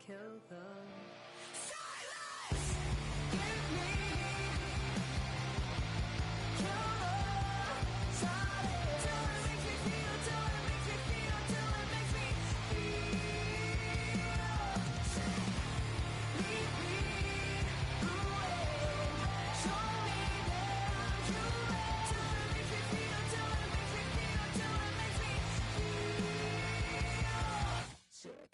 kill them. Silence! Give me killer silence. Till it makes me feel, till it makes me feel, till it makes me feel sick. Lead me away. Show me that I'm human. Till it makes me feel, till it makes me feel, till it makes me feel sick.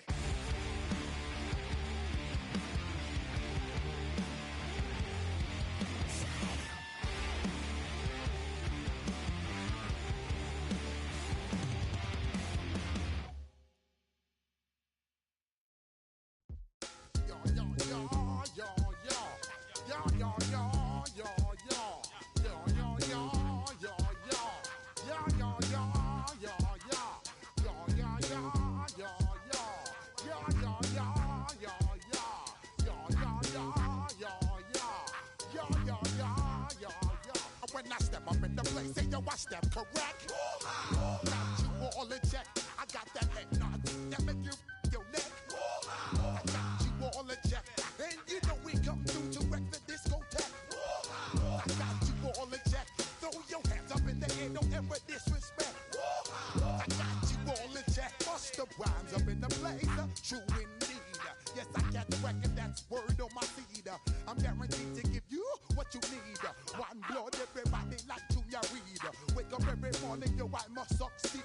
When I step up in the place, say yo, I step correct. Got you all in check. I got that head nod that make you your neck. I got you all in check, and you know we come through to wreck the discotheque. I got you all in check. Throw your hands up in the air, don't ever disrespect. I got you all in check. Bust the rhymes up in the place, true indeed. Yes, I got the record, that's word on my feed. I'm guaranteed to give you what you need. One blood, everybody like Junior Reed. Wake up every morning, yo, I must succeed.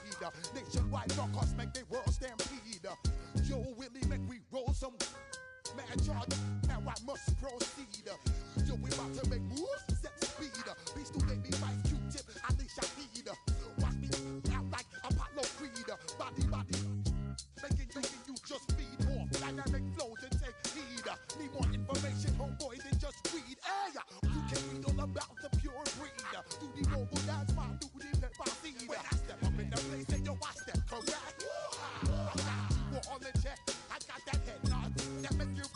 Nationwide rockers make the world stampede. Yo, Willie, make we roll some man charge. Now I must proceed. Yo, we about to make moves, set speed. Beast to baby, fight Q-tip, Alicia Heed. Watch me out like Apollo Creed. Body, making you just feed more dynamic flows and take heed. Need more information, homeboy, than just read. Hey, you can read all about the pure breed. Do the mobile dance, my do the pepper seed. When I step up in the place, say yo, I step correct. I got you all in check. I got that head nod that make you.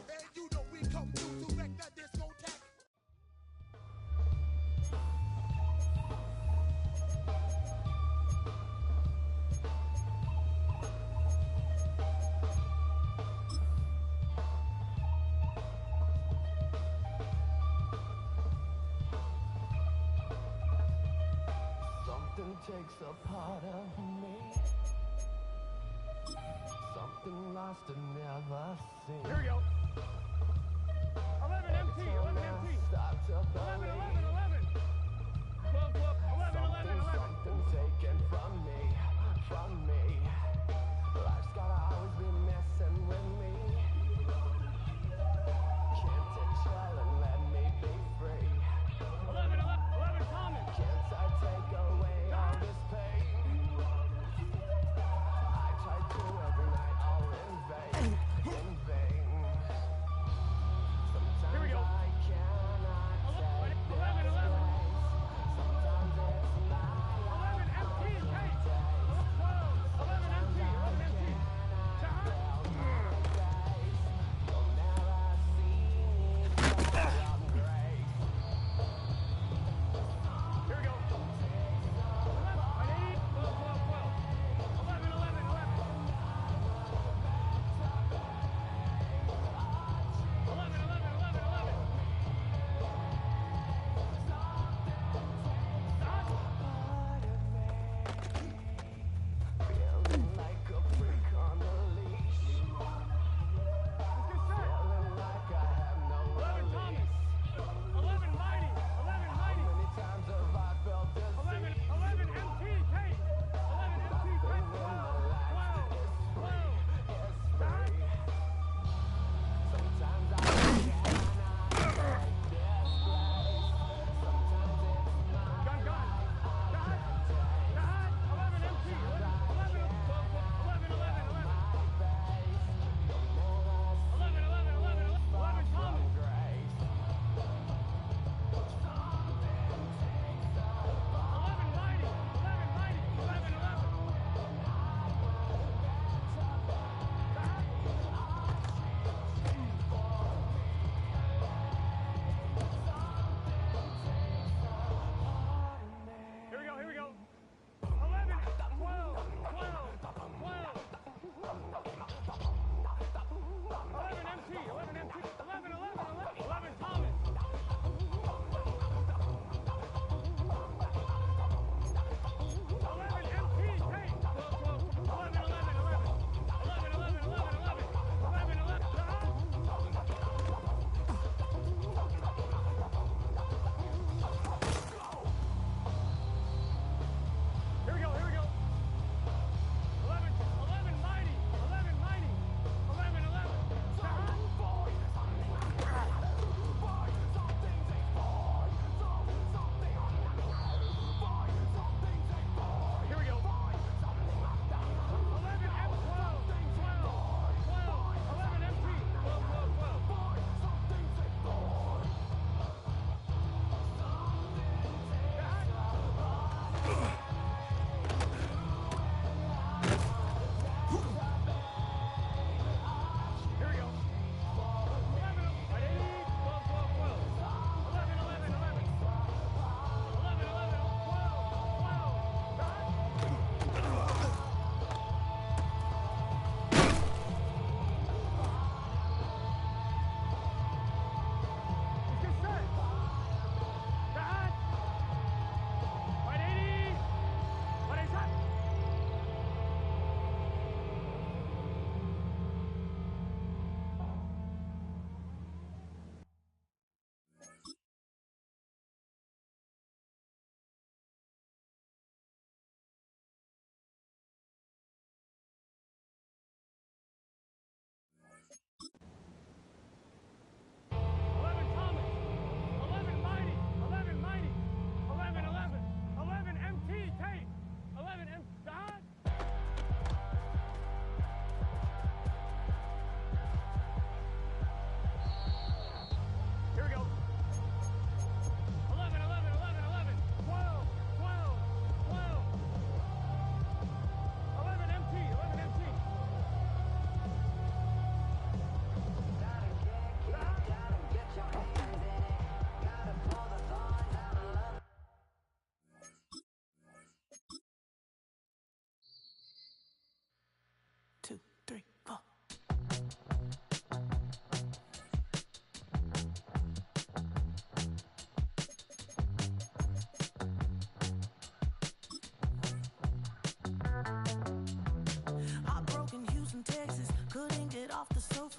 And you know we come through to wreck the discotheque. Something takes a part of me. Something lost and never seen. Here we go. 11 MT, 11 MT. 11, 11, 11. 12, 12, 11, 11, 11. Something taken from me. Life's gotta always be messing with me. Can't take chill and let me be free. 11, 11, common. Can't I take away all this pain? I try to every night, all in vain. Sometimes Here we go. I cannot take 11, 11.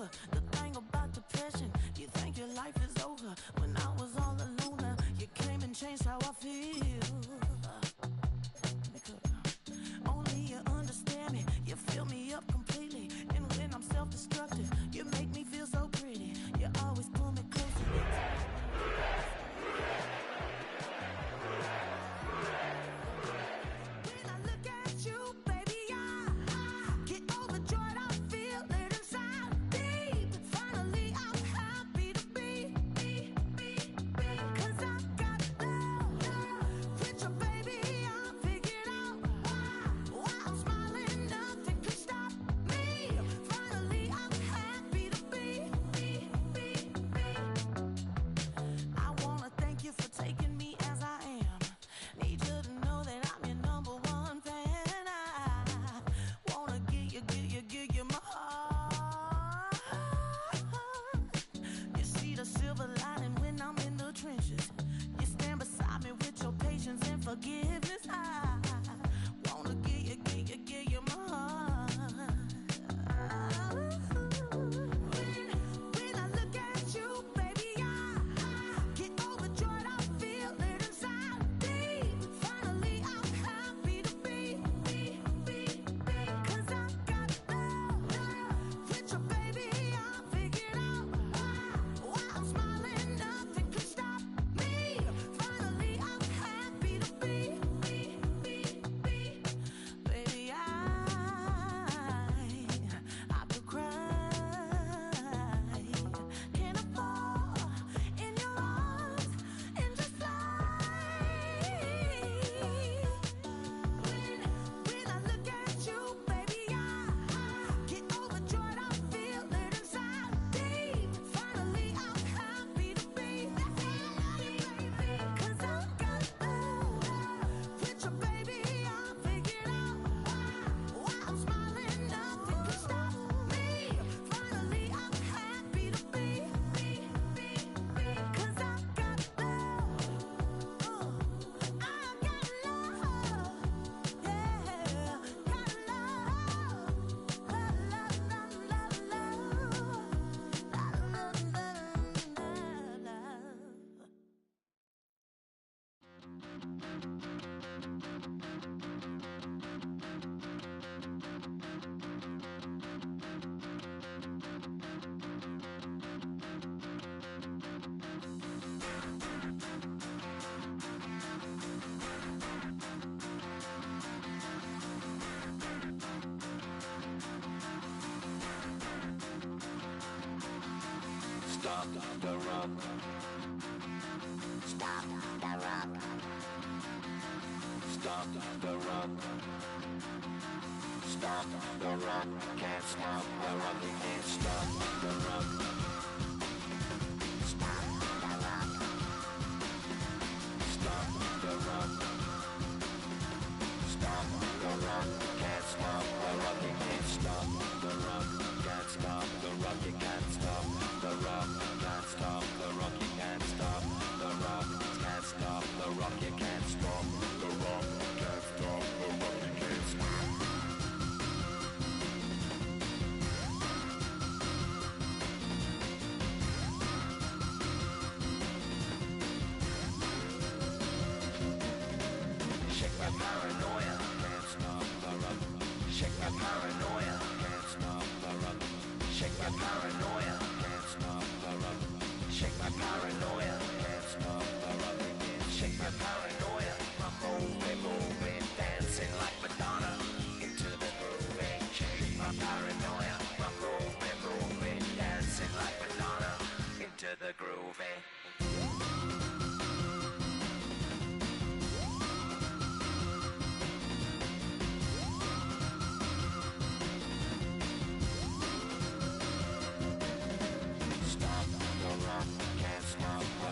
over. The thing about depression, you think your life is over. When I was all alone, you came and changed how I feel. Only you understand me, you fill me up completely. And when I'm self-destructive, you make me feel so pretty. You always pull me closer. When I look at you, baby, I get overjoyed. I feel it inside deep. Finally, I'm happy to be. 'Cause I got love with you, baby. I figured out why I'm smiling. Nothing could stop me. Finally, I'm happy to be. I wanna thank you for taking me as I am. Need you to know that I'm your number one fan. I wanna give you my heart. You see the silver lining when I'm in the trenches. You stand beside me with your patience and forgiveness. I wanna give you my heart. When I look at you, baby, I get overjoyed. I feel it inside deep. Finally, I'm happy to be. 'Cause I got love with you, baby. I figured out why I'm smiling. Nothing could stop me. Finally, I'm happy to be. Baby, I could cry. Can I fall in your arms and just fly? When I look at you, baby, I get overjoyed. I feel it inside deep. Finally, I'm happy to be. 'Cause I got love with you, baby. I figured out why I'm smiling. Nothing can stop me. Finally, I'm happy to be. 'Cause I got love. I got love. Yeah, got love. Stop the rock. Stop the rock. Stop the rock. Stop the rock. Can't stop the rock. You can't stop the rock. Stop the rock. Stop the rock. Stop the rock. Can't stop the rock. You can't stop the rock. Can't stop the rock. You can't stop the rock. Can't stop the rock. You can't stop the rock. Can't stop the rock. You can't stop the rock. Can't stop the rock. You can't stop. Shake my paranoia. Can't stop the rock. Shake my paranoia. Can't stop the rock. Shake my paranoia. Can't stop the rock. Shake my paranoia. Can't stop the rock. Shake my paranoia. I'm moving, dancing like Madonna into the groove. Shake my paranoia. I'm moving, dancing like Madonna into the groove. Stop the rock, can't stop the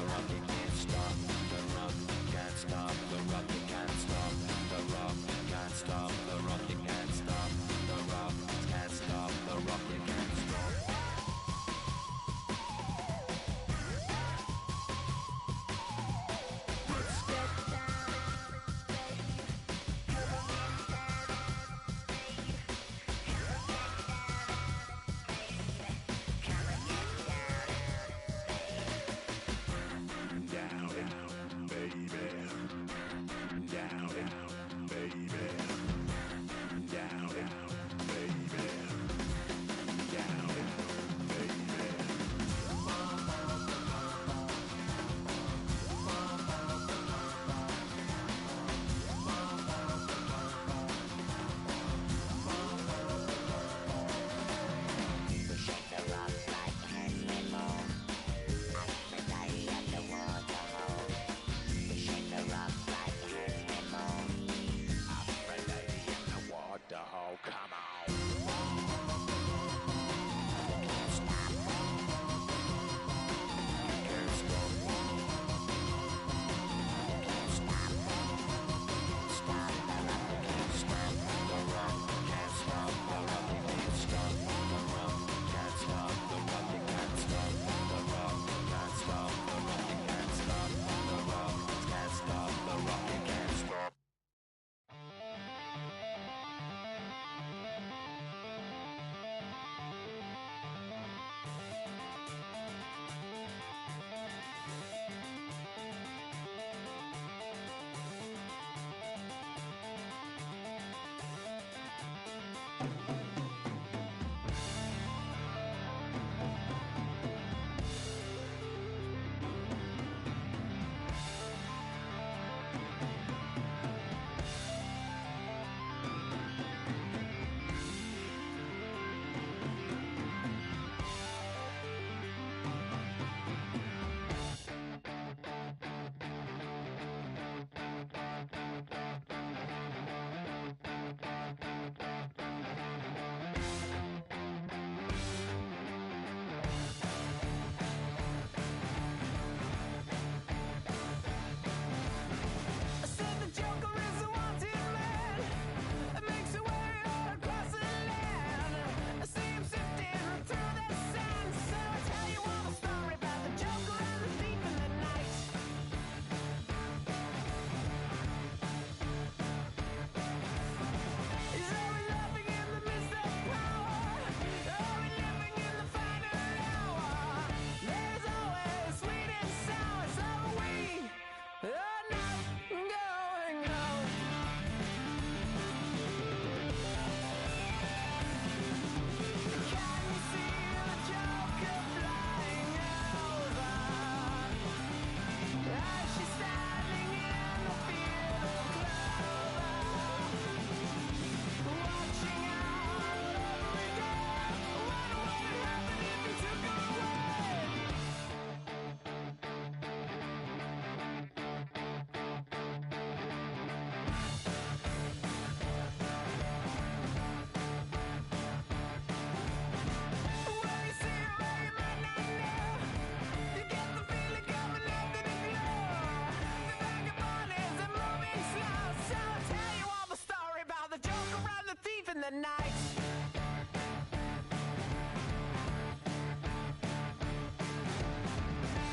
the night.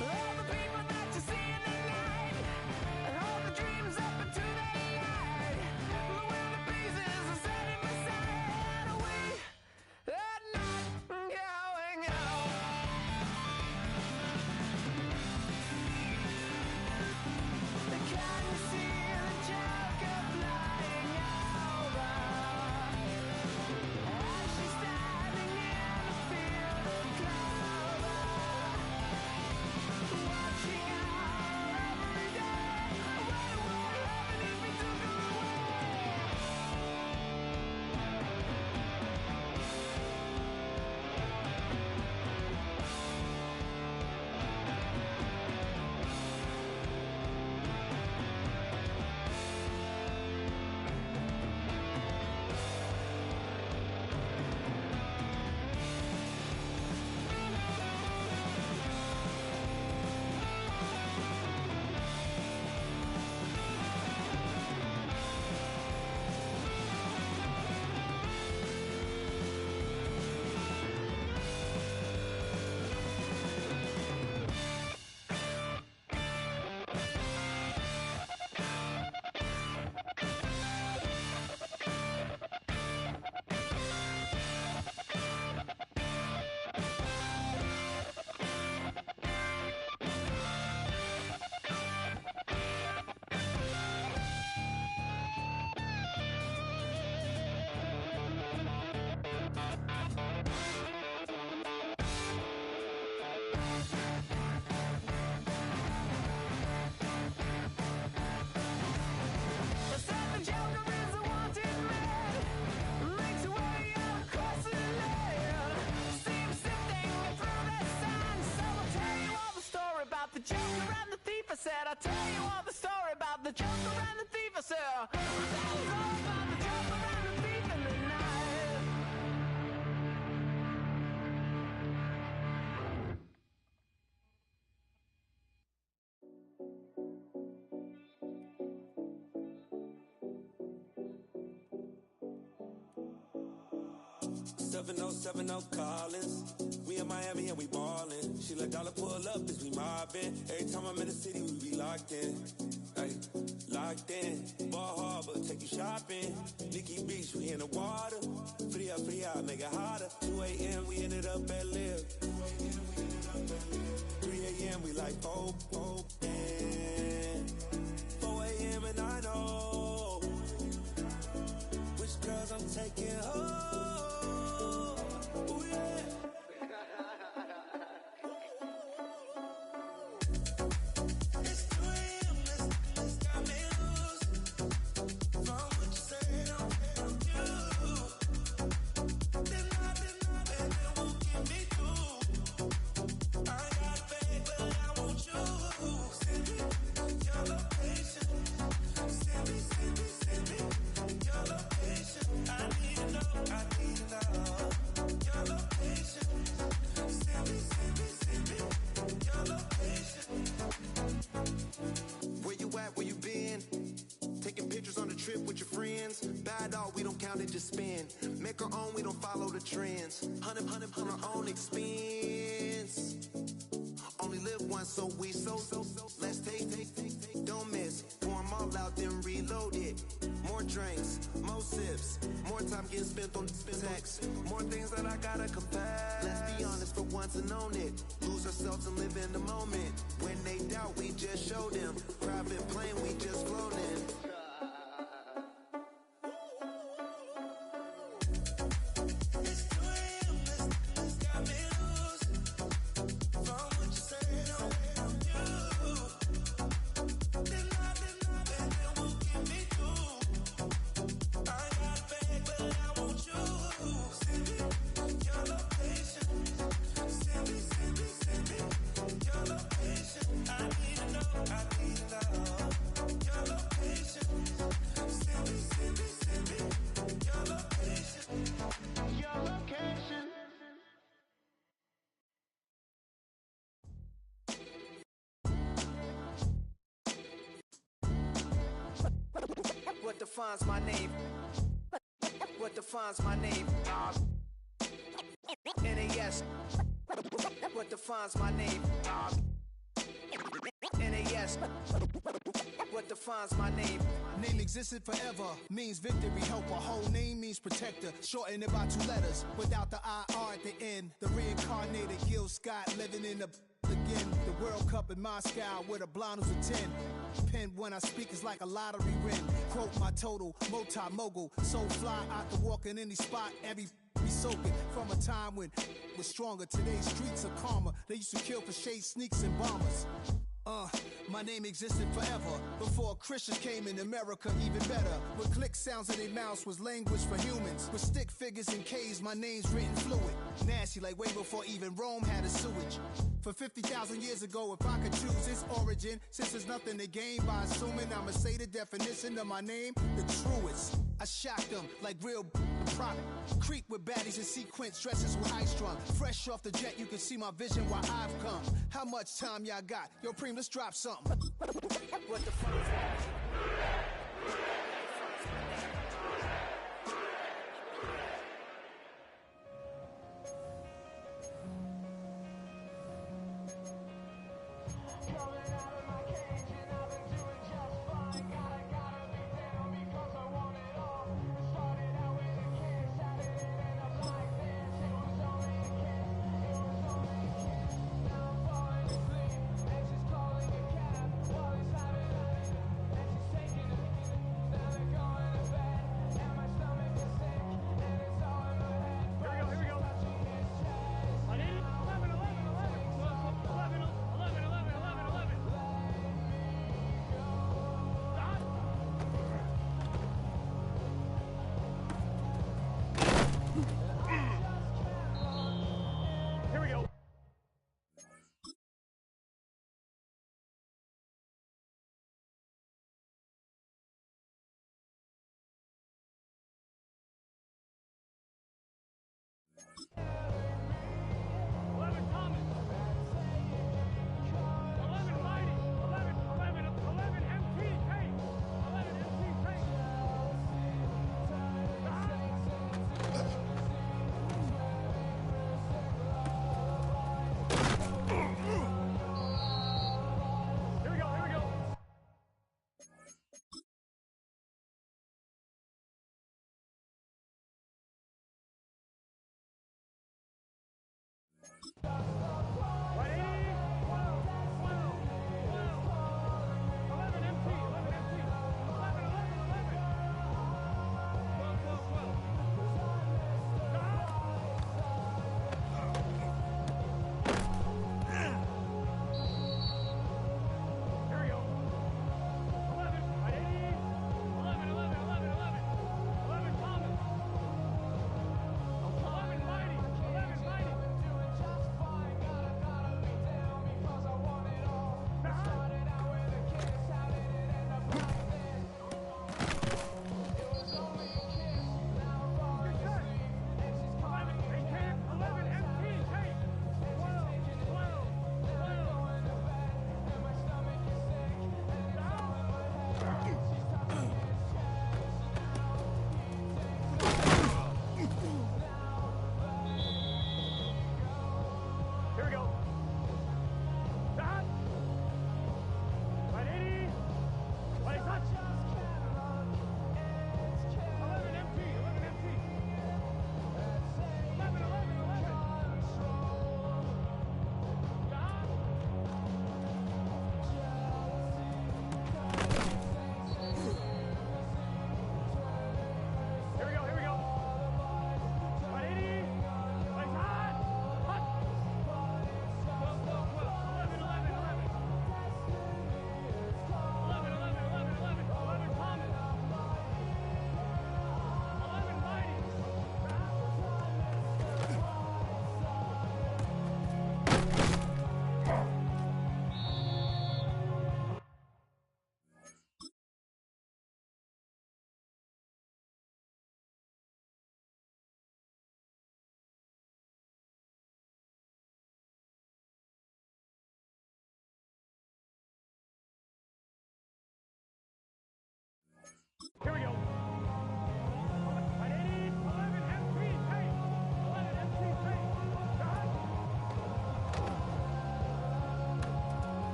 All the people that you see in the night, and all the dreams up into the light. When the pieces are setting beside, we are not going out. Can you see the Joker flying over? As she's standing in a field of clover, watching out every day. What would happen if we took her away? They said the Joker is a wanted man, makes her way out across the land. See him sifting through the sand. So I'll tell you all the story about the Joker and the thief. I said I'll tell you all the story about the Joker and the thief. I said I'll tell you all about the Joker and the thief in the night. Seven oh 70 Collins. We in Miami and we ballin'. She let dollar pull up as we mobbin'. Every time I'm in the city, we be locked in. Ay, locked in. Ball Harbor, take you shopping. Nikki Beach, we in the water. Free up, make it hotter. 2 a.m., we ended up at Live. 3 a.m., we like open. 4 a.m. and I know which girls I'm taking home. your friends. Bad dog, we don't count it, just spend. Make our own, we don't follow the trends. Hundred on our own expense. Only live once, so we so. Let's take. Don't miss. Pour 'em all out, then reload it. More drinks, more sips. More time getting spent on text. More things that I gotta confess. Let's be honest for once and own it. Lose ourselves and live in the moment. When they doubt, we just show them. Private plane, we just floating. What defines my name? What defines my name? NAS. What defines my name? NAS. What defines my name? Name existed forever, means victory, helper. Whole name means protector, shortened it by 2 letters, without the IR at the end. The reincarnated Gil Scott living in the again. The World Cup in Moscow with a blind who's a 10. Pen when I speak is like a lottery win. Quote my total, multi-mogul, so fly I can walk in any spot and be soaking from a time when it was stronger. Today's streets are calmer. They used to kill for shade sneaks and bombers. My name existed forever. Before Christians came in America, even better. With click sounds in their mouths was language for humans. With stick figures and K's, my name's written fluid. Nasty like way before even Rome had a sewage. For 50,000 years ago, if I could choose its origin, since there's nothing to gain by assuming I'ma say the definition of my name, the truest. I shocked them like real prop. Creep with baddies in sequence, dresses with high strung. Fresh off the jet, you can see my vision where I've come. How much time y'all got? Yo, Preem, let's drop something. What the fuck?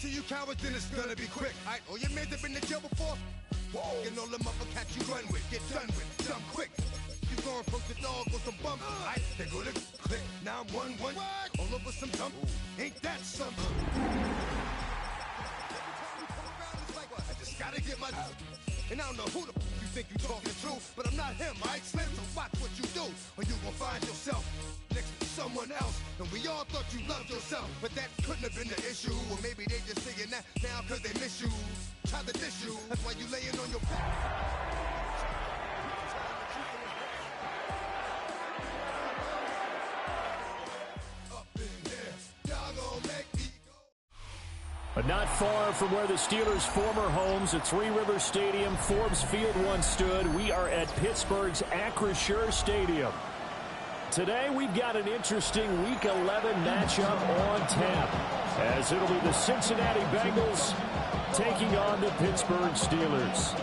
To you cowards, then it's gonna be quick. Alright, all your men have been to jail before. And all them uppercats you run with, get done with, done quick. You go and approach the dog with some bumps. Alright, they go to click 911. All over some dump. Ain't that something? I just gotta get my. And I don't know who the you think you talking to, but I'm not him. Alright, Slim, so watch what you go, or you gon' find yourself next to someone else. And we all thought you loved yourself, but that couldn't have been the issue. Or maybe they just saying that now cause they miss you. Try to diss you, that's why you laying on your back. But not far from where the Steelers' former homes at Three Rivers Stadium, Forbes Field once stood, we are at Pittsburgh's Acrisure Stadium. Today, we've got an interesting Week 11 matchup on tap, as it'll be the Cincinnati Bengals taking on the Pittsburgh Steelers.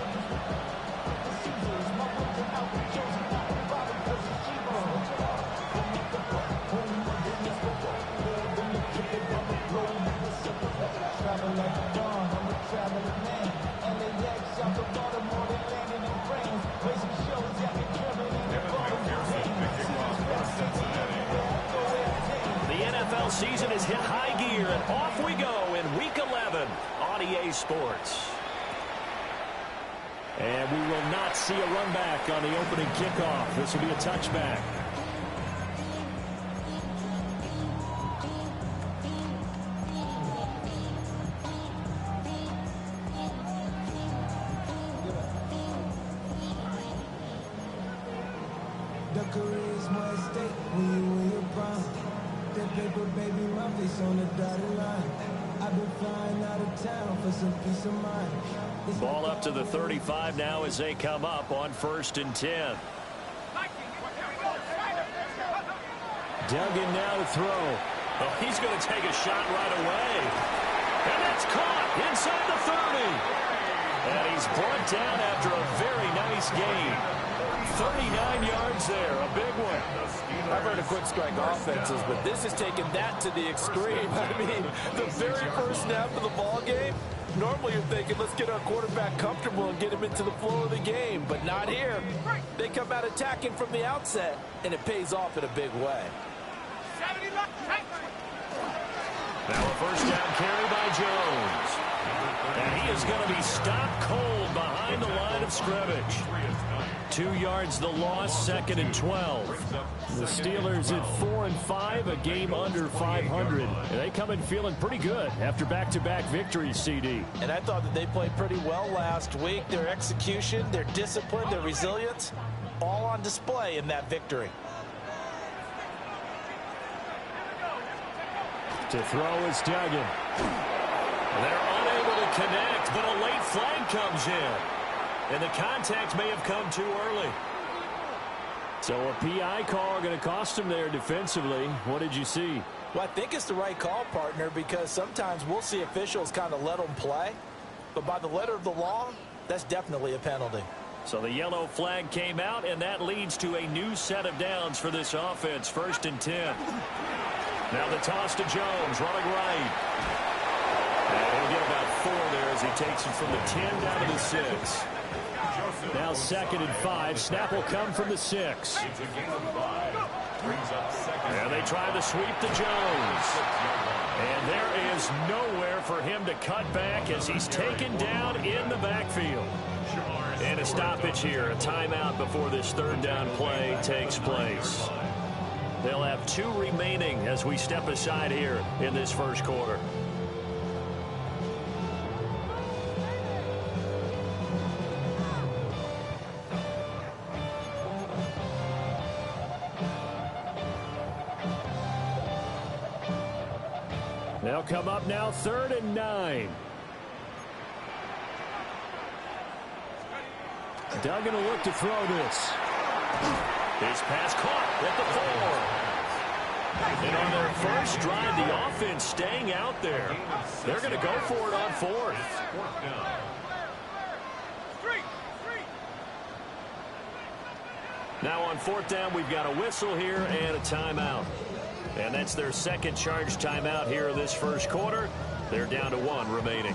Season has hit high gear, and off we go in Week 11 on EA Sports. And we will not see a run back on the opening kickoff. This will be a touchback. The charisma at stake when you win your prime. That paper, baby, my face on the dotted line. I've been flying out of town for some peace of mind. Ball up to the 35 now as they come up on 1st and 10. Duggan now to throw. Oh, he's going to take a shot right away. And that's caught inside the 30. And he's brought down after a very nice game. 39 yards there, a big one. I've heard of quick strike offenses, but this has taken that to the extreme. I mean, the very first snap of the ball game, normally you're thinking, let's get our quarterback comfortable and get him into the flow of the game, but not here. They come out attacking from the outset, and it pays off in a big way. Now a first down carry by Jones. And he is going to be stopped cold behind the line of scrimmage. 2 yards the loss, 2nd and 12. The Steelers at 4-5, a game under 500. And they come in feeling pretty good after back-to-back victories, CD. And I thought that they played pretty well last week. Their execution, their discipline, their resilience, all on display in that victory. To throw is Duggan. They're unable to connect, but a late flag comes in. And the contact may have come too early. So a PI call going to cost him there defensively. What did you see? Well, I think it's the right call, partner, because sometimes we'll see officials kind of let them play. But by the letter of the law, that's definitely a penalty. So the yellow flag came out, and that leads to a new set of downs for this offense. 1st and 10. Now the toss to Jones, running right. And he'll get about 4 there as he takes it from the 10 down to the 6. Now 2nd and 5. Snap will come from the 6. And they try to sweep to Jones. And there is nowhere for him to cut back as he's taken down in the backfield. And a stoppage here, a timeout before this 3rd down play takes place. They'll have 2 remaining as we step aside here in this 1st quarter. They'll come up now 3rd and 9. Duggan will look to throw this. His pass caught at the 4. And on their first drive, the offense staying out there. They're going to go for it on 4th. Now on 4th down, we've got a whistle here and a timeout. And that's their 2nd charge timeout here in this 1st quarter. They're down to 1 remaining.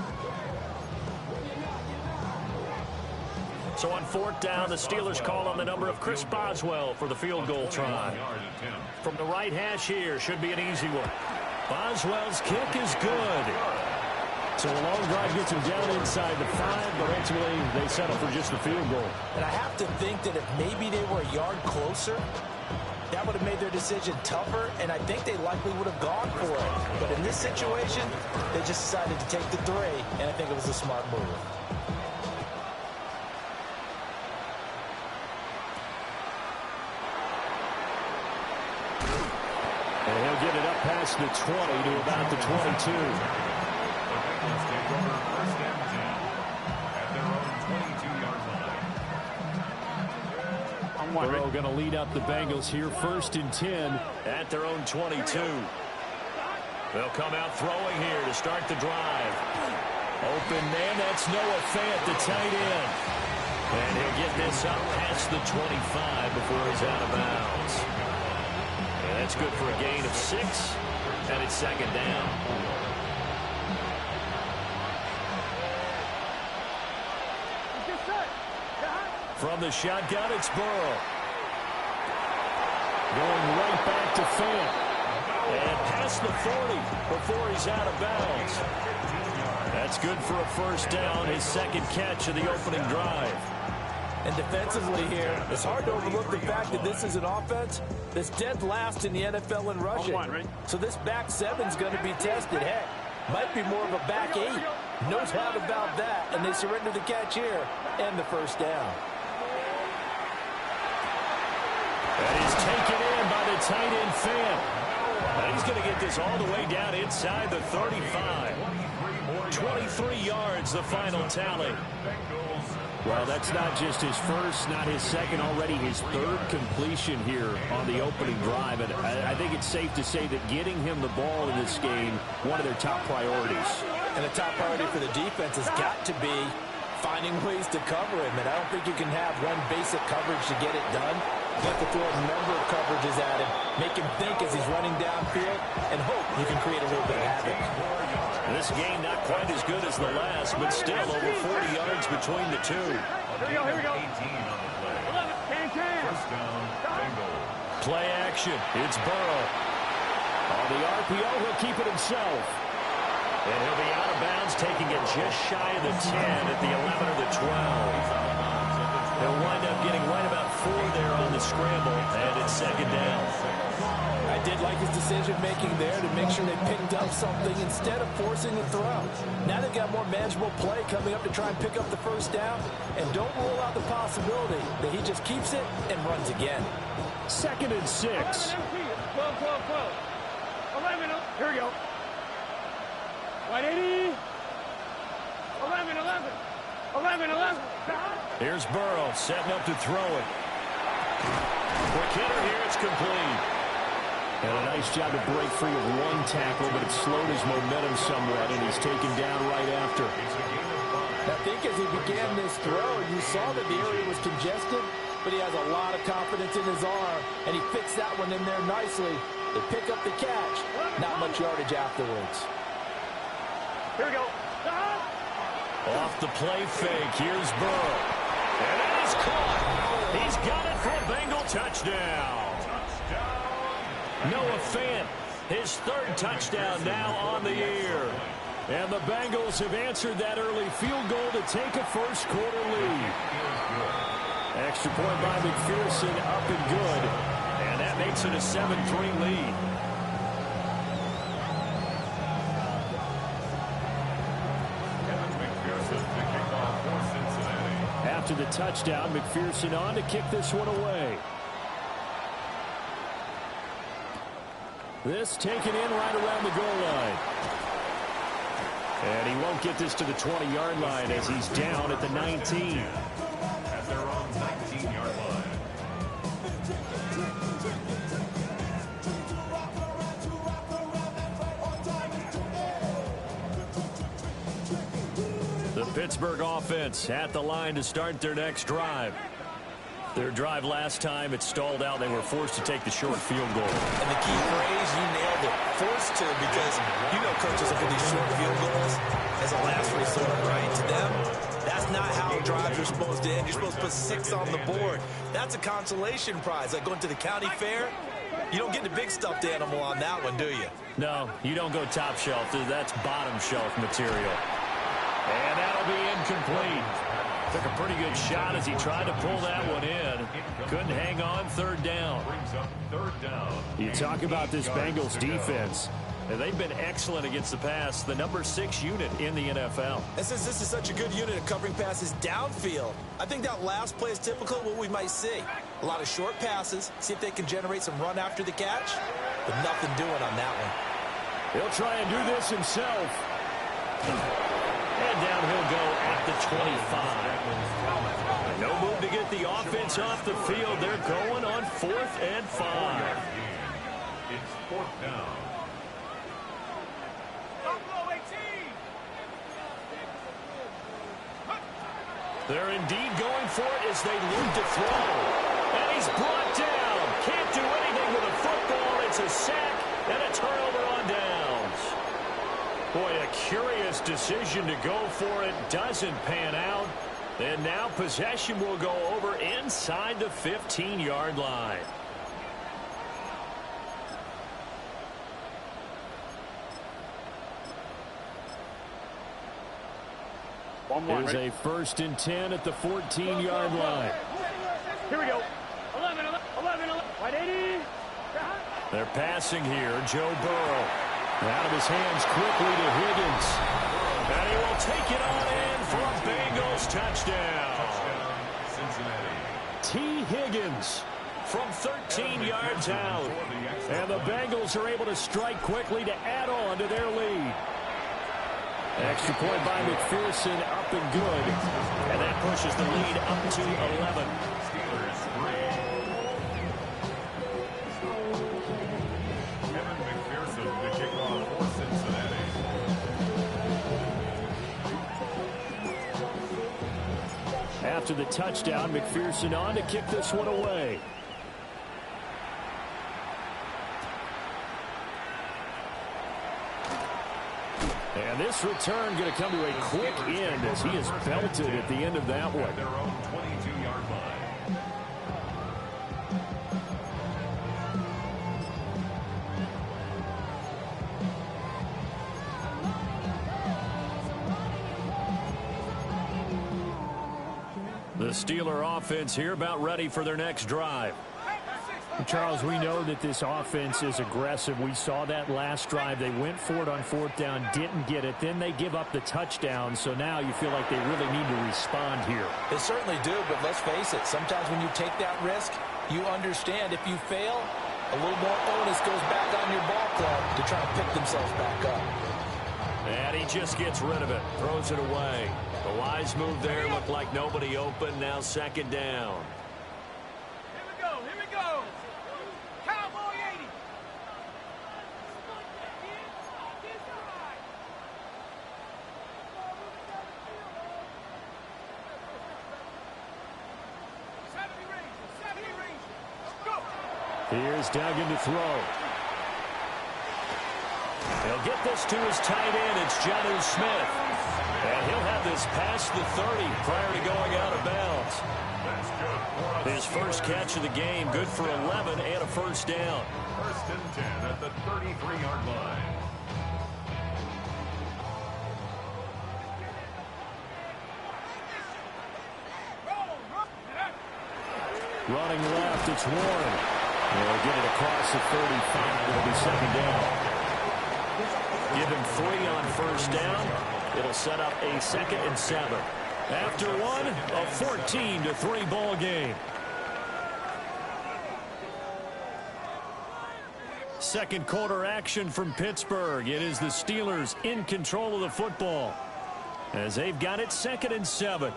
So on 4th down, the Steelers call on the number of Chris Boswell for the field goal try. From the right hash here, should be an easy one. Boswell's kick is good. So a long drive gets them down inside the 5, but ultimately they settle for just the field goal. And I have to think that if maybe they were a yard closer, that would have made their decision tougher, and I think they likely would have gone for it. But in this situation, they just decided to take the 3, and I think it was a smart move. And he'll get it up past the 20 to about the 22. Burrow going to lead up the Bengals here, 1st and 10 at their own 22. They'll come out throwing here to start the drive. Open man, that's Noah Fant, the tight end. And he'll get this up past the 25 before he's out of bounds. And that's good for a gain of 6, and it's 2nd down. From the shotgun, it's Burrow. Going right back to Fant. And past the 40 before he's out of bounds. That's good for a 1st down, his 2nd catch of the opening drive. And defensively here, it's hard to overlook the fact that this is an offense that's dead last in the NFL in rushing. So this back 7's going to be tested. Heck, might be more of a back 8. No doubt about that. And they surrender the catch here and the 1st down. That is taken in by the tight end Fant. And he's going to get this all the way down inside the 35. 23 yards, the final tally. Well, that's not just his first, not his second, already his 3rd completion here on the opening drive. And I think it's safe to say that getting him the ball in this game, one of their top priorities. And the top priority for the defense has got to be finding ways to cover him. And I don't think you can have one basic coverage to get it done. You have to throw a number of coverages at him, make him think as he's running downfield, and hope you can create a little bit of havoc. This game not quite as good as the last, but still over 40 yards between the two. Here we go. 10. Play action. It's Burrow. On the RPO, he'll keep it himself. And he'll be out of bounds, taking it just shy of the 10 at the 11 or the 12. He'll wind up getting right about 4 there on the scramble, and it's 2nd down. I did like his decision-making there to make sure they picked up something instead of forcing the throw. Now they've got more manageable play coming up to try and pick up the 1st down, and don't rule out the possibility that he just keeps it and runs again. 2nd and 6. 12. 11. Here we go. 180. 11. Here's Burrow setting up to throw it. Quick hitter here, it's complete. And a nice job to break free of 1 tackle, but it slowed his momentum somewhat, and he's taken down right after. I think as he began this throw, you saw that the area was congested, but he has a lot of confidence in his arm, and he fixed that one in there nicely. They pick up the catch. Not much yardage afterwards. Here we go. Off the play fake, here's Burrow. And it is caught. He's got it for a Bengal touchdown. Noah Fant, his 3rd touchdown now on the year. And the Bengals have answered that early field goal to take a 1st quarter lead. Extra point by McPherson, up and good. And that makes it a 7-3 lead. After the touchdown, McPherson on to kick this one away. This taken in right around the goal line. And he won't get this to the 20-yard line as he's down at the 19. At their own 19-yard line. The Pittsburgh offense at the line to start their next drive. Their drive last time, it stalled out. They were forced to take the short field goal. And the key phrase, you nailed it. Forced to, because you know coaches look at these short field goals as a last resort, right? To them, that's That's not how drives are supposed to end. You're supposed to put 6 on the board. That's a consolation prize. Like going to the county fair, you don't get the big stuffed animal on that one, do you? No, you don't go top shelf. That's bottom shelf material. And that'll be incomplete. Took a pretty good shot as he tried to pull that one in. Couldn't hang on. Third down. You talk about this Bengals defense. And they've been excellent against the pass, the number 6 unit in the NFL. And since this is such a good unit of covering passes downfield, I think that last play is typical of what we might see. A lot of short passes, see if they can generate some run after the catch, but nothing doing on that one. He'll try and do this himself. And down he'll go at the 25. No move to get the offense off the field. They're going on 4th and 5. It's 4th down. They're indeed going for it as they look to throw. And he's brought down. Can't do anything with a football. It's a sack and a turnover on downs. Boy, a curious decision to go for it. Doesn't pan out. And now possession will go over inside the 15-yard line. Here's a 1st and 10 at the 14-yard line. Here we go. 11, 180. They're passing here. Joe Burrow. Out of his hands quickly to Higgins. And he will take it on in for a Bengals touchdown. T. Higgins from 13 yards out. And the Bengals are able to strike quickly to add on to their lead. Extra point by McPherson, up and good. And that pushes the lead up to 11. Steelers 3. Kevin McPherson to kick off for Cincinnati. After the touchdown, McPherson on to kick this one away. And this return going to come to a quick end as he is belted at the end of that one. Their own 22-yard line. The Steeler offense here about ready for their next drive. Charles, we know that this offense is aggressive. We saw that last drive. They went for it on 4th down, didn't get it. Then they give up the touchdown. So now you feel like they really need to respond here. They certainly do, but let's face it. Sometimes when you take that risk, you understand if you fail, a little more onus goes back on your ball club to try to pick themselves back up. And he just gets rid of it, throws it away. The wise move there, looked like nobody open. Now 2nd down. Here we go. Cowboy 80. Here's Duggan to throw. He'll get this to his tight end. It's Jonnu Smith. And he'll have this past the 30 prior to going out of bounds. His first catch of the game, good for 11 and a 1st down. 1st and 10 at the 33-yard line. Running left, it's Warren. They'll get it across the 35. It'll be 2nd down. Give him 3 on 1st down. It'll set up a 2nd and 7. After one, a 14-3 ball game. Second quarter action from Pittsburgh. It is the Steelers in control of the football as they've got it 2nd and 7.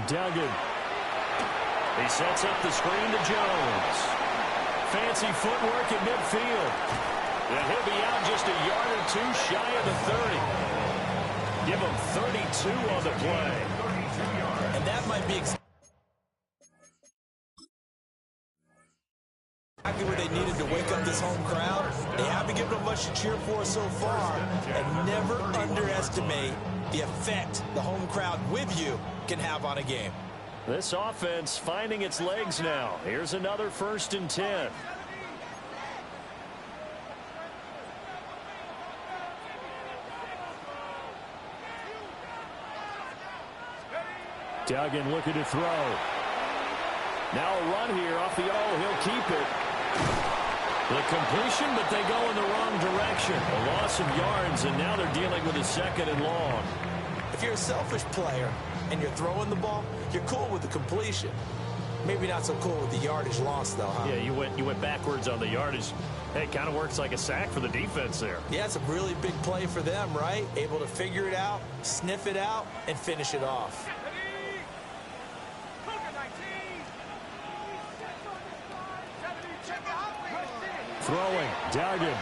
Duggan. He sets up the screen to Jones. Fancy footwork at midfield. And he'll be out just a yard or two shy of the 30. Give him 32 on the play. And that might be exactly where they needed to wake up this home crowd. They haven't given them much to cheer for so far. And never underestimate the effect the home crowd with you can have on a game. This offense finding its legs now. Here's another 1st and 10. Duggan looking to throw. Now a run here off the he'll keep it. The completion, but they go in the wrong direction. A loss of yards, and now they're dealing with a 2nd and long. If you're a selfish player and you're throwing the ball, you're cool with the completion. Maybe not so cool with the yardage loss, though, huh? Yeah, you went backwards on the yardage. Hey, it kind of works like a sack for the defense there. Yeah, it's a really big play for them, right? Able to figure it out, sniff it out, and finish it off. Throwing, Duggan.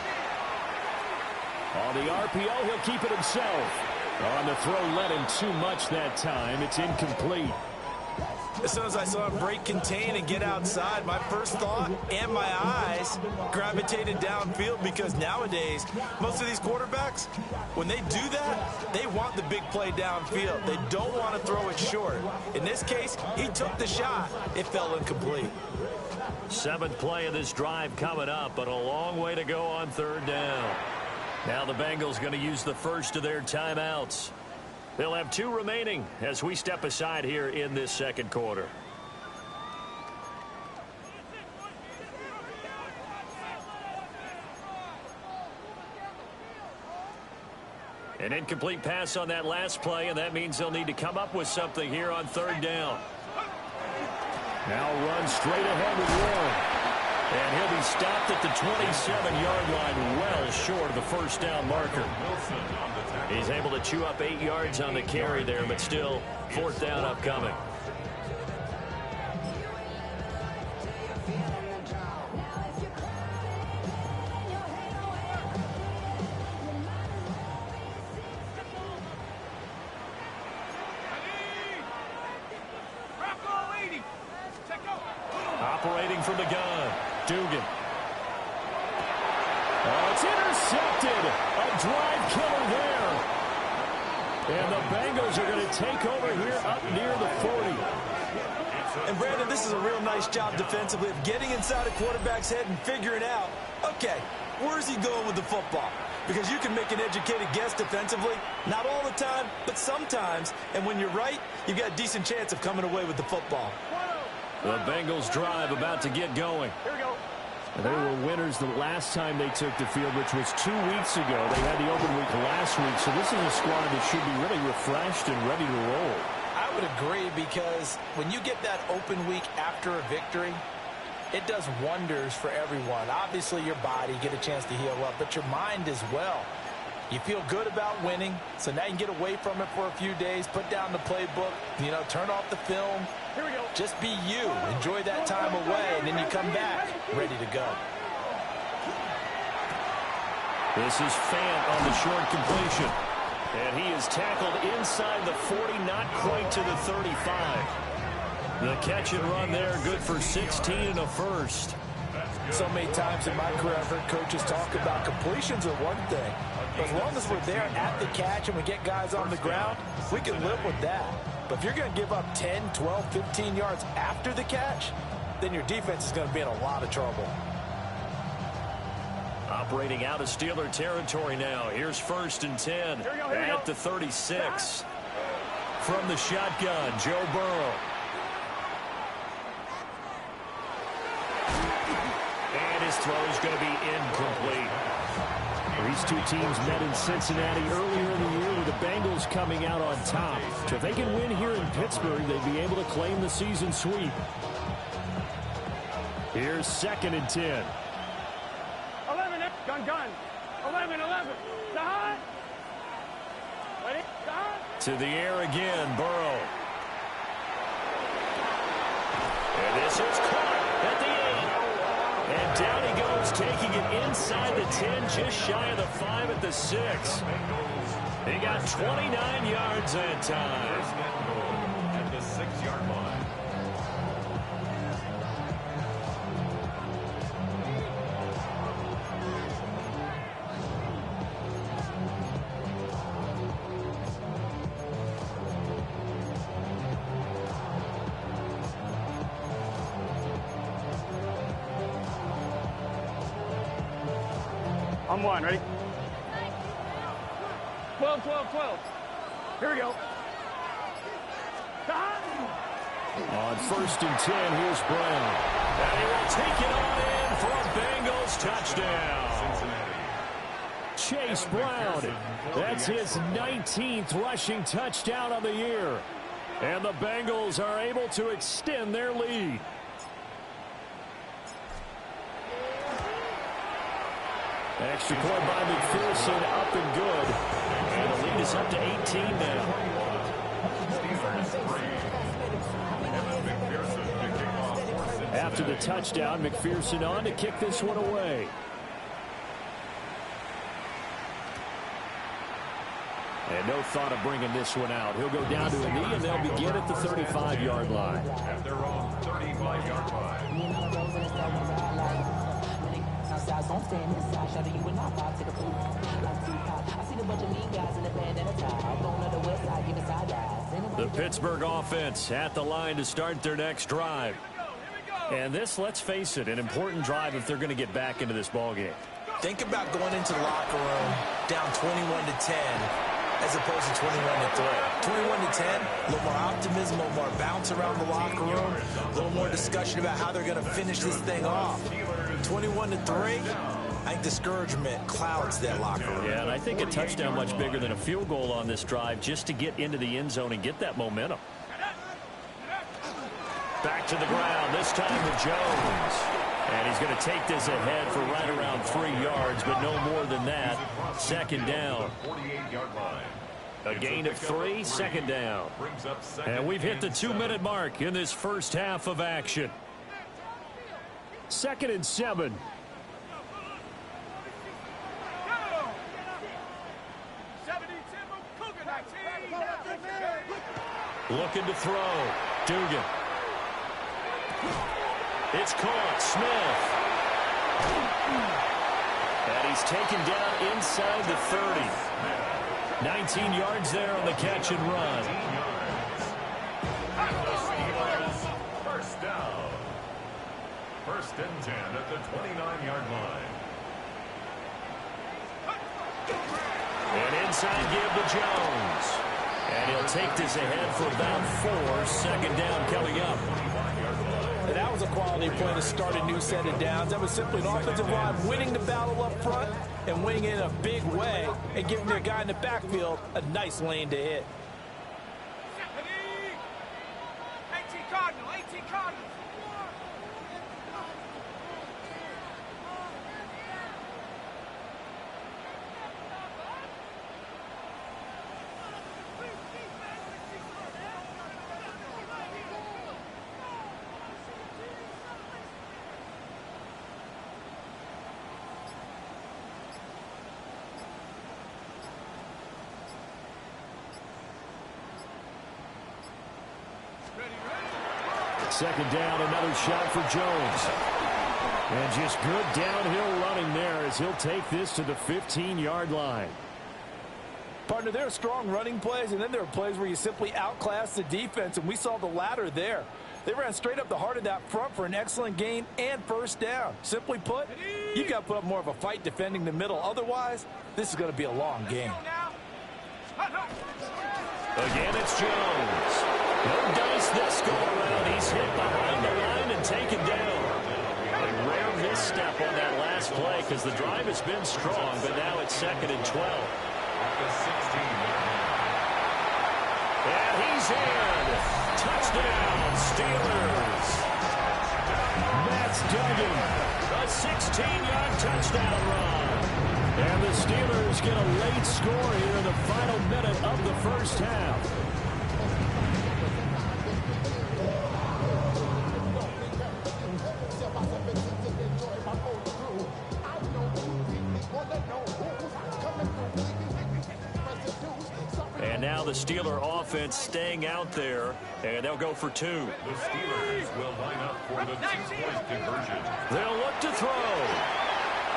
On the RPO, he'll keep it himself. On the throw, led him too much that time. It's incomplete. As soon as I saw him break contain and get outside, my first thought and my eyes gravitated downfield, because nowadays, most of these quarterbacks, when they do that, they want the big play downfield. They don't want to throw it short. In this case, he took the shot. It fell incomplete. 7th play of this drive coming up, but a long way to go on 3rd down. Now the Bengals going to use the first of their timeouts. They'll have 2 remaining as we step aside here in this 2nd quarter. An incomplete pass on that last play, and that means they'll need to come up with something here on 3rd down. Now run straight ahead with Warren. And he'll be stopped at the 27-yard line, well short of the 1st down marker. He's able to chew up 8 yards on the carry there, but still 4th down upcoming. Operating from the gun, Dugan. Oh, it's intercepted. A drive killer there. And the Bengals are going to take over here up near the 40. And, Brandon, this is a real nice job defensively of getting inside a quarterback's head and figuring out, okay, where's he going with the football? Because you can make an educated guess defensively. Not all the time, but sometimes. And when you're right, you've got a decent chance of coming away with the football. The Bengals drive about to get going. Here we go. They were winners the last time they took the field, which was 2 weeks ago. They had the open week last week, so this is a squad that should be really refreshed and ready to roll. I would agree, because when you get that open week after a victory, it does wonders for everyone. Obviously, your body get a chance to heal up, but your mind as well. You feel good about winning, so now you can get away from it for a few days, put down the playbook, turn off the film. Here we go. Just be you. Enjoy that time away, and then you come back ready to go. This is Fant on the short completion. And he is tackled inside the 40, not quite to the 35. The catch and run there, good for 16 and a 1st. So many times in my career, I've heard coaches talk about completions are one thing. But as long as we're there at the catch and we get guys on the ground, we can live with that. But if you're going to give up 10, 12, 15 yards after the catch, then your defense is going to be in a lot of trouble. Operating out of Steeler territory now. Here's 1st and 10 at the 36. From the shotgun, Joe Burrow. And his throw is going to be incomplete. These two teams met in Cincinnati earlier in the year with the Bengals coming out on top. So if they can win here in Pittsburgh, they'd be able to claim the season sweep. Here's 2nd and 10. 11, gun. 11. Behind. Ready? Behind. To the air again, Burrow. And this is caught at the 8. And down he goes, taking it inside the 10, just shy of the 5 at the 6. He got 29 yards that time. At the 6-yard line. On one, ready? 12, 12, 12. Here we go. On 1st and 10, here's Brown. And he will take it on in for a Bengals touchdown. Chase Brown. That's his 19th rushing touchdown of the year. And the Bengals are able to extend their lead. Extra point by McPherson, up and good. And the lead is up to 18 now. After the touchdown, McPherson on to kick this one away. And no thought of bringing this one out. He'll go down to a knee, and they'll begin at the 35-yard line. At their own 35-yard line. The Pittsburgh offense at the line to start their next drive. And this, let's face it, an important drive if they're going to get back into this ballgame. Think about going into the locker room down 21-10 as opposed to 21-3. 21-10, a little more optimism, a little more bounce around the locker room, a little more discussion about how they're going to finish this thing off. 21-3, I think discouragement clouds that locker room. Yeah, and I think a touchdown much bigger than a field goal on this drive just to get into the end zone and get that momentum. Back to the ground, this time with Jones. And he's going to take this ahead for right around 3 yards, but no more than that. Second down. A gain of 3, second down. And we've hit the 2-minute mark in this first half of action. 2nd and 7. Looking to throw. Dugan. It's caught. Smith. And he's taken down inside the 30. 19 yards there on the catch and run. First down. 1st and 10 at the 29-yard line. And inside give to Jones. And he'll take this ahead for about 4. Second down coming up. And that was a quality play to start a new set of downs. That was simply an offensive line winning the battle up front and winning it in a big way and giving their guy in the backfield a nice lane to hit. 18 Cardinal, 18 Cardinal. Second down, another shot for Jones. And just good downhill running there as he'll take this to the 15-yard line. Partner, there are strong running plays, and then there are plays where you simply outclass the defense, and we saw the latter there. They ran straight up the heart of that front for an excellent gain and first down. Simply put, you've got to put up more of a fight defending the middle. Otherwise, this is going to be a long game. Again, it's Jones. No dice this go around. He's hit behind the line and taken down. A rare misstep on that last play because the drive has been strong, but now it's 2nd and 12. And he's in. Touchdown, Steelers. That's Duggan. A 16-yard touchdown run. And the Steelers get a late score here in the final minute of the first half. the Steeler offense staying out there, and they'll go for 2. The Steelers will line up for the 2-point conversion. They'll look to throw.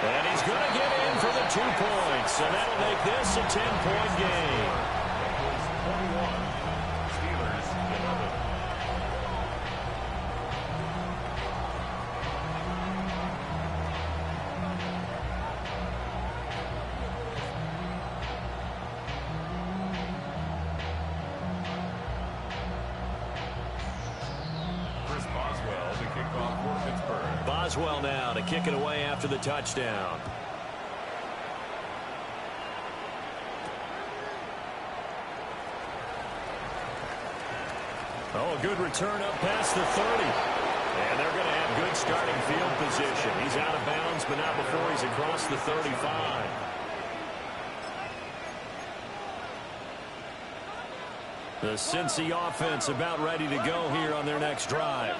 And he's going to get in for the 2 points, and that'll make this a 10-point game. Bengals 21, Steelers 11. Boswell now to kick it away after the touchdown. Oh, a good return up past the 30. And they're going to have good starting field position. He's out of bounds, but not before he's across the 35. The Cincy offense about ready to go here on their next drive.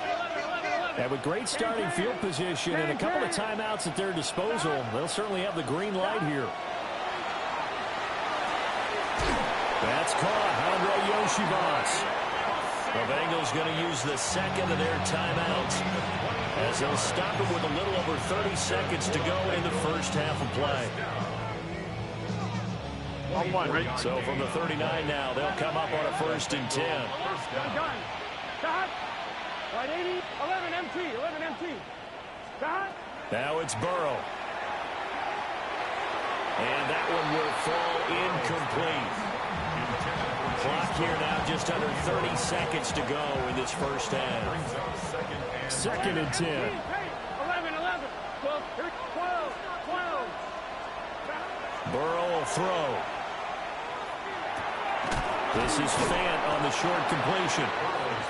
And with great starting field position and a couple of timeouts at their disposal, they'll certainly have the green light here. That's caught. Andre Yoshibas. The Bengals going to use the second of their timeouts as they'll stop it with a little over 30 seconds to go in the first half of play. So from the 39 now, they'll come up on a 1st and 10. Right 80, 11 empty. Now it's Burrow. And that one will fall incomplete. Clock here now just under 30 seconds to go in this first half. 2nd and 10. 11, 12, 12. Burrow will throw. This is Fant on the short completion.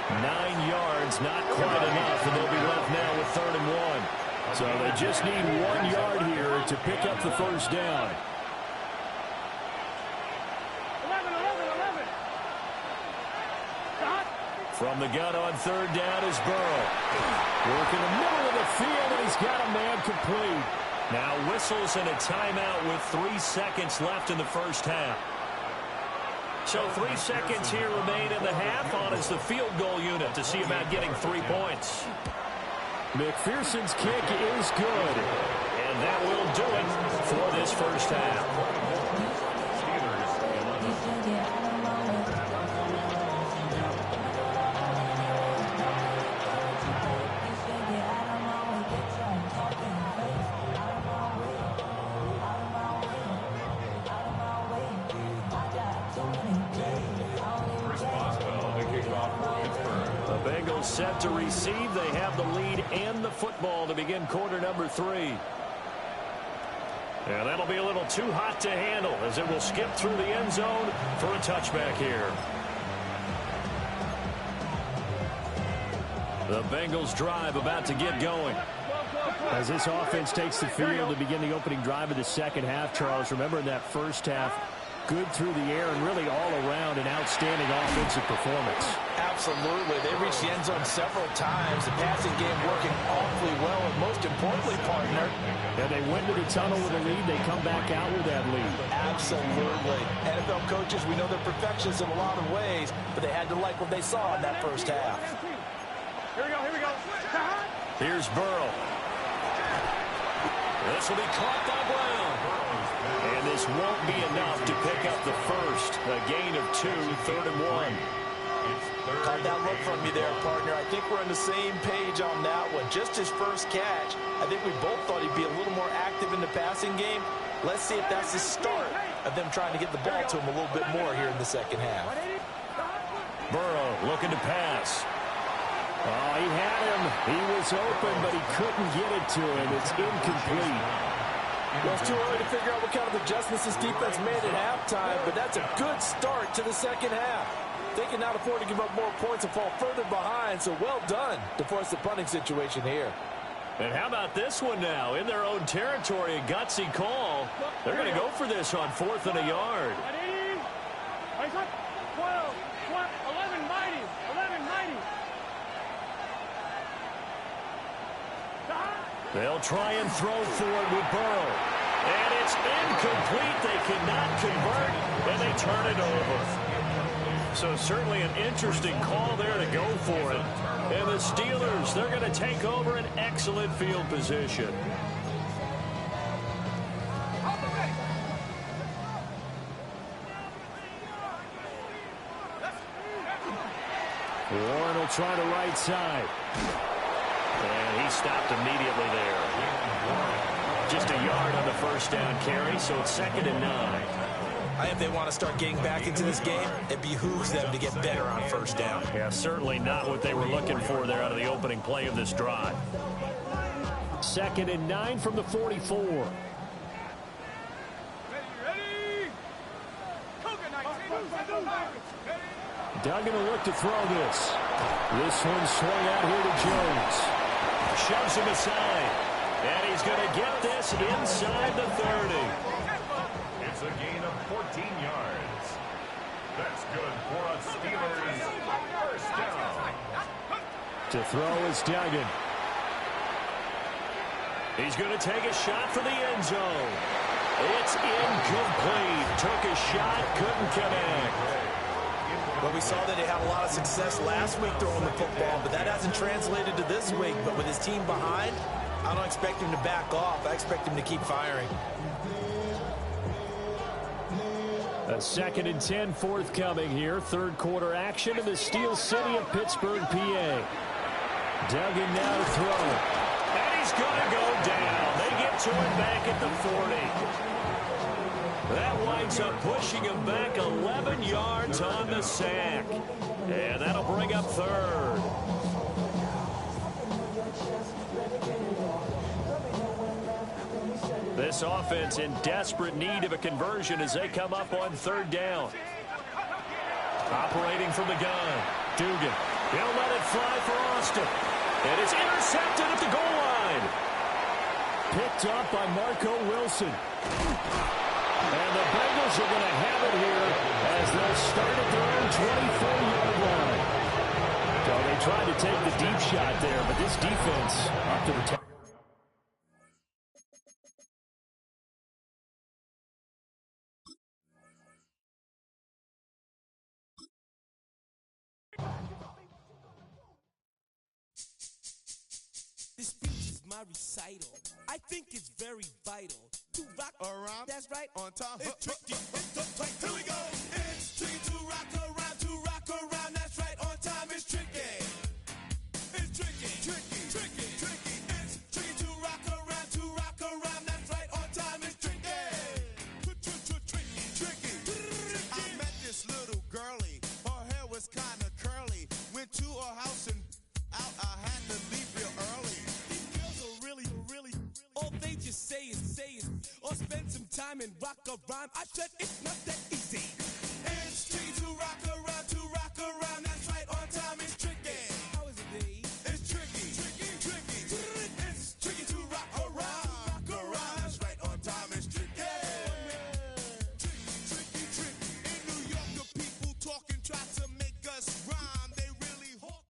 9 yards, not quite enough, and they'll be left now with 3rd and 1. So they just need 1 yard here to pick up the first down. 11. From the gun on 3rd down is Burrow. Working the middle of the field, and he's got a man complete. Now whistles and a timeout with 3 seconds left in the first half. So 3 seconds here remain in the half. On is the field goal unit to see about getting 3 points. McPherson's kick is good. And that will do it for this first half. Set to receive. They have the lead and the football to begin quarter number 3. And that'll be a little too hot to handle as it will skip through the end zone for a touchback here. The Bengals drive about to get going. As this offense takes the field to begin the opening drive of the second half, Charles, remember in that first half, good through the air and really all around an outstanding offensive performance. Absolutely. They reached the end zone several times. The passing game working awfully well, and most importantly, partner. And they went to the tunnel with a lead. They come back out with that lead. Absolutely. NFL coaches, we know they're perfectionists in a lot of ways, but they had to like what they saw in that first half. Here we go. Here's Burrow. This will be caught by Brown. And this won't be enough to pick up the first. A gain of 2, 3rd and 1. Caught that look from you there, partner. I think we're on the same page on that one. Just his first catch. I think we both thought he'd be a little more active in the passing game. Let's see if that's the start of them trying to get the ball to him a little bit more here in the second half. Burrow looking to pass. Oh, he had him. He was open, but he couldn't get it to him. It's incomplete. Well, it's too early to figure out what kind of adjustments this defense made at halftime, but that's a good start to the second half. They can not afford to give up more points and fall further behind, so well done to force the punting situation here. And how about this one now? In their own territory, a gutsy call. They're going to go for this on 4th and a yard. 12, 11 mighty. They'll try and throw for it with Burrow. And it's incomplete. They cannot convert, and they turn it over. So certainly an interesting call there to go for it. And the Steelers, they're going to take over an excellent field position. Warren will try the right side. And he stopped immediately there. Just a yard on the first down carry, so it's 2nd and 9. I think if they want to start getting back into this game, it behooves them to get better on first down. Yeah, certainly not what they were looking for there out of the opening play of this drive. 2nd and 9 from the 44. Duggan will look to throw this. This one swung out here to Jones. Shoves him aside. And he's going to get this inside the 30. It's a gain of 14 yards. That's good for a Steelers first down. To throw is Duggan. He's going to take a shot for the end zone. It's incomplete. Took a shot, couldn't connect. Well, we saw that he had a lot of success last week throwing the football, but that hasn't translated to this week. But with his team behind, I don't expect him to back off. I expect him to keep firing. A 2nd and 10 forthcoming here. Third quarter action in the Steel City of Pittsburgh, PA. Duggan now to throw. And he's going to go down. They get to him back at the 40. That winds up pushing him back 11 yards on the sack. And that'll bring up 3rd. This offense in desperate need of a conversion as they come up on 3rd down. Operating from the gun. Dugan. He'll let it fly for Austin. And it's intercepted at the goal line. Picked up by Marco Wilson. And the Bengals are going to have it here as they'll start at their own 24-yard line. So they tried to take the deep shot there, but this defense up to the top. This speech is my recital. I think it's very vital to rock around. That's right. On time. It's tricky. It's tight. Here we go. It's tricky to rock around. To rock around. That's right. On time. It's tricky. It's tricky. Tricky. Tricky. Tricky. It's tricky to rock around. To rock around. That's right. On time. It's tricky. Tricky. Tricky. I met this little girlie. Her hair was kind of curly. Went to her house and out. I had to leave real early. All they just say is, or spend some time and rock a rhyme. I said it's not that easy. It's tricky to rock around, that's right, on time it's tricky. How is it, D? It's tricky. It's tricky to rock around, that's right, on time it's tricky. Tricky. In New York, the people talking try to make us rhyme. They really hawk.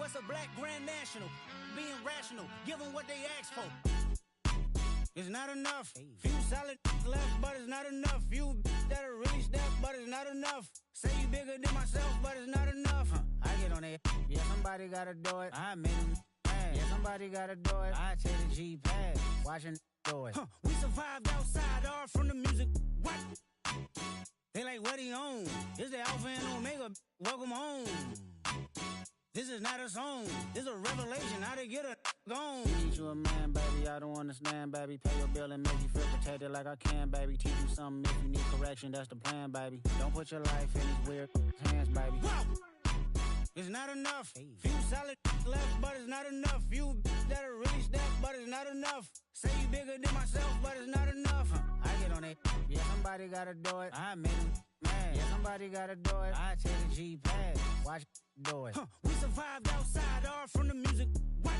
what's a black grand national? Being rational, give them what they ask for. It's not enough. Few solid left, but it's not enough. Few that'll really step, but it's not enough. Say you bigger than myself, but it's not enough. I get on it. Yeah, somebody gotta do it. I made them mad. Yeah, somebody gotta do it. I take the G-Pad. Watching do it. We survived outside, all from the music. What? They like, what he on? This the Alpha and Omega. Welcome home. This is not a song. This is a revelation. How to get a gone. Teach you a man, baby. I don't understand, baby. Pay your bill and make you feel protected like I can, baby. Teach you something if you need correction. That's the plan, baby. Don't put your life in these weird hands, baby. Whoa! It's not enough. Few solid left, but it's not enough. Few that'll really step, but it's not enough. Say you bigger than myself, but it's not enough. I get on it. Yeah, somebody gotta do it. I made them mad. Yeah, somebody gotta do it. I take the G-Pad. Watch do it. We survived outside, all from the music. What?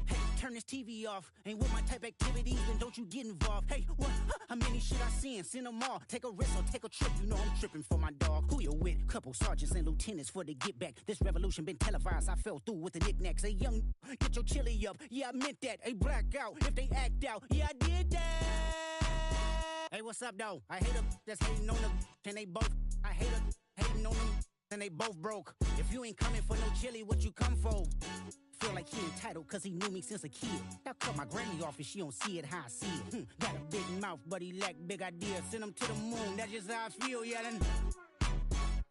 Hey, turn this TV off. Ain't with my type activities, then don't you get involved. Hey, what? How many shit I seen? Send them all. Take a risk or take a trip. You know I'm tripping for my dog. Who you with? Couple sergeants and lieutenants for the get back. This revolution been televised. I fell through with the knickknacks. Hey, young, get your chili up. Yeah, I meant that. Hey, black out if they act out. Yeah, I did that. Hey, what's up, though? I hate them that's hating on them, and they both. I hate them hating on them, and they both broke. If you ain't coming for no chili, what you come for? Feel like he entitled cause he knew me since a kid. Now cut my granny off if she don't see it how I see it. Got a big mouth, but he lack big ideas. Send him to the moon, that's just how I feel, yelling.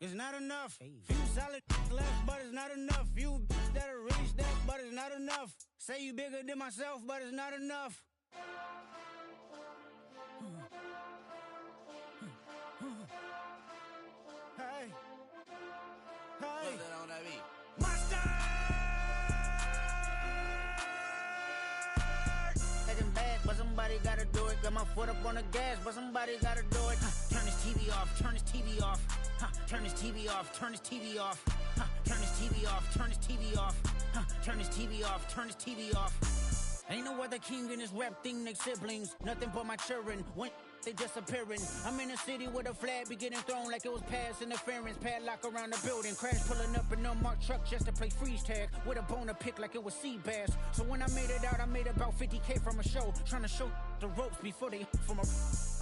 It's not enough. Few solid left, but it's not enough. Few that'll really step, but it's not enough. Say you bigger than myself, but it's not enough. Hey. Hey. What's that on that beat? Monster! But somebody gotta do it. Got my foot up on the gas, but somebody gotta do it. Turn this TV off, turn this TV off. Turn this TV off, turn this TV off. Turn this TV off, turn this TV off. Turn this TV off, turn this TV off. Ain't no other king in this rap thing, they siblings. Nothing but my children. When they disappearing. I'm in a city with a flag be getting thrown like it was past interference. Padlock around the building. Crash pulling up an unmarked truck just to play freeze tag. With a boner pick like it was sea bass. So when I made it out, I made about 50K from a show. Trying to show the ropes before they from a...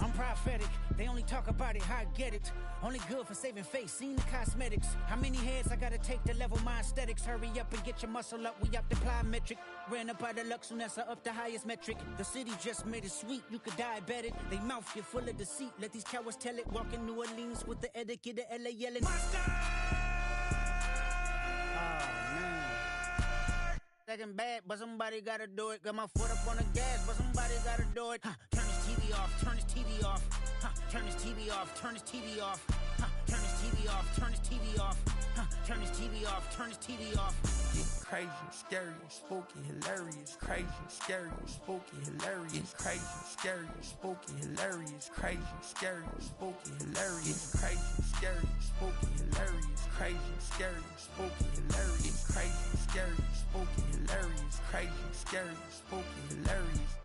I'm prophetic. They only talk about it, how I get it. Only good for saving face, seen the cosmetics. How many heads I gotta take to level my aesthetics? Hurry up and get your muscle up, we up the plyometric. Ran up by the Lux, and that's up the highest metric. The city just made it sweet, you could diabetic. They mouth get full of deceit, let these cowards tell it. Walk in New Orleans with the etiquette of LA yelling. Monster! Oh, man. Second bad, but somebody gotta do it. Got my foot up on the gas, but somebody gotta do it. Turn this TV off, turn this TV off. Turn this TV off, turn this TV off. Turn this TV off, turn this TV off. Turn this TV off, turn this TV off. It's crazy, scary, spooky, hilarious. Crazy, scary, spooky, hilarious. Crazy, scary, spooky, hilarious. Crazy, scary, spooky, hilarious. Crazy, scary, spooky, hilarious. Crazy, scary, spooky, hilarious. Crazy, scary, spooky, hilarious. Crazy, scary, spooky, hilarious.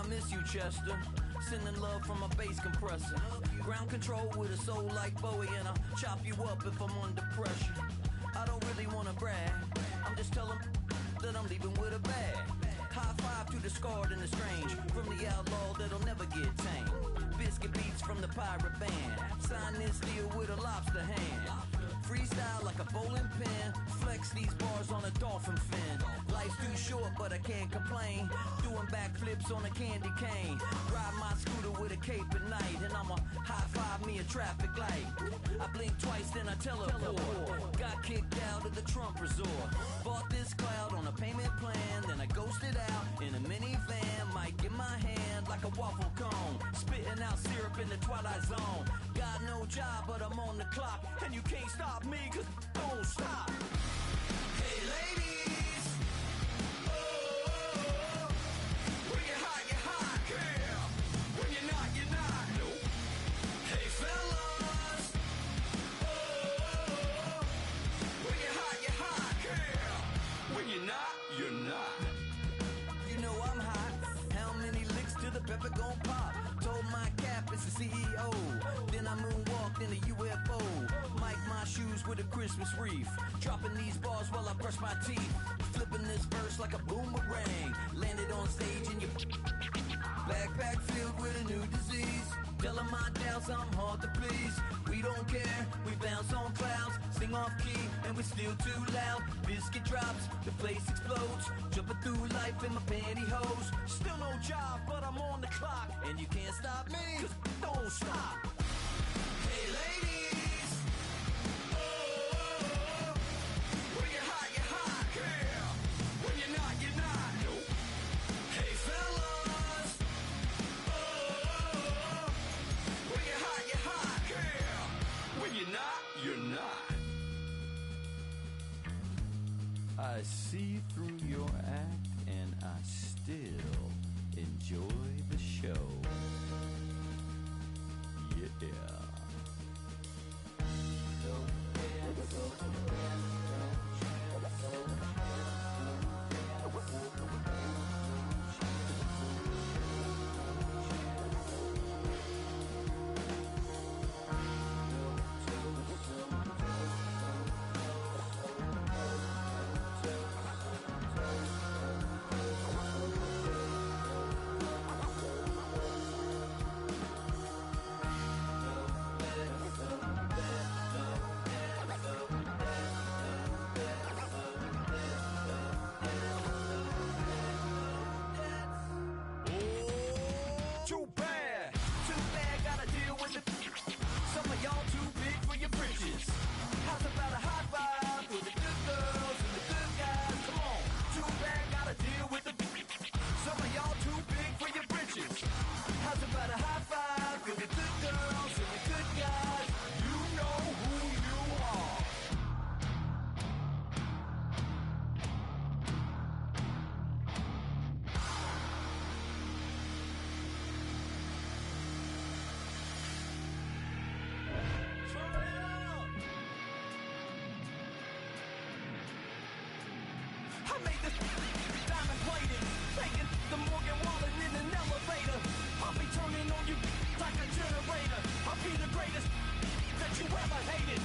miss you, Chester. Sending love from a bass compressor. Ground control with a soul like Bowie, and I'll chop you up if I'm under pressure. I don't really wanna brag, I'm just telling that I'm leaving with a bag. High five to the scarred and the strange, from the outlaw that'll never get tamed. Biscuit beats from the pirate band, sign this deal with a lobster hand. Freestyle like a bowling pin, flex these bars on a dolphin fin. Life's too short but I can't complain, doing backflips on a candy cane. Ride my scooter with a cape at night, and I'ma high five me a traffic light. I blink twice then I teleport, got kicked out of the Trump resort. Bought this cloud on a payment plan, then I ghosted out in a minivan. Mic in my hand like a waffle cone, spitting out syrup in the twilight zone. Got no job but I'm on the clock, and you can't stop me, cause don't stop. Hey ladies, oh, when you're hot, girl. When you're not, nope. Hey fellas, oh, when you're hot, girl. When you're not, you're not. You know I'm hot, how many licks till the pepper gon' pop? Told my cap it's the CEO, then I moonwalked in a UFO. Mic my shoes with a Christmas wreath, dropping these bars while I brush my teeth. Flipping this verse like a boomerang, landed on stage in your backpack filled with a new disease. Tell 'em my doubts, I'm hard to please. We don't care, we bounce on clouds, sing off key, and we're still too loud. Biscuit drops, the place explodes, jumping through life in my pantyhose. Still no job, but I'm on the clock, and you can't stop me, 'cause don't stop. Hey ladies, oh, when you're hot, girl. When you're not, nope. Hey fellas, oh, when you're hot, girl. When you're not, you're not. I see through your act, and I still enjoy the show. Yeah. Too bad, gotta deal with it. Some of y'all too big for your britches. How's about a high five for the good girls and the good guys? Come on, too bad, gotta deal with the. Some of y'all too big for your britches. How's about a high five for the good girls and the good guys? You know who you are. I made this diamond plated, taking the Morgan Wallen in an elevator. I'll be turning on you like a generator. I'll be the greatest that you ever hated.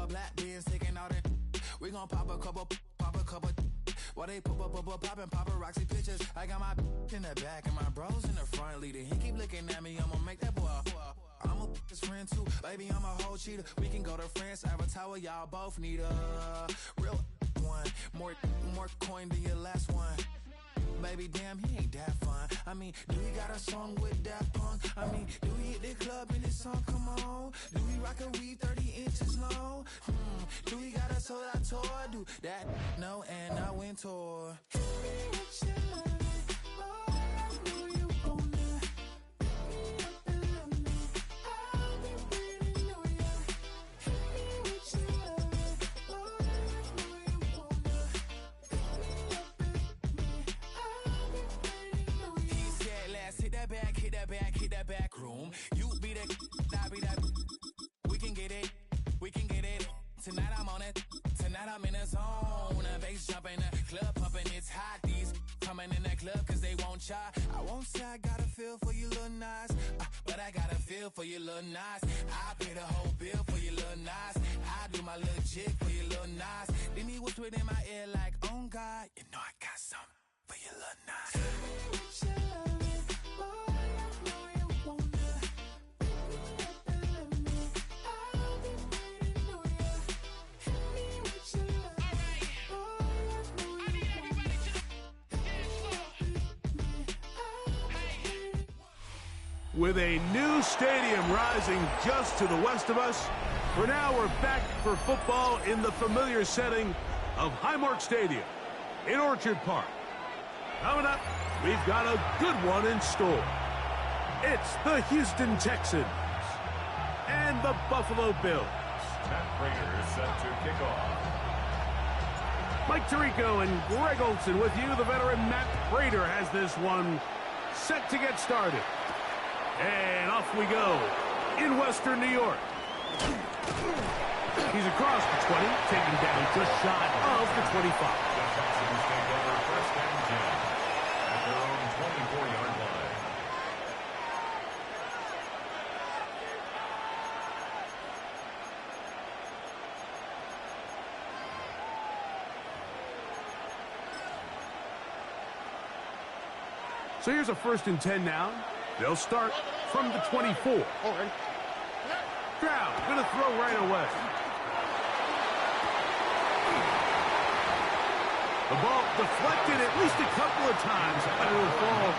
Black beans sticking out it. We gon' pop a couple. While they poppin' paparazzi pictures. I got my in the back and my bros in the front leader. He keep looking at me, I'ma make that boy. I'm a his friend too, baby, I'm a whole cheater. We can go to France, Avatar, y'all both need a real one. More coin than your last one. Baby, damn, he ain't that fun. I mean, do he got a song with that punk? I mean, do he hit the club in this song? Come on. Do he rock a weave 30 inches long? Do he got a sold out tour? Do that? No, and I went tour. I won't say I got a feel for you, little Nas, but I got a feel for you, little Nas. I pay the whole bill for you, little Nas. I do my little jig for you, little Nas. Then he whispered in my ear like, oh God, you know I got something for you, little Nas. With a new stadium rising just to the west of us, for now we're back for football in the familiar setting of Highmark Stadium in Orchard Park. Coming up, we've got a good one in store. It's the Houston Texans and the Buffalo Bills. Matt Prater is set to kick off. Mike Tirico and Greg Olson with you. The veteran Matt Prater has this one set to get started. And off we go in Western New York. He's across the 20, taken down just shy of the 25. The Texans take over first and 10 at their own 24-yard line. So here's a 1st and 10 now. They'll start from the 24. Stroud going to throw right away. The ball deflected at least a couple of times, but it will fall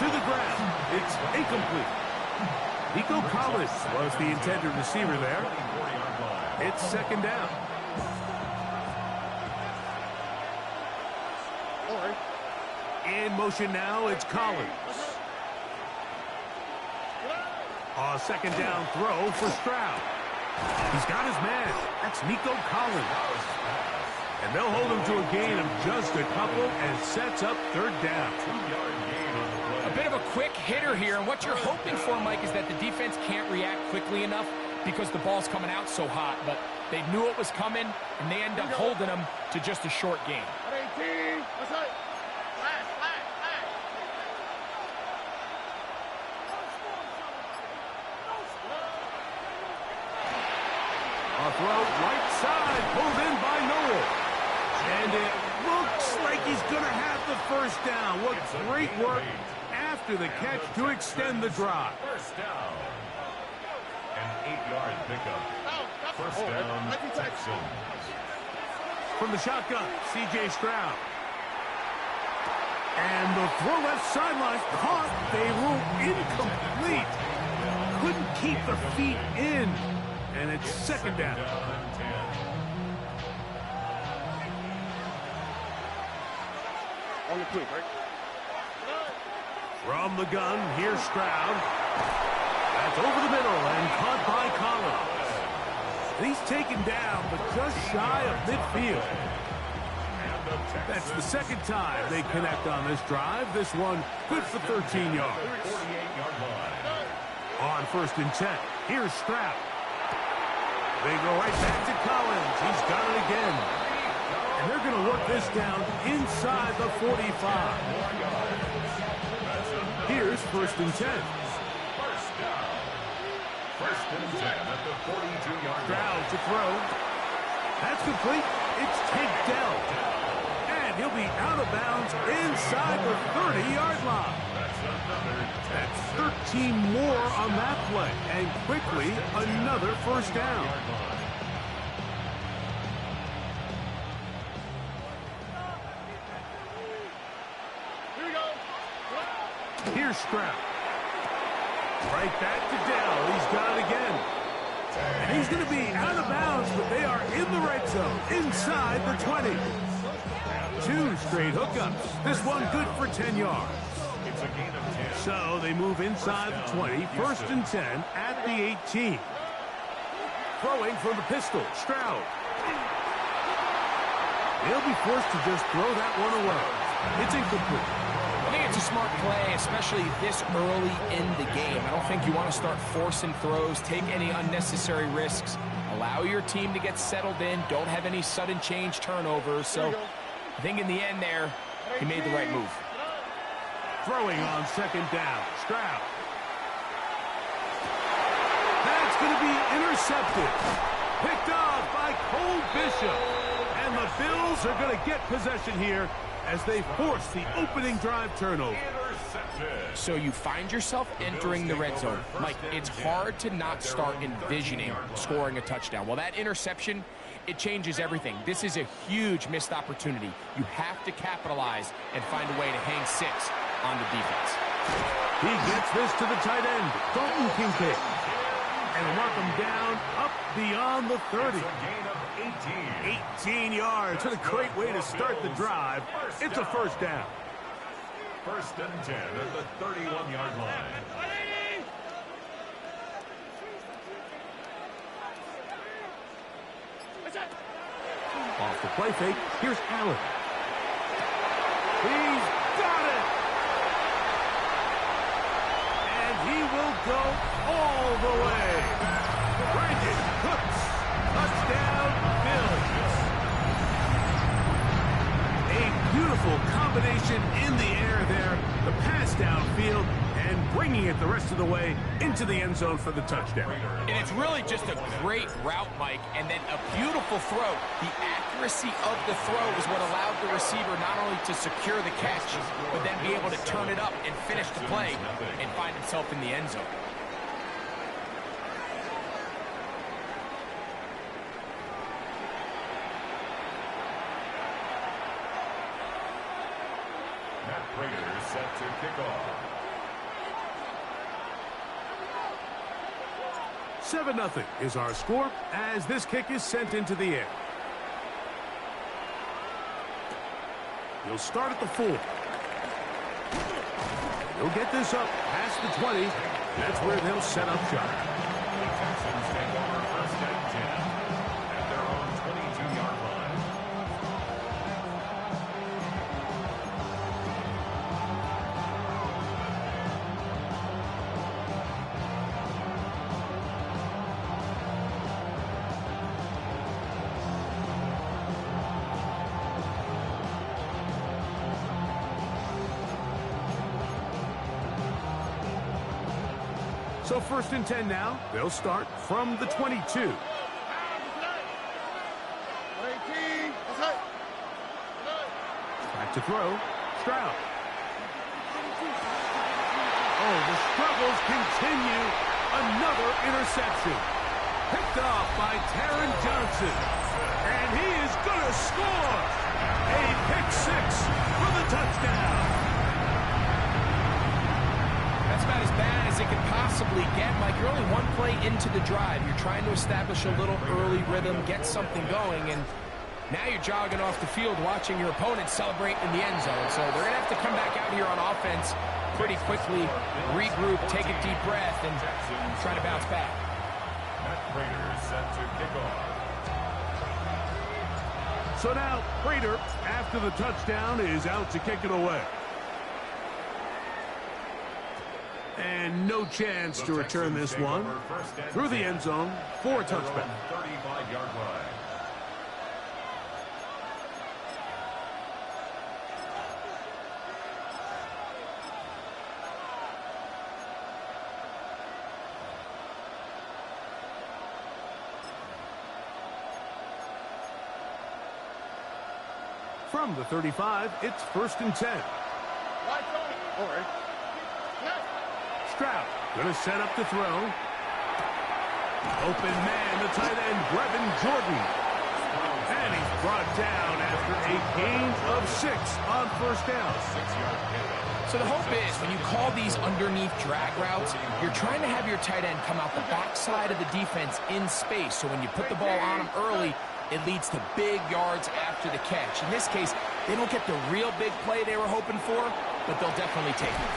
to the ground. It's incomplete. Nico Collins was the intended receiver there. It's 2nd down. In motion now, it's Collins. A 2nd down throw for Stroud. He's got his man. That's Nico Collins. And they'll hold him to a gain of just a couple and sets up 3rd down. A bit of a quick hitter here, and what you're hoping for, Mike, is that the defense can't react quickly enough because the ball's coming out so hot. But they knew it was coming, and they end up holding him to just a short gain. A throw right side, pulled in by Noel. And it looks like he's going to have the 1st down. What great work after the catch to extend the drive. 1st down. An 8-yard pickup. 1st down, Texans. From the shotgun, C.J. Stroud. And the throw left sideline caught. They rule incomplete. Couldn't keep the feet in. And it's 2nd down. On the quick, right? From the gun, here's Stroud. That's over the middle and caught by Collins. And he's taken down, but just shy of midfield. That's the 2nd time they connect on this drive. This one good for 13 yards. On 1st and 10, here's Stroud. They go right back to Collins. He's got it again. And they're going to work this down inside the 45. Here's 1st and 10. 1st down. 1st and 10 at the 42-yard line. Stroud to throw. That's complete. It's taken down. And he'll be out of bounds inside the 30-yard line. That's 13 more on that play. And quickly, another 1st down. Here we go. Here's Stroud. Right back to Dell. He's got it again. And he's going to be out of bounds, but they are in the red zone, inside the 20. 2 straight hookups. This one good for 10 yards. It's a gain of 10. So they move inside the 20, 1st and 10 at the 18. Throwing from the pistol, Stroud. He'll be forced to just throw that one away. It's incomplete. I think it's a smart play, especially this early in the game. I don't think you want to start forcing throws, take any unnecessary risks. Allow your team to get settled in. Don't have any sudden change turnovers. So I think in the end there, he made the right move. Throwing on second down. Stroud. That's going to be intercepted. Picked off by Cole Bishop. And the Bills are going to get possession here as they force the opening drive turnover. So you find yourself entering the red zone. Mike, it's hard to not start envisioning scoring a touchdown. Well, that interception, it changes everything. This is a huge missed opportunity. You have to capitalize and find a way to hang 6 on the defense. He gets this to the tight end, Dalton Kincaid. And mark him down up beyond the 30. 18 yards. What a great way to start the drive. It's a first down. First and 10 at the 31-yard line. Off the play fake, here's Allen. He's got it! And he will go all the way. Brandon Cooks, touchdown Bills. A beautiful combination in the air there, the pass downfield, and bringing it the rest of the way into the end zone for the touchdown. And it's really just a great route, Mike, and then a beautiful throw. The accuracy of the throw is what allowed the receiver not only to secure the catch, but then be able to turn it up and finish the play and find himself in the end zone. Raiders set to kick off. 7-0 is our score as this kick is sent into the air. He'll start at the 4. He'll get this up past the 20. That's where they'll set up shop. The Texans take over first and 10 at their own 22-yard line. So first and 10 now. They'll start from the 22. Back to throw. Stroud. Oh, the struggles continue. Another interception. Picked off by Taron Johnson. And he is going to score. A pick 6 for the touchdown. That's about as bad as it could possibly get, Mike. You're only one play into the drive. You're trying to establish a little early rhythm, get something going, and now you're jogging off the field watching your opponent celebrate in the end zone. So they're going to have to come back out here on offense pretty quickly, regroup, take a deep breath, and try to bounce back. Raiders set to kick off. So now, Prater, after the touchdown, is out to kick it away. And no chance to return this one through the end zone for a touchback. 35-yard line. From the 35, it's first and 10. Stroud going to set up the throw. Open man, the tight end, Brevin Jordan. And he's brought down after a gain of 6 on first down. So the hope is when you call these underneath drag routes, you're trying to have your tight end come out the backside of the defense in space. So when you put the ball on him early, it leads to big yards after the catch. In this case, they don't get the real big play they were hoping for, but they'll definitely take it.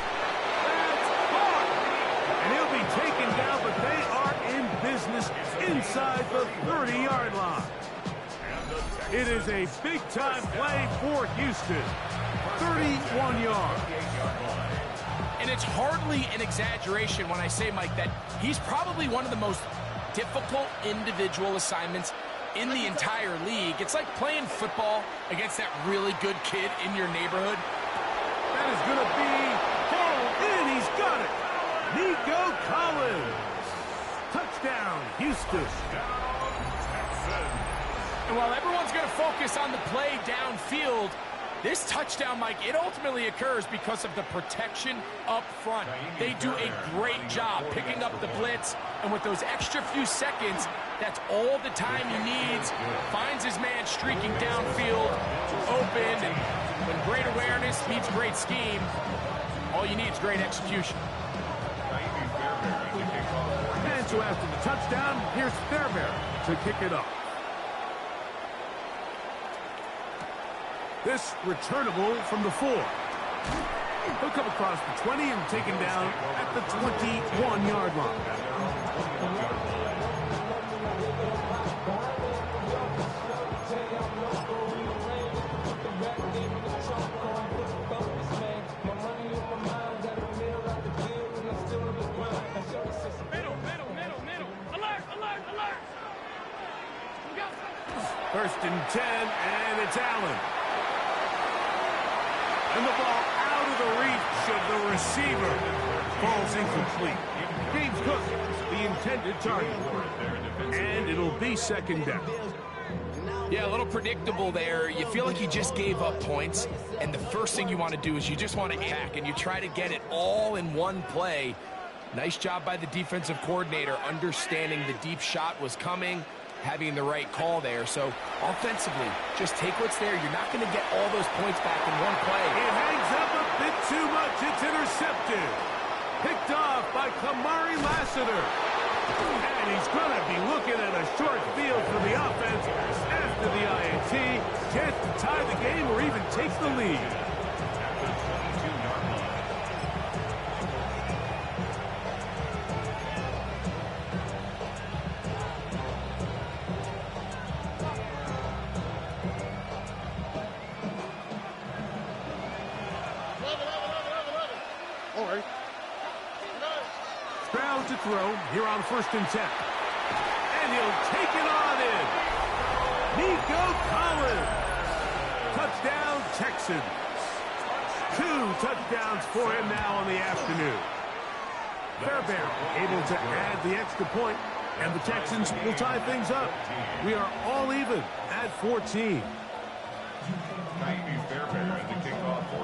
And he'll be taken down, but they are in business inside the 30-yard line. It is a big-time play for Houston. 31 yards. And it's hardly an exaggeration when I say, Mike, that he's probably one of the most difficult individual assignments in the entire league. It's like playing football against that really good kid in your neighborhood. That is going to be Collins. Touchdown, Houston. And while everyone's going to focus on the play downfield, this touchdown, Mike, it ultimately occurs because of the protection up front. They do a great job picking up the blitz, and with those extra few seconds, that's all the time he needs. Finds his man streaking downfield, open, and when great awareness meets great scheme, all you need is great execution. And so after the touchdown, here's Fairbairn to kick it off. This returnable from the 4. He'll come across the 20 and taken down at the 21-yard line. First and 10, and it's Allen. And the ball out of the reach of the receiver. Falls incomplete. James Cook, the intended target. And it'll be second down. Yeah, a little predictable there. You feel like you just gave up points, and the first thing you want to do is you just want to attack, and you try to get it all in one play. Nice job by the defensive coordinator, understanding the deep shot was coming, having the right call there. So offensively, just take what's there. You're not going to get all those points back in one play. It hangs up a bit too much. It's intercepted. Picked off by Kamari Lassiter. And he's going to be looking at a short field for the offense after the INT. Chance to tie the game or even take the lead. Stroud to throw here on 1st and 10. And he'll take it on in. Nico Collins. Touchdown, Texans. 2 touchdowns for him now on the afternoon. Fairbairn able to add the extra point, and the Texans will tie things up. We are all even at 14.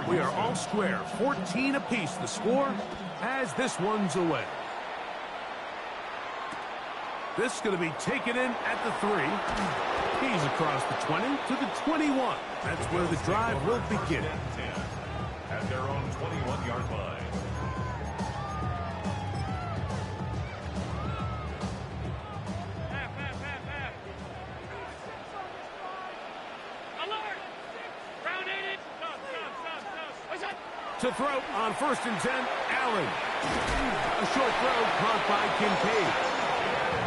We are all square, 14 apiece. The score as this one's away. This is going to be taken in at the 3. He's across the 20 to the 21. That's where the drive will begin. At their own 21-yard line. To throw on 1st and 10, Allen. A short throw caught by Kincaid.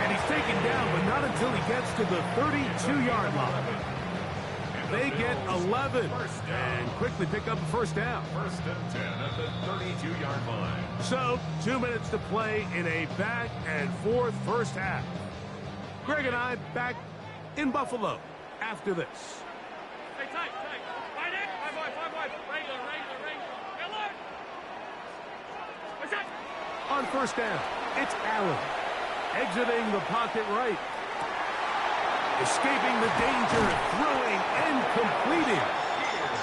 And he's taken down, but not until he gets to the 32-yard line. They get 11 and quickly pick up a first down. 1st and 10 at the 32-yard line. So, 2 minutes to play in a back and forth first half. Greg and I back in Buffalo after this. Stay tight, tight. Right in. 5 wide. Regular. What's that? On first down, it's Allen. Exiting the pocket right. Escaping the danger, throwing and completing.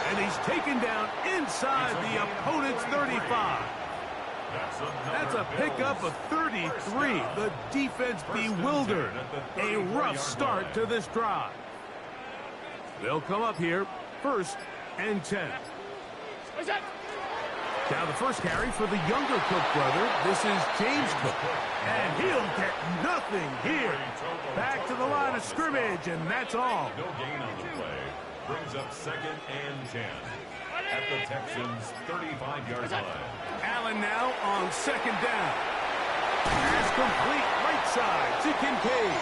And he's taken down inside the opponent's 35. That's a pickup of 33. The defense bewildered. A rough start to this drive. They'll come up here, 1st and 10. What's that? Now the first carry for the younger Cook brother. This is James Cook. And he'll get nothing here. Back to the line of scrimmage, and that's all. No gain on the play. Brings up 2nd and 10. At the Texans' 35-yard line. Allen now on 2nd down. Pass complete right side to Kincaid.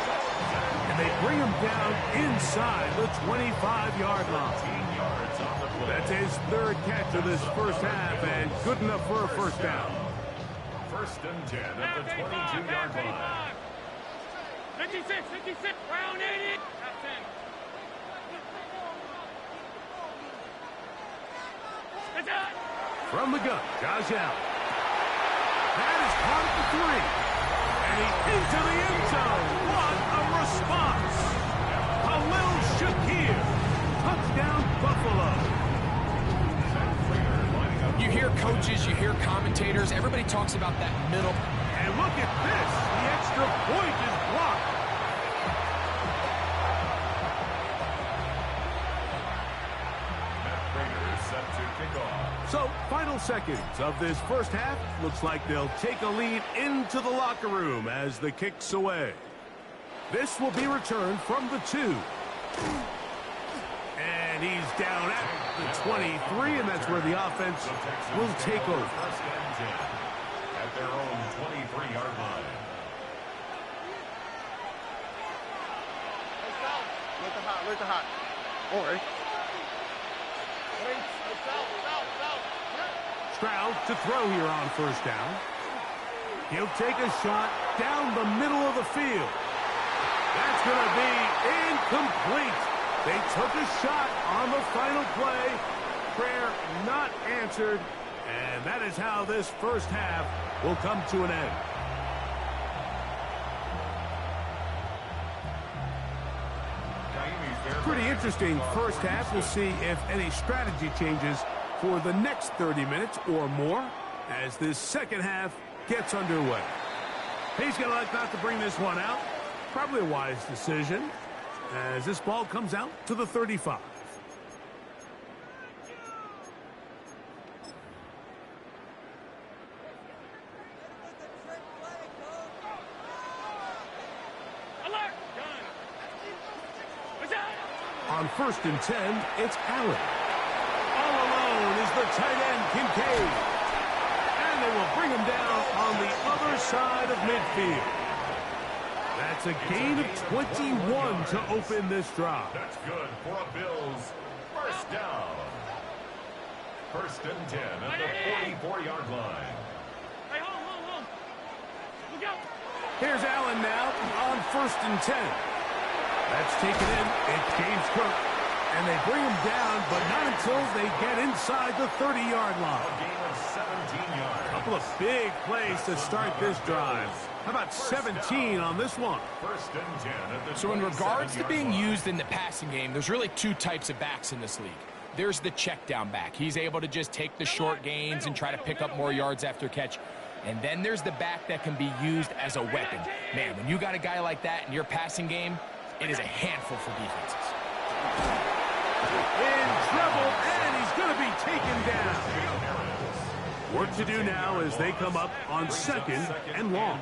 And they bring him down inside the 25-yard line. That's his 3rd catch of this first half, and good enough for a first down. 1st and 10 at the 22-yard line. 56, round 80. That's in. From the gun, Josh Allen. That is caught at the 3. into the end zone. What a response. Khalil Shakir. Touchdown, Buffalo. You hear coaches, you hear commentators, everybody talks about that middle. And look at this. The extra point is blocked. So, final seconds of this first half. Looks like they'll take a lead into the locker room as the kick's away. This will be returned from the 2. And he's down at the 23, and that's where the offense will take over. At their own 23-yard line. Where's the hot? All right. Stroud to throw here on first down. He'll take a shot down the middle of the field. That's going to be incomplete. They took a shot on the final play. Prayer not answered. And that is how this first half will come to an end. Pretty interesting first half. We'll see if any strategy changes for the next 30 minutes or more as this second half gets underway. He's going to like not to bring this one out. Probably a wise decision as this ball comes out to the 35. On 1st and 10, it's Allen. All alone is the tight end, Kincaid. And they will bring him down on the other side of midfield. That's a gain of 21 to open this drive. That's good for a Bills first down. 1st and 10 at the 44-yard line. Hey, hold. Look out. Here's Allen now on 1st and 10. That's taken in. It's James Cook. And they bring him down, but not until they get inside the 30-yard line. A gain of 17 yards. A couple of big plays to start this drive. How about 17 on this one? 1st and 10 at the So in regards to being used in the passing game, there's really 2 types of backs in this league. There's the check down back. He's able to just take the short gains and try to pick up more yards after catch. And then there's the back that can be used as a weapon. Man, when you got a guy like that in your passing game, it is a handful for defenses. In trouble, and he's going to be taken down. Work to do now as they come up on 2nd and long.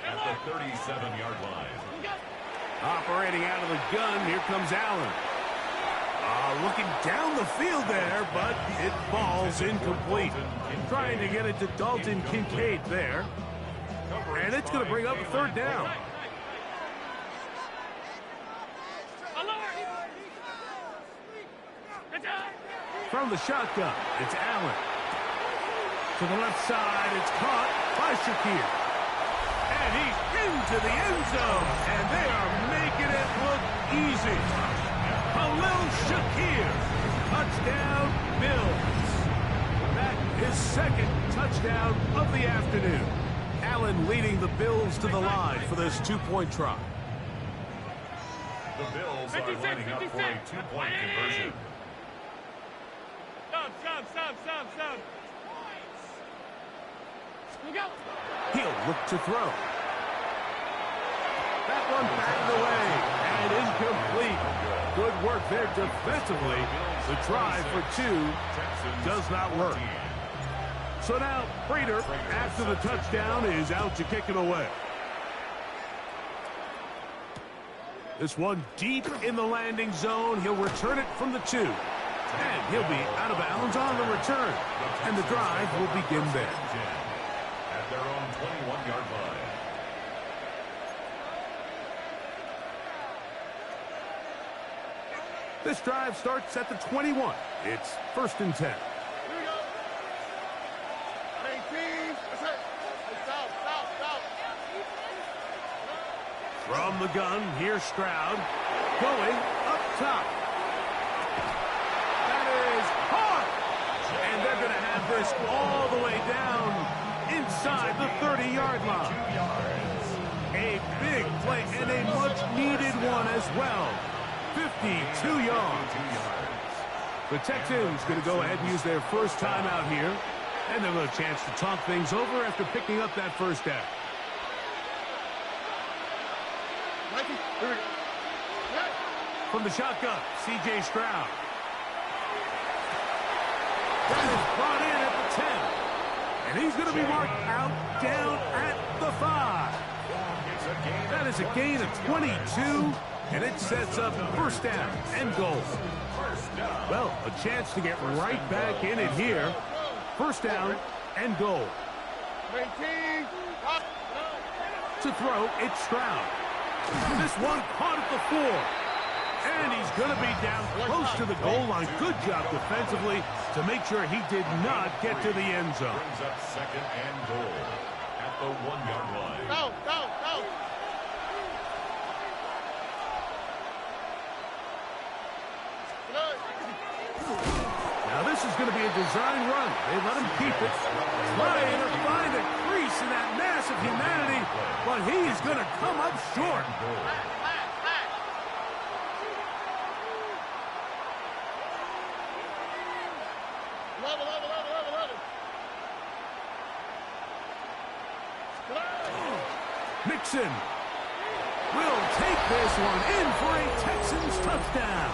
At the 37-yard line. Operating out of the gun, here comes Allen. Looking down the field there, but it falls incomplete. Trying to get it to Dalton Kincaid there. And it's going to bring up a 3rd down. From the shotgun, it's Allen. To the left side, it's caught by Shakir. And he's into the end zone, and they are making it look easy. Khalil Shakir, touchdown Bills. That is 2nd touchdown of the afternoon. Allen leading the Bills to the line for this 2-point try. The Bills are lining up for a 2-point conversion. Stop. Look out. He'll look to throw. That one backed away and incomplete. Good work there defensively. The try for 2 does not work. So now Prater, after the touchdown, is out to kick it away. This one deep in the landing zone. He'll return it from the 2. And he'll be out of bounds on the return. And the drive will begin there. At their own 21-yard line. This drive starts at the 21. It's 1st and 10. Here we go. 18. That's it. Stop. From the gun, here's Stroud. Going up top. That is caught. And they're going to have this all the way down inside the 30-yard line. 2 yards. A big play and a much-needed one as well. 52 yards. The Texans going to go ahead and use their first timeout here. And they'll have a chance to talk things over after picking up that first down. From the shotgun, C.J. Stroud. That is brought in at the 10. And he's going to be marked out down at the 5. That is a gain of 22, and it sets up first down and goal. Well, a chance to get right back in it here. First down and goal. To throw, it's Stroud. This one caught at the 4. And he's going to be down close to the goal line. Good job defensively to make sure he did not get to the end zone. Brings up second and goal at the 1-yard line. Go, go, go. Now this is going to be a design run. They let him keep it. Trying to find a crease in that mass of humanity, but he is going to come up short. Mixon will take this one in for a Texans touchdown.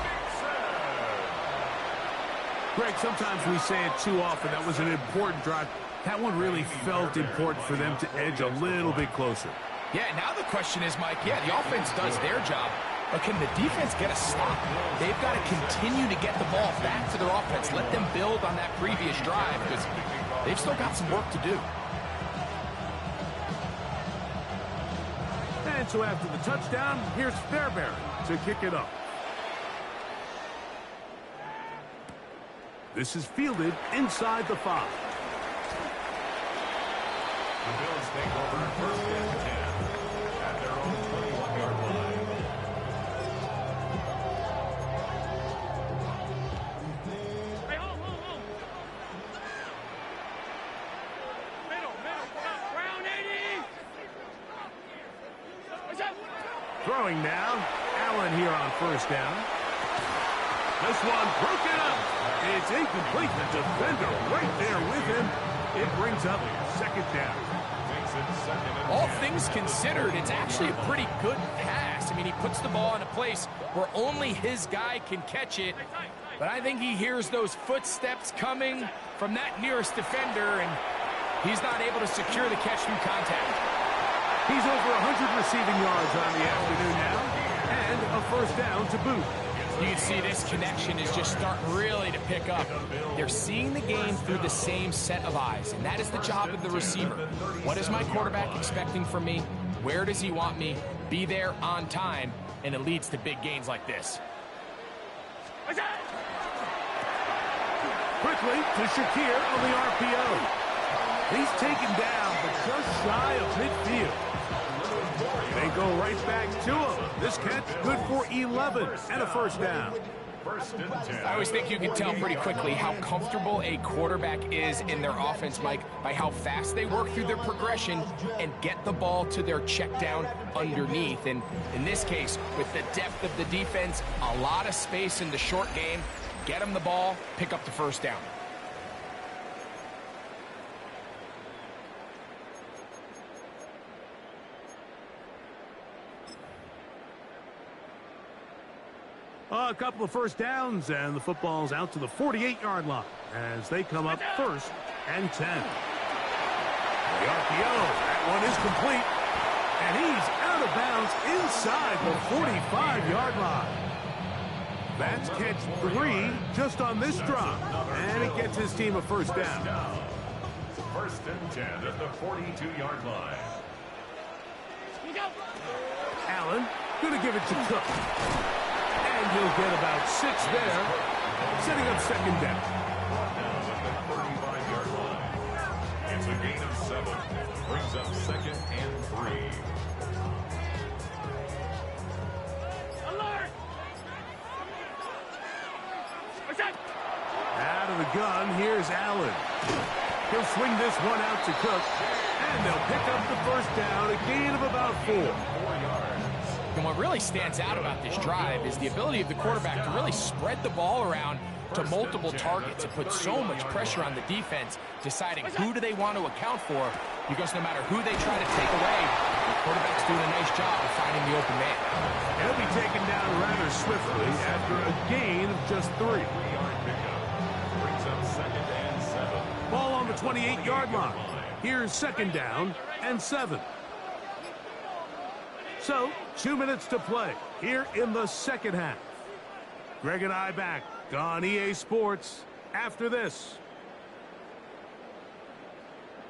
Greg, sometimes we say it too often. That was an important drive. That one really felt important for them to edge a little bit closer. Yeah, now the question is, Mike, the offense does their job, but can the defense get a stop? They've got to continue to get the ball back to their offense. Let them build on that previous drive because they've still got some work to do. And so after the touchdown, here's Fairbairn to kick it up. This is fielded inside the 5. The Bills take over first and 10 at their own 21-yard line. Hey, hold. Middle. Round 80. Throwing now. Allen here on first down. This one broken up. It's incomplete. The defender right there with him. It brings up second down. All things considered, it's actually a pretty good pass. I mean, he puts the ball in a place where only his guy can catch it. But I think he hears those footsteps coming from that nearest defender, and he's not able to secure the catch through contact. He's over 100 receiving yards on the afternoon now, and a first down to boot. You can see this connection is just starting really to pick up. They're seeing the game through the same set of eyes, and that is the job of the receiver. What is my quarterback expecting from me? Where does he want me? Be there on time, and it leads to big gains like this. Quickly to Shakir on the RPO. He's taken down, but just shy of midfield. They go right back to him. This catch good for 11 and a first down. I always think you can tell pretty quickly how comfortable a quarterback is in their offense, Mike, by how fast they work through their progression and get the ball to their check down underneath. And in this case, with the depth of the defense, a lot of space in the short game, get them the ball, pick up the first down. A couple of first downs, and the football's out to the 48-yard line as they come up first and 10. The RPO, that one is complete, and he's out of bounds inside the 45-yard line. That's catch 3 just on this drop, and it gets his team a first down. First and 10 at the 42-yard line. Allen going to give it to Cook. And he'll get about 6 there, setting up second down. Down at the 35-yard line. It's a gain of 7. Brings up second and 3. Alert! Out of the gun, here's Allen. He'll swing this one out to Cook, and they'll pick up the first down, a gain of about 4. And what really stands out about this drive is the ability of the quarterback to really spread the ball around to multiple targets. It puts so much pressure on the defense, deciding who do they want to account for, because no matter who they try to take away, the quarterback's doing a nice job of finding the open man. He'll be taken down rather swiftly after a gain of just 3. Brings up 2nd and 7. Ball on the 28-yard line. Here's 2nd down and 7. So, 2 minutes to play here in the second half. Greg and I back on EA Sports after this.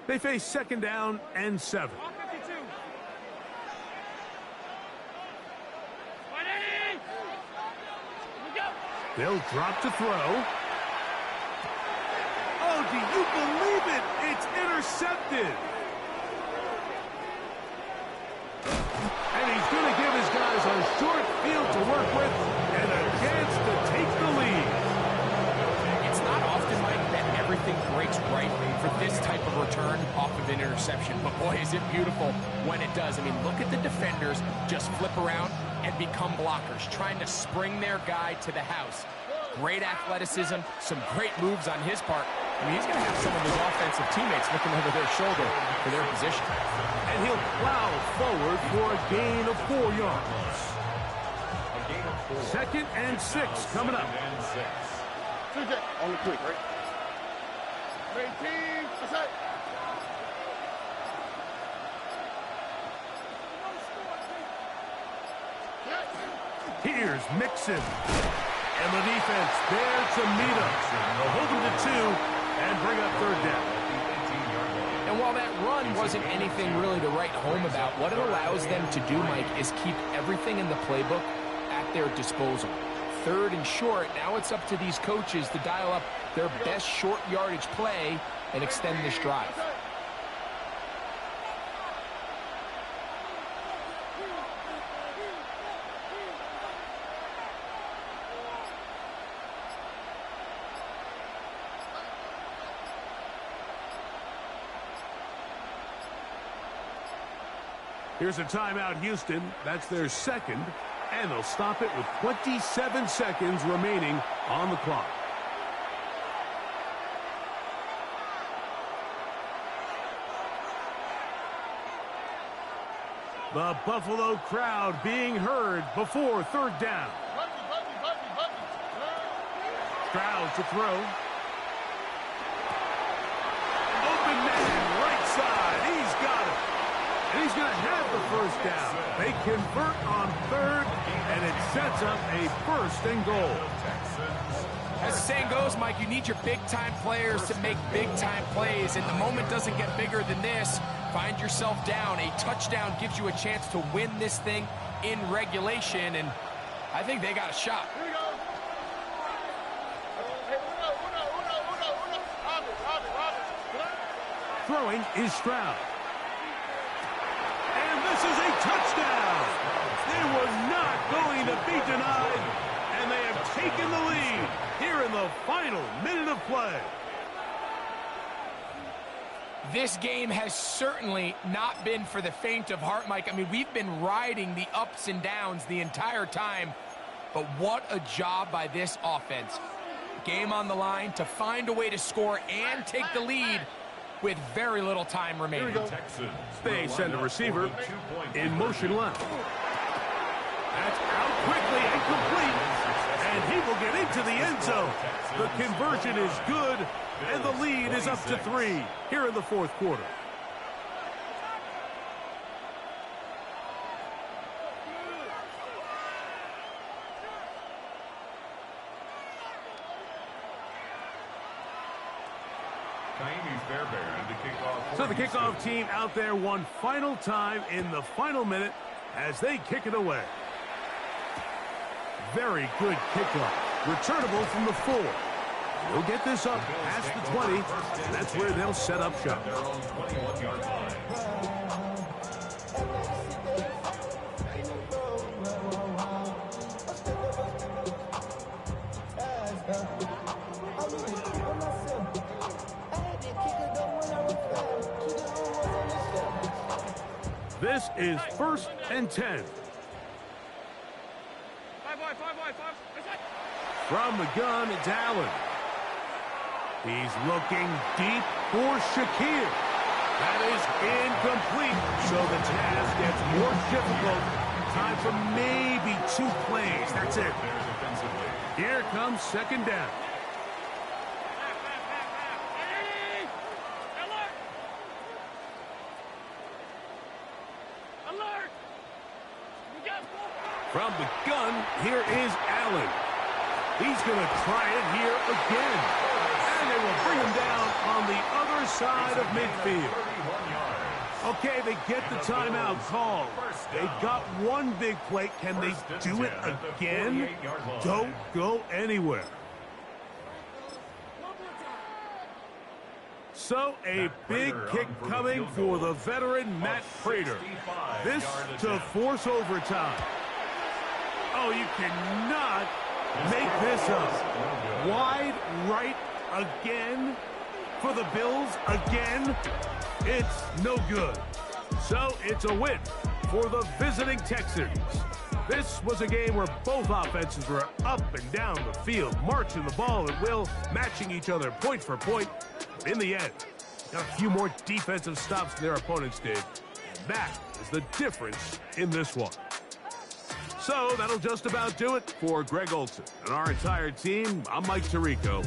They face 2nd down and 7. They'll drop to throw. Oh, do you believe it? It's intercepted. And he's going to give his guys a short field to work with and a chance to take the lead. It's not often, Mike, that everything breaks right for this type of return off of an interception. But boy, is it beautiful when it does. I mean, look at the defenders just flip around and become blockers, trying to spring their guy to the house. Great athleticism, some great moves on his part. I mean, he's going to have some of his offensive teammates looking over their shoulder for their position. And he'll plow forward for a gain of 4 yards. 2nd and 6 coming up. CJ, on the quick, right? Great team. What's that? Here's Mixon. And the defense there to meet him. They'll hold him to 2 and bring up 3rd down. And while that run wasn't anything really to write home about, what it allows them to do, Mike, is keep everything in the playbook at their disposal. 3rd and short, now it's up to these coaches to dial up their best short yardage play and extend this drive. Here's a timeout, Houston. That's their 2nd, and they'll stop it with 27 seconds remaining on the clock. The Buffalo crowd being heard before 3rd down. Stroud to throw. Open man, right side. He's got it. And he's going to have the 1st down. They convert on 3rd, and it sets up a 1st and goal. As the saying goes, Mike, you need your big-time players to make big-time plays, and the moment doesn't get bigger than this. Find yourself down. A touchdown gives you a chance to win this thing in regulation, and I think they got a shot. Here we go. Throwing is Stroud. And this is a touchdown. They were not going to be denied, and they have taken the lead here in the final minute of play. This game has certainly not been for the faint of heart, Mike. I mean, we've been riding the ups and downs the entire time, but what a job by this offense. Game on the line to find a way to score and take the lead with very little time remaining. They send a receiver in motion left. That's out quickly and complete, and he will get into the end zone. The conversion is good, and the lead is up to 3 here in the 4th quarter. So the kickoff team out there one final time in the final minute as they kick it away. Very good kickoff. Returnable from the 4. They'll get this up past the 20, and that's where they'll set up shop. This is 1st and 10. From the gun, it's Allen. He's looking deep for Shakir. That is incomplete, so the task gets more difficult. Time for maybe 2 plays. That's it. Here comes 2nd down. From the gun, here is Allen. He's going to try it here again. And they will bring him down on the other side of midfield. Okay, they get the timeout call. They got one big play. Can they do it again? Don't go anywhere. So a big kick coming for the veteran Matt Prater. This to force overtime. Oh, you cannot make this up. Wide right again for the Bills again. It's no good. So it's a win for the visiting Texans. This was a game where both offenses were up and down the field, marching the ball at will, matching each other point for point. In the end, got a few more defensive stops than their opponents did. And that is the difference in this one. So that'll just about do it for Greg Olson and our entire team. I'm Mike Tirico.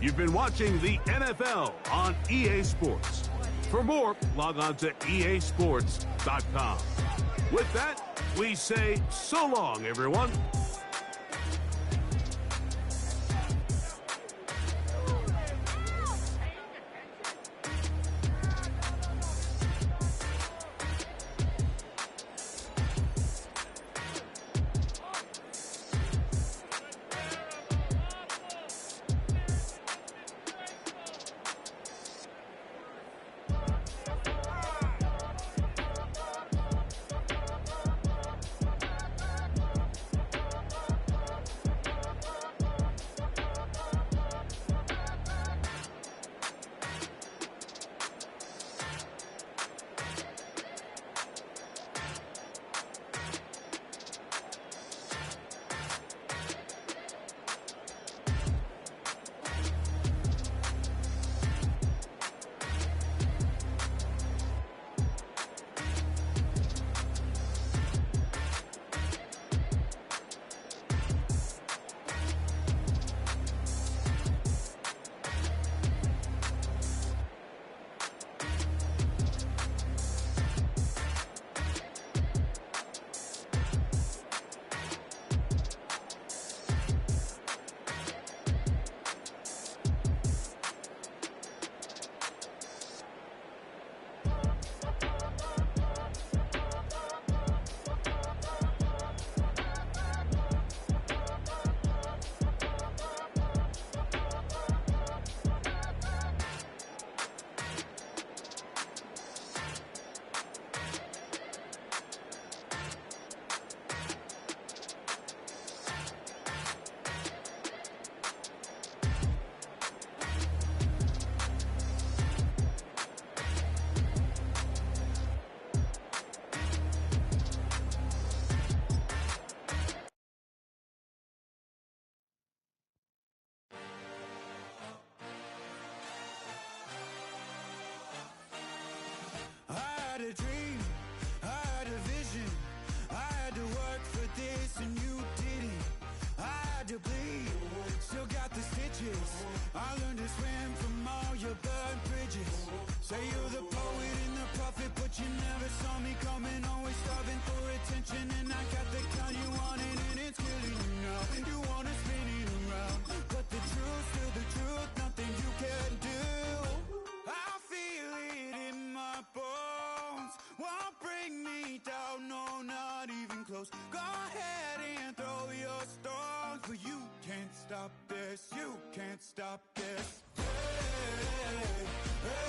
You've been watching the NFL on EA Sports. For more, log on to easports.com. With that, we say so long, everyone. had a dream, I had a vision, I had to work for this and you didn't. I had to bleed, still got the stitches. I learned to swim from all your burned bridges. Say you're the poet and the prophet, but you never saw me coming. Always starving for attention, and I got the kind you wanted, and it's killing you now. You wanna spin it around, but the truth's still the truth, nothing you can do. I feel it in my bones, won't bring me down, no, not even close. Go ahead and throw your stones, but you can't stop this, you can't stop this. Hey, hey,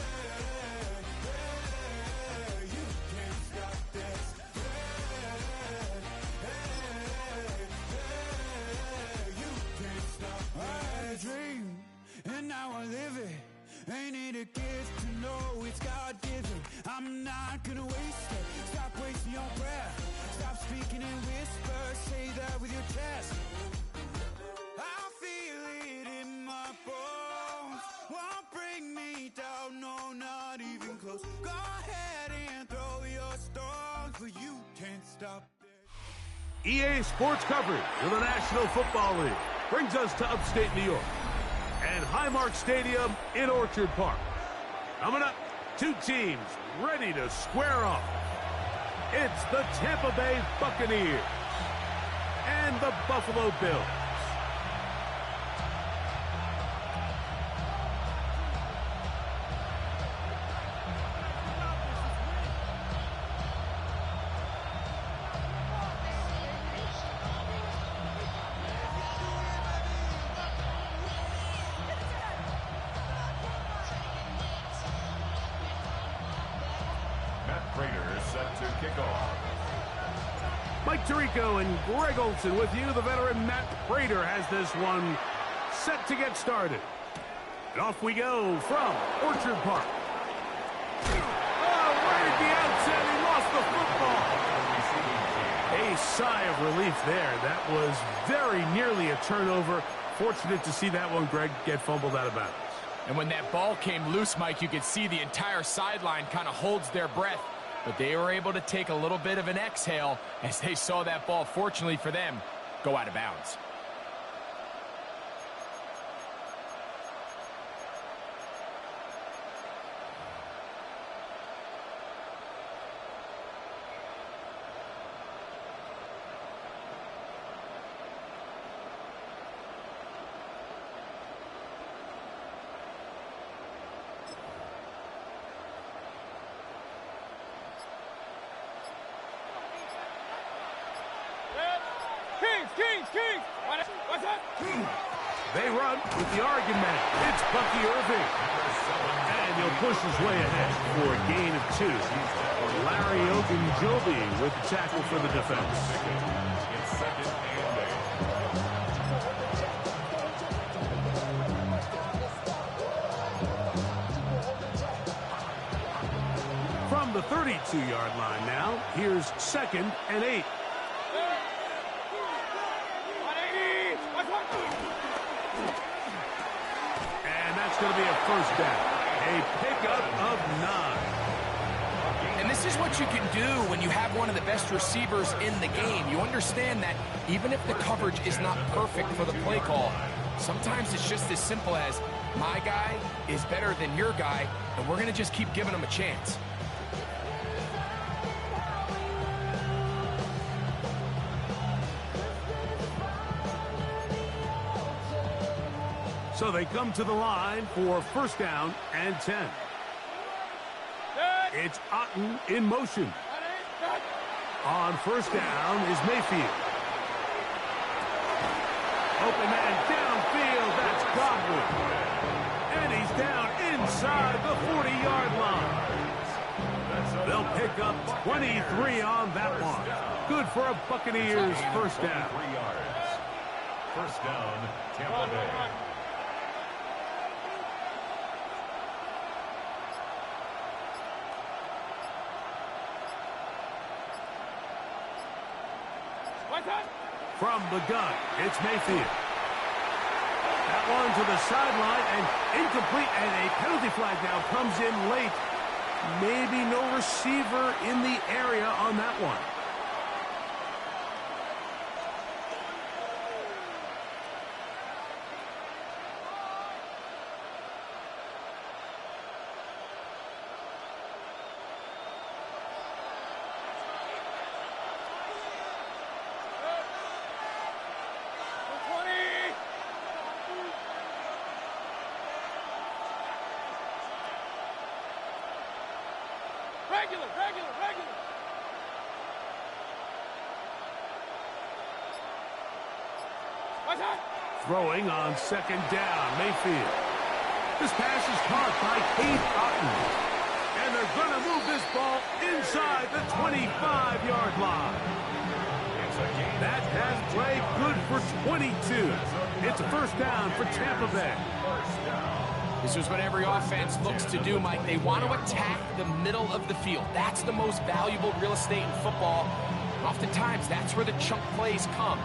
hey, you can't stop this. Hey, hey, hey, you can't stop this. I had a dream, and now I live it. Ain't it a gift to know it's God-given? I'm not gonna waste it. Stop wasting your breath. Stop speaking in whispers, say that with your chest. I feel it in my bones. Won't bring me down, no, not even close. Go ahead and throw your stones, but you can't stop. EA Sports coverage of the National Football League brings us to upstate New York and Highmark Stadium in Orchard Park. Coming up, two teams ready to square off. It's the Tampa Bay Buccaneers and the Buffalo Bills. Mike Tirico and Greg Olson with you. The veteran Matt Prater has this one set to get started. And off we go from Orchard Park. Oh, right at the outset, he lost the football. A sigh of relief there. That was very nearly a turnover. Fortunate to see that one, Greg, get fumbled out of bounds. And when that ball came loose, Mike, you could see the entire sideline kind of holds their breath. But they were able to take a little bit of an exhale as they saw that ball, fortunately for them, go out of bounds. Kings! What's that? They run with the Oregon man. It's Bucky Irving. And he'll push his way ahead for a gain of 2. Larry Ogunjobi with the tackle for the defense. From the 32-yard line now, here's 2nd and 8. Going to be a first down. A pickup of 9. And this is what you can do when you have one of the best receivers in the game. You understand that even if the coverage is not perfect for the play call, sometimes it's just as simple as my guy is better than your guy, and we're going to just keep giving him a chance. So they come to the line for first down and 10. It's Otten in motion. On first down is Mayfield. Open man downfield, that's Godwin. And he's down inside the 40-yard line. They'll pick up 23 on that one. Good for a Buccaneers first down. 3 yards. First down, Tampa Bay. From the gun, it's Mayfield. That one to the sideline and incomplete, and a penalty flag now comes in late. Maybe no receiver in the area on that one. Regular. What's that? Throwing on second down, Mayfield. This pass is caught by Keith Otten. And they're going to move this ball inside the 25-yard line. That has played good for 22. It's a first down for Tampa Bay. First down, This is what every offense looks to do, Mike. They want to attack the middle of the field. That's the most valuable real estate in football. Oftentimes, that's where the chunk plays come.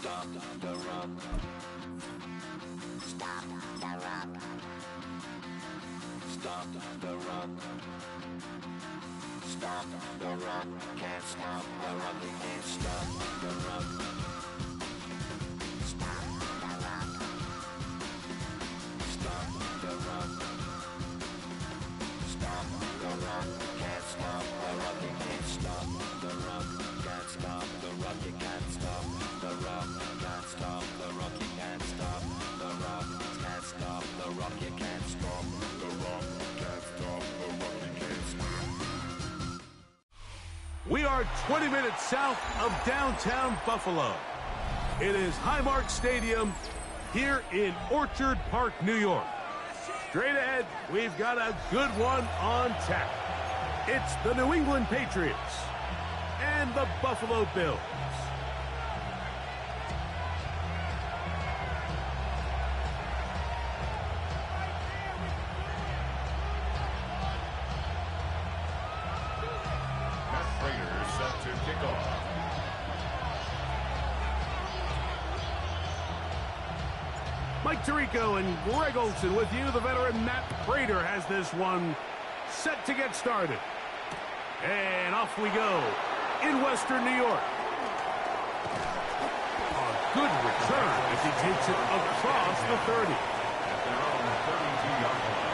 Stop the run. Stop the run. Stop the run. Stop the run. Can't stop the run. They can't stop the run. Stop the run. Stop the run. Stop the run. Can't stop the run. They can't stop the run. Can't stop the run. You can't stop the run. Can't stop the run. You can't stop the run. Can't stop the run. You can't stop the run. Can't stop the run. You can't stop. We are 20 minutes south of downtown Buffalo. It is Highmark Stadium here in Orchard Park, New York. Straight ahead, we've got a good one on tap. It's the New England Patriots and the Buffalo Bills. Mike Tirico and Greg Olson with you. The veteran Matt Prater has this one set to get started. And off we go in Western New York. A good return as he takes it across the 30. At their own 32-yard line.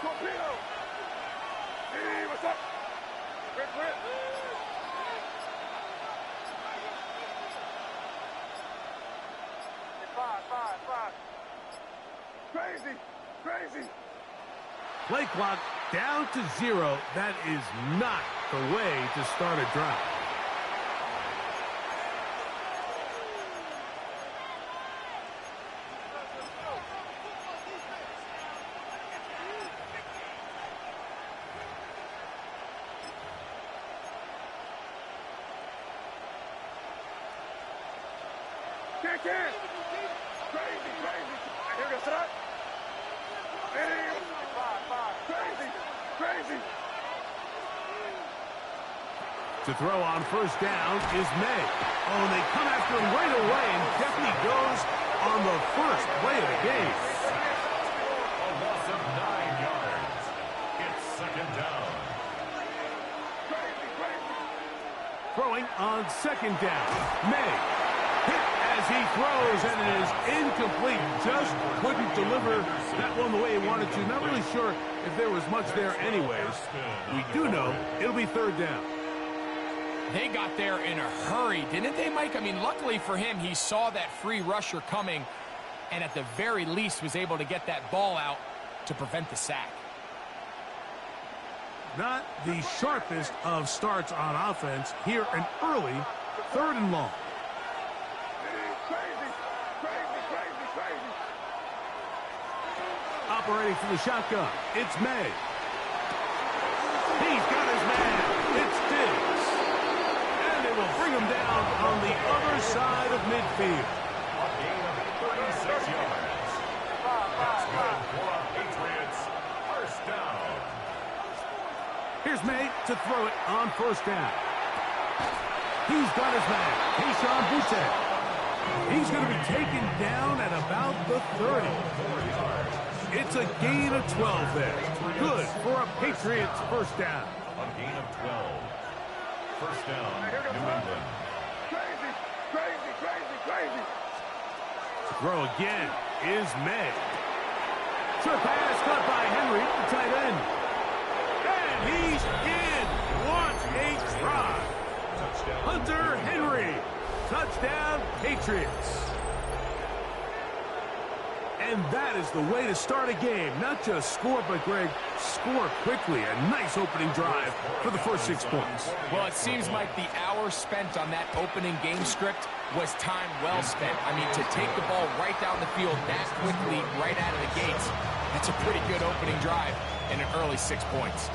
Torpedo! Hey, what's up? Quick. Five. Crazy. Play clock down to 0. That is not the way to start a drive. Can't. Crazy. Here we go, sit up. Crazy. To throw on first down is May. Oh, and they come after him right away, and Deputy goes on the first play of the game. A loss of 9 yards. It's second down. Throwing on second down. May hit as he throws, and it is incomplete. Just couldn't deliver that one the way he wanted to. Not really sure if there was much there anyways. We do know it'll be third down. They got there in a hurry, didn't they, Mike? I mean, luckily for him, he saw that free rusher coming and at the very least was able to get that ball out to prevent the sack. Not the sharpest of starts on offense. Here an early 3rd and long. Operating from the shotgun, it's May. He's got his man. It's Diggs. And they will bring him down on the other side of midfield. A gain of 36 yards. That's good for our Patriots. First down. Here's May to throw it on first down. He's got his man. Keyshawn Butte. He's going to be taken down at about the 30. It's a gain of 12 there. Good for a Patriots first down. A gain of 12. First down, New England. Crazy. Throw again is May. Short pass caught by Henry, the tight end. And he's in. What a try. Hunter Henry. Touchdown, Patriots. And that is the way to start a game. Not just score, but, Greg, score quickly. A nice opening drive for the first 6 points. Well, it seems like the hour spent on that opening game script was time well spent. I mean, to take the ball right down the field that quickly, right out of the gates, that's a pretty good opening drive and an early 6 points.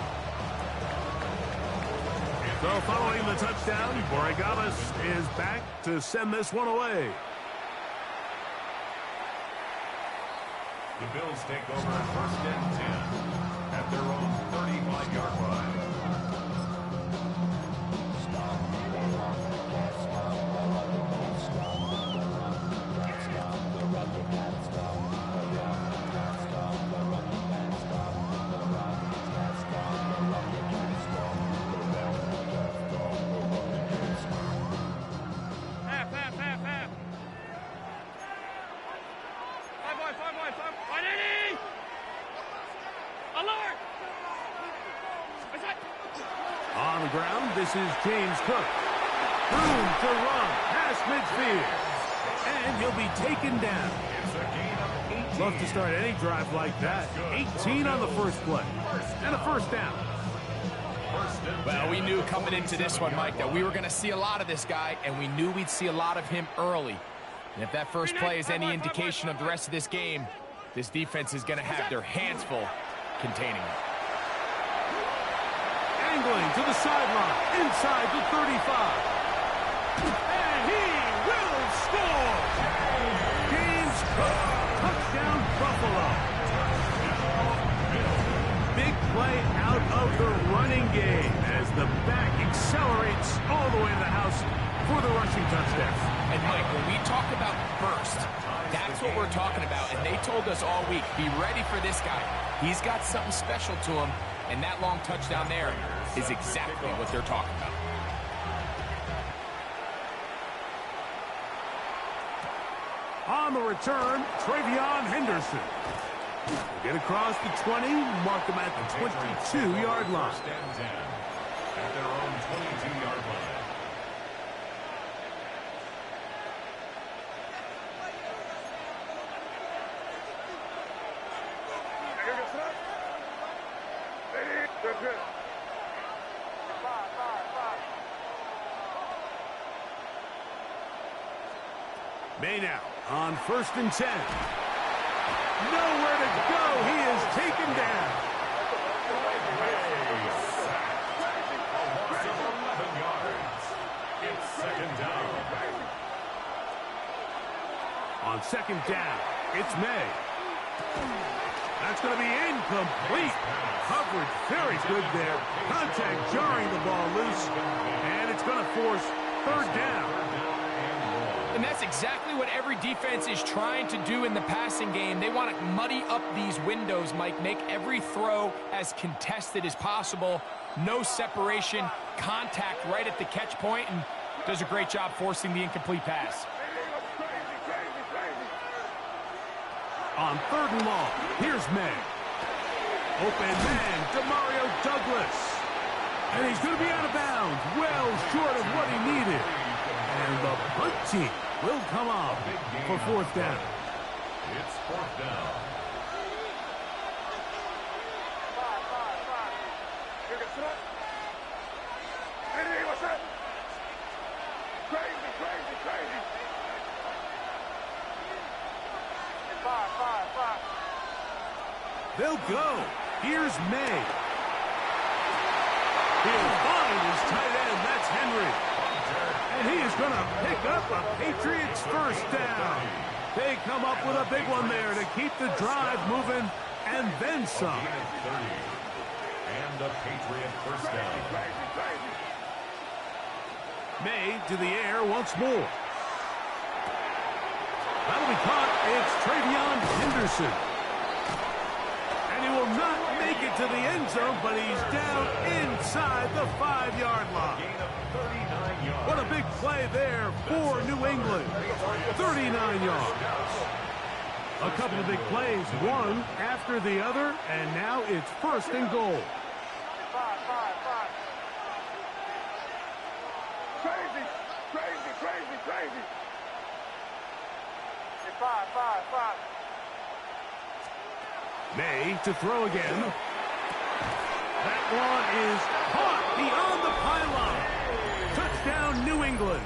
So following the touchdown, Borregales is back to send this one away. The Bills take over first and 10 at their own 35-yard line. ground. This is James Cook. Room to run past midfield. And he'll be taken down. Love to start any drive like that. 18 on the first play. And a first down. Well, we knew coming into this one, Mike, that we were going to see a lot of this guy, and we knew we'd see a lot of him early. And if that first play is any indication of the rest of this game, this defense is going to have their hands full containing him. Angling to the sideline, inside the 35. And he will score! James Cook, touchdown Buffalo. Big play out of the running game as the back accelerates all the way to the house for the rushing touchdown. And Mike, when we talk about burst, that's what we're talking about. And they told us all week, be ready for this guy. He's got something special to him, and that long touchdown there is exactly what they're talking about. On the return, Travion Henderson. We'll get across the 20, mark them at the 22-yard line. At their own 22-yard line. May now on 1st and 10. Nowhere to go. He is taken down. A loss of 11 yards. It's second down. On 2nd down, it's May. That's going to be incomplete. Coverage very good there. Contact jarring the ball loose. And it's going to force 3rd down. And that's exactly what every defense is trying to do in the passing game. They want to muddy up these windows, Mike, make every throw as contested as possible. No separation, contact right at the catch point, and does a great job forcing the incomplete pass. On 3rd and long, here's May. Open man, Demario Douglas. And he's going to be out of bounds, well short of what he needed. And the punt team will come off for 4th down. It's 4th down. They'll go. Here's May. He'll find his tight end. That's Henry. And he is going to pick up a Patriots first down. They come up with a big one there to keep the drive moving and then some. And a Patriot first down. May to the air once more. That'll be caught. It's Travion Henderson. And he will not make it to the end zone, but he's down inside the 5-yard line. What a big play there for New England. 39 yards. A couple of big plays, one after the other, and now it's 1st and goal. Crazy. May to throw again. That one is caught beyond the pylon. Touchdown, New England.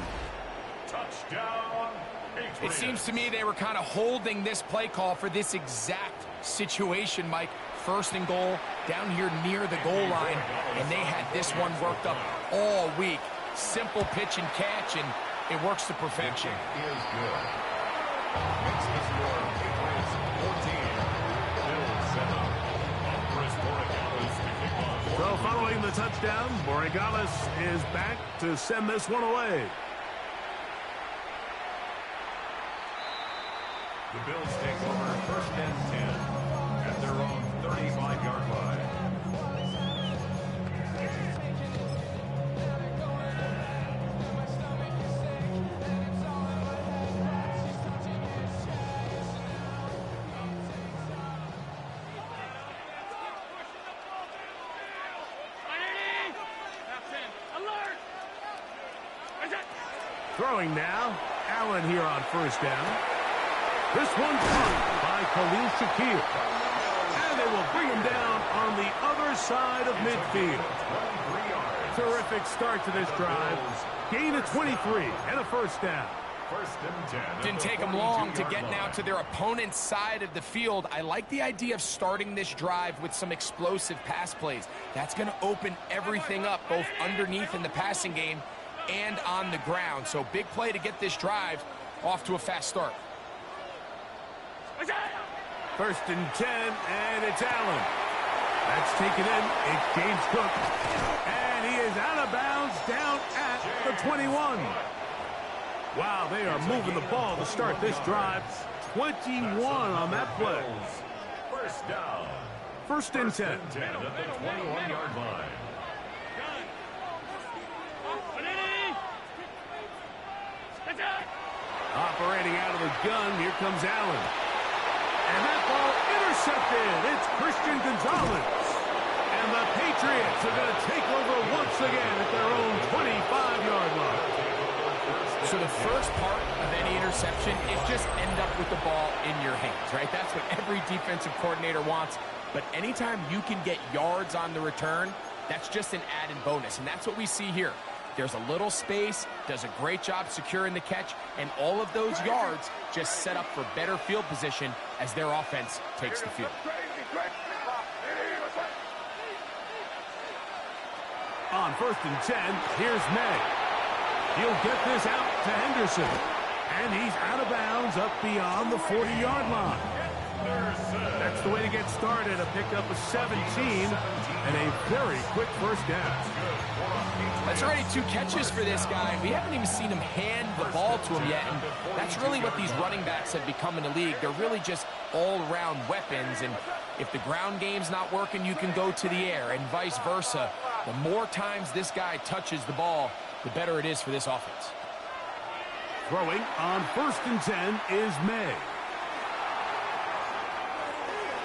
Touchdown, Patriots. It seems to me they were kind of holding this play call for this exact situation, Mike. 1st and goal, down here near the goal line, and they had this one worked up all week. Simple pitch and catch, and it works to perfection. Is good. Makes the score Patriots 14. Bills 7. Chris Borregales to kick off. So following the touchdown, Borregales is back to send this one away. The Bills take over 1st and 10 at their own 35-yard line. Throwing now, Allen here on first down. This one's caught by Khalil Shakir. And they will bring him down on the other side of midfield. Terrific start to this drive. Gain of 23 and a first down. Didn't take them long to get now to their opponent's side of the field. I like the idea of starting this drive with some explosive pass plays. That's going to open everything up, both underneath in the passing game and on the ground. So big play to get this drive off to a fast start. First and 10, and it's Allen. That's taken in. It's James Cook. And he is out of bounds down at the 21. Wow, they are moving the ball to start this drive. 21 on that play. First down. First and 10. At the 21-yard line. Operating out of the gun, here comes Allen. And that ball intercepted. It's Christian Gonzalez. And the Patriots are going to take over once again at their own 25-yard line. So the first part of any interception is just end up with the ball in your hands, right? That's what every defensive coordinator wants. But anytime you can get yards on the return, that's just an added bonus. And that's what we see here. There's a little space, does a great job securing the catch, and all of those yards just set up for better field position as their offense takes the field. On first and 10, here's May. He'll get this out to Henderson. And he's out of bounds up beyond the 40-yard line. That's the way to get started. A pickup of 17 and a very quick first down. That's already 2 catches for this guy. We haven't even seen him hand the ball to him yet. And that's really what these running backs have become in the league. They're really just all-around weapons. And if the ground game's not working, you can go to the air and vice versa. The more times this guy touches the ball, the better it is for this offense. Throwing on first and 10 is May.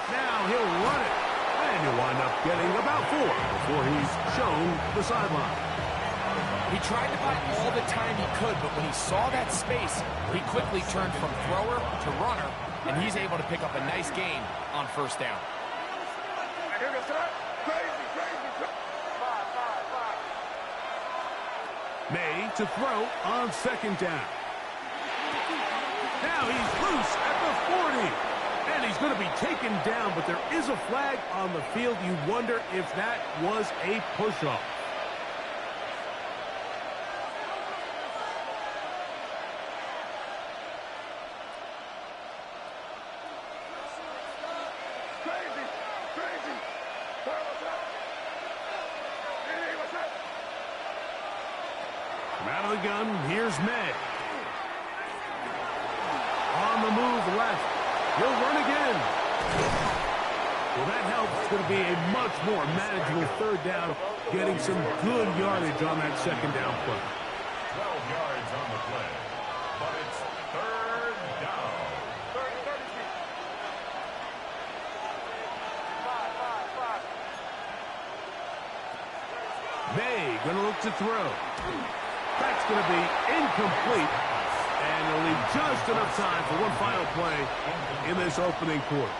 Now he'll run it. And he'll wind up getting about 4 before he's shown the sideline. He tried to buy all the time he could, but when he saw that space, he quickly turned from thrower to runner, and he's able to pick up a nice gain on first down. May to throw on second down. Now he's loose at the 40. And he's going to be taken down, but there is a flag on the field. You wonder if that was a push-off. From out of the gun, here's May. On the move left. He'll run again. Well, that helps. It's going to be a much more manageable third down, getting some good yardage on that second down play. 12 yards on the play, but it's third down. May going to look to throw. That's going to be incomplete. And they'll leave just enough time for one final play in this opening quarter.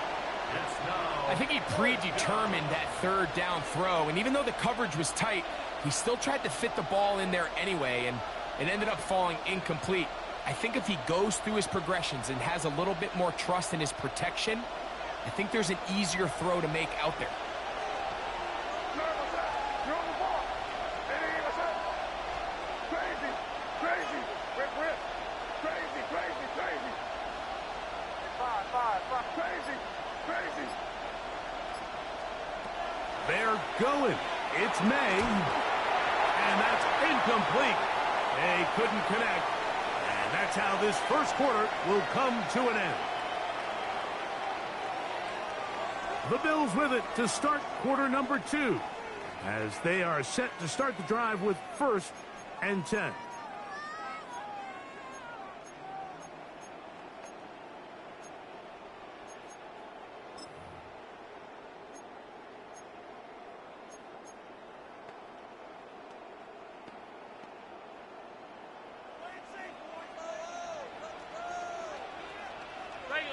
I think he predetermined that third down throw, and even though the coverage was tight, he still tried to fit the ball in there anyway, and it ended up falling incomplete. I think if he goes through his progressions and has a little bit more trust in his protection, I think there's an easier throw to make out there. They're going. It's May. And that's incomplete. They couldn't connect. And that's how this first quarter will come to an end. The Bills with it to start quarter number 2, as they are set to start the drive with first and 10.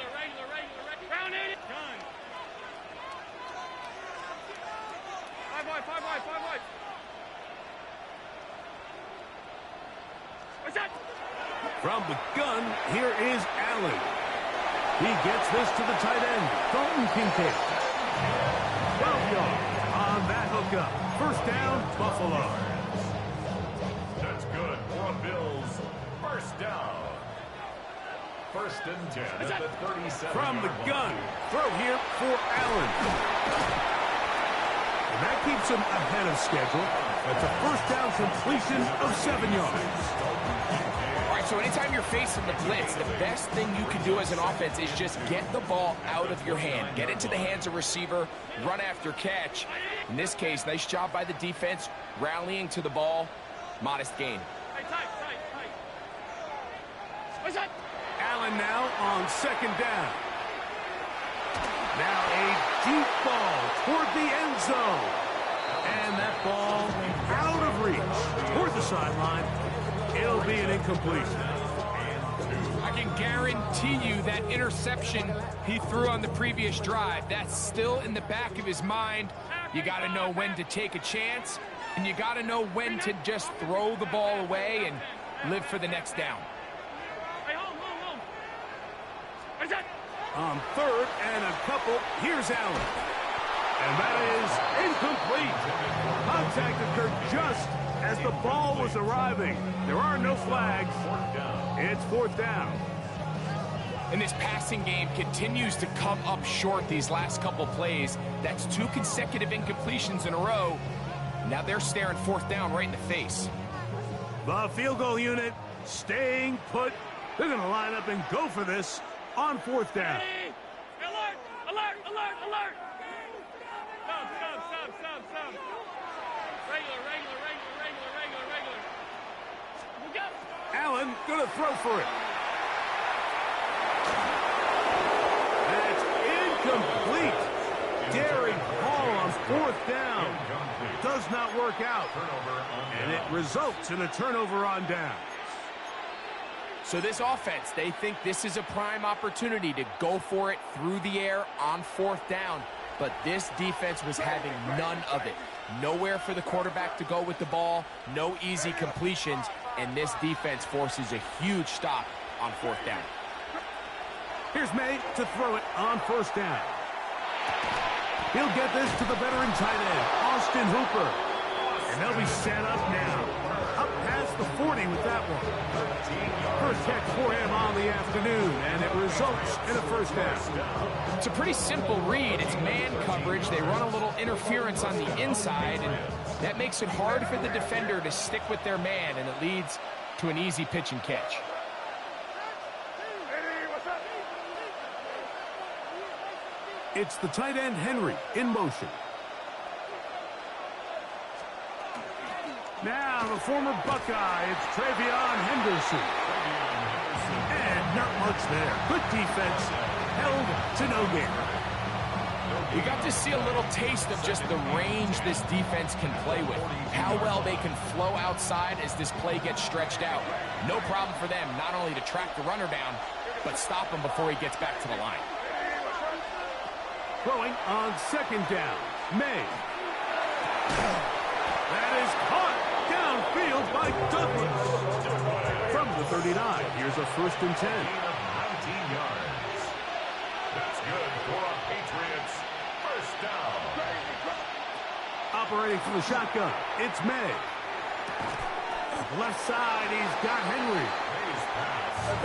Regular. Round 80. Done. 5 wide. What's that? From the gun, here is Allen. He gets this to the tight end, Dalton Kincaid. 12 yards on that hookup. First down, Buffalo. That's good for a Bills first down. First and 10 at the 37. From the gun, throw here for Allen. And that keeps him ahead of schedule. That's a first down completion of 7 yards. All right, so anytime you're facing the blitz, the best thing you can do as an offense is just get the ball out of your hand. Get into the hands of receiver, run after catch. In this case, nice job by the defense, rallying to the ball. Modest gain. Tight. What's that? Allen now on second down. Now a deep ball toward the end zone. And that ball out of reach toward the sideline. It'll be an incompletion. I can guarantee you that interception he threw on the previous drive, that's still in the back of his mind. You got to know when to take a chance, and you got to know when to just throw the ball away and live for the next down. Hey, home. What's that? On third and a couple, here's Allen. And that is incomplete. Contact occurred just as the ball was arriving. There are no flags. It's fourth down. And this passing game continues to come up short these last couple plays. That's 2 consecutive incompletions in a row. Now they're staring fourth down right in the face. The field goal unit staying put. They're going to line up and go for this on fourth down. Alert! Stop. Regular. Go. Allen going to throw for it. That's incomplete. Daring Hall on fourth down. Does not work out. And it results in a turnover on down. So this offense, they think this is a prime opportunity to go for it through the air on fourth down. But this defense was having none of it. Nowhere for the quarterback to go with the ball, no easy completions, and this defense forces a huge stop on fourth down. Here's May to throw it on first down. He'll get this to the veteran tight end, Austin Hooper. And they'll be set up now. Up past the 40 with that one. First catch for him on the afternoon, and it results in a first down. It's a pretty simple read. It's man coverage. They run a little interference on the inside, and that makes it hard for the defender to stick with their man, and it leads to an easy pitch and catch. It's the tight end, Henry, in motion. Now the former Buckeye, it's Travion Henderson. And not much there. Good defense, held to no gain. We got to see a little taste of just the range this defense can play with. How well they can flow outside as this play gets stretched out. No problem for them not only to track the runner down, but stop him before he gets back to the line. Throwing on second down, May. That is caught downfield by Douglas. From the 39, here's a first and 10. 19 yards. That's good for a Patriots first down. Operating from the shotgun, it's May. Left side, he's got Henry.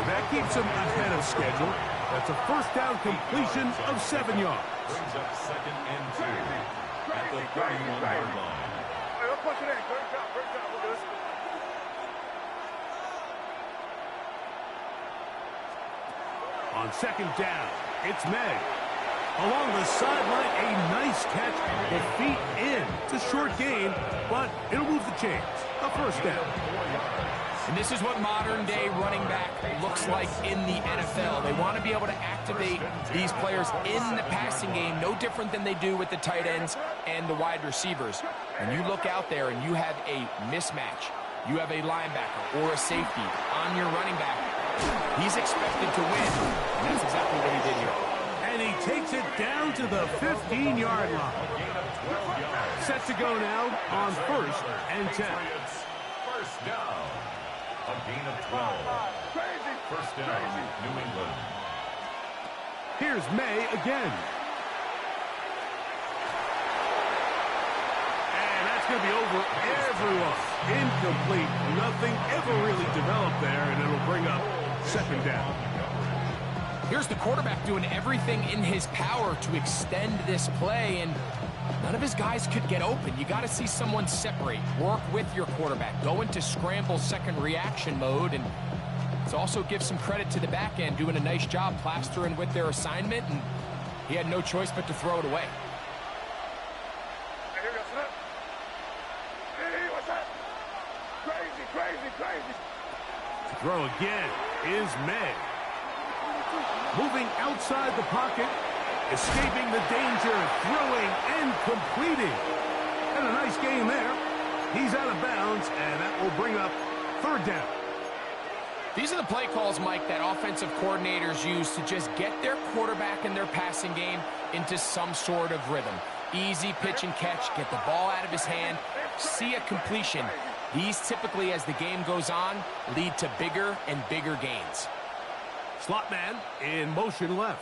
That keeps him ahead of schedule. That's a first down completion of 7 yards. Brings up second and 2 at the 31-yard line. Hey, let's push it in. Great job. We're good. On second down, it's May. Along the sideline, a nice catch. The feet in. It's a short gain, but it'll move the chains. A first down. And this is what modern-day running back looks like in the NFL. They want to be able to activate these players in the passing game, no different than they do with the tight ends and the wide receivers. And you look out there and you have a mismatch. You have a linebacker or a safety on your running back. He's expected to win, and that's exactly what he did here. And he takes it down to the 15-yard line. Set to go now on 1st and 10. First down. A gain of 12. First down, New England. Here's May again. And that's going to be over everyone. Incomplete. Nothing ever really developed there, and it'll bring up 2nd down. Here's the quarterback doing everything in his power to extend this play, and none of his guys could get open. You got to see someone separate, work with your quarterback, go into scramble second reaction mode, and let's also give some credit to the back end doing a nice job plastering with their assignment, and he had no choice but to throw it away. To throw again is May. Moving outside the pocket, escaping the danger, throwing and completing. And a nice game there. He's out of bounds, and that will bring up 3rd down. These are the play calls, Mike, that offensive coordinators use to just get their quarterback and their passing game into some sort of rhythm. Easy pitch and catch, get the ball out of his hand, see a completion. These typically, as the game goes on, lead to bigger and bigger gains. Slot man in motion left.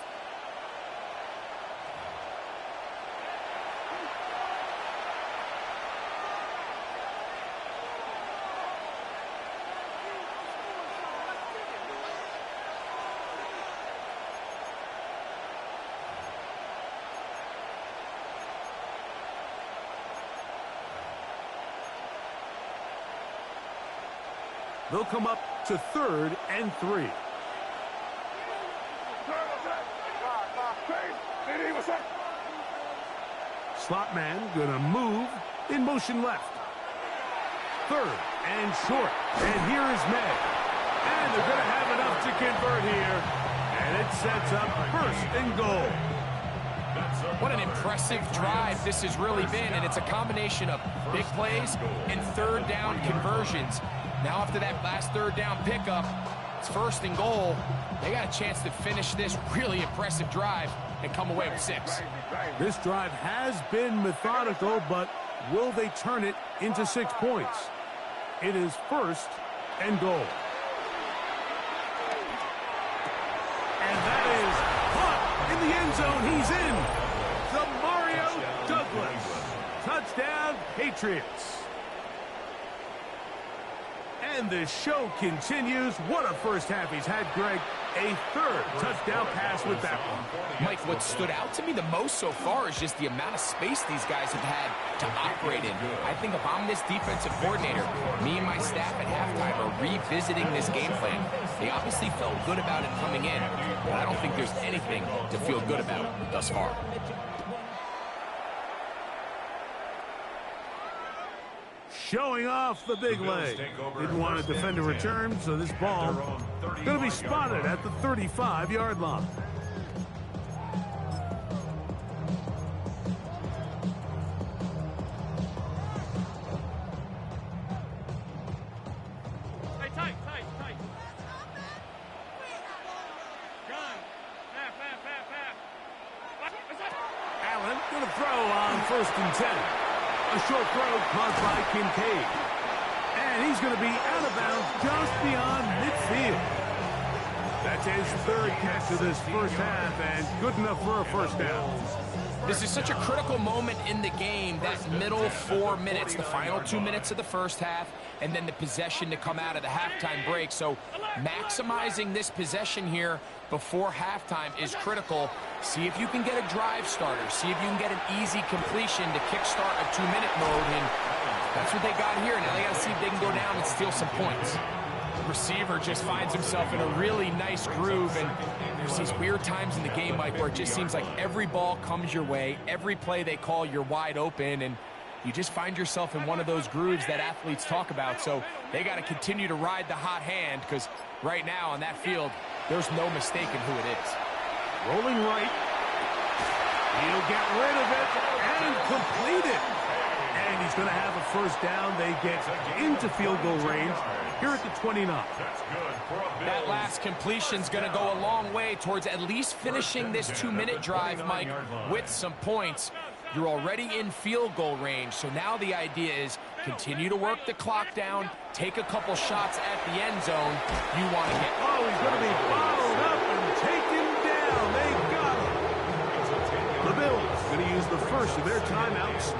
They'll come up to 3rd and 3. Slot man gonna move in motion left. 3rd and short. And here is May. And they're gonna have enough to convert here. And it sets up 1st and goal. What an impressive drive this has really been, and it's a combination of big plays and 3rd down conversions. Now after that last 3rd down pickup, it's 1st and goal. They got a chance to finish this really impressive drive and come away with 6. This drive has been methodical, but will they turn it into 6 points? It is 1st and goal. And that is caught in the end zone. He's in. Mario Douglas. Touchdown, Patriots. And the show continues. What a first half he's had, Greg. A 3rd touchdown pass with that one. Mike, what stood out to me the most so far is just the amount of space these guys have had to operate in. I think if I'm this defensive coordinator, me and my staff at halftime are revisiting this game plan. They obviously felt good about it coming in, but I don't think there's anything to feel good about thus far. Showing off the big leg. Didn't want to defend a return, so this ball going to be spotted at the 35-yard line. Hey, tight. Gun. Half. Allen going to throw on 1st and 10. A short throw caught by Kincaid. And he's going to be out of bounds just beyond midfield. That's his 3rd catch of this first half, and good enough for a 1st down. This is such a critical moment in the game, that middle 4 minutes, the final 2 minutes of the first half, and then the possession to come out of the halftime break. So maximizing this possession here before halftime is critical. See if you can get a drive starter. See if you can get an easy completion to kickstart a 2-minute mode, and that's what they got here. Now they got to see if they can go down and steal some points. The receiver just finds himself in a really nice groove, and there's these weird times in the game, Mike, where it just seems like every ball comes your way, every play they call, you're wide open, and you just find yourself in one of those grooves that athletes talk about. So they got to continue to ride the hot hand, because right now on that field, there's no mistaking who it is. Rolling right. He'll get rid of it and complete it. And he's going to have a first down. They get into field goal range here at the 29. That last completion's going to go a long way towards at least finishing this 2-minute drive, Mike, with some points. You're already in field goal range, so now the idea is continue to work the clock down, take a couple shots at the end zone. You want to get... Oh, he's going to be followed up and taken down. They got him. The Bills going to use the first of their timeouts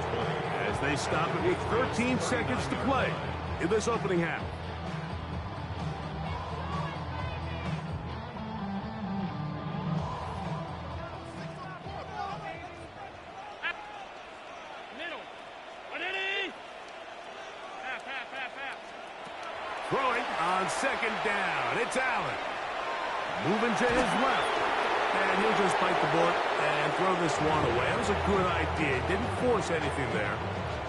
as they stop it with 13 seconds to play in this opening half. Throwing on second down. It's Allen. Moving to his left. And he'll just bite the bullet and throw this one away. That was a good idea. Didn't force anything there.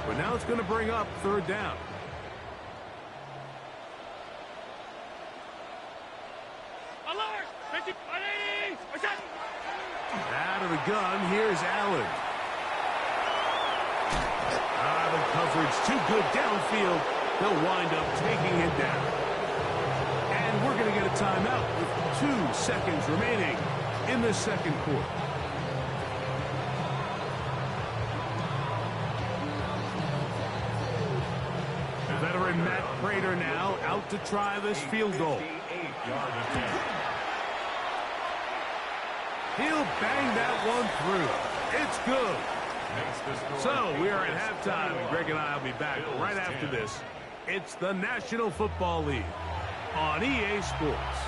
But now it's going to bring up third down. Alert! 50, 180! What's that? Out of the gun, here's Allen. The coverage too good downfield. They'll wind up taking it down. And we're going to get a timeout with 2 seconds remaining in the second quarter. Veteran Matt Prater now out to try this field goal. He'll bang that one through. It's good. So we are at halftime, and Greg and I will be back right after this. It's the National Football League on EA Sports.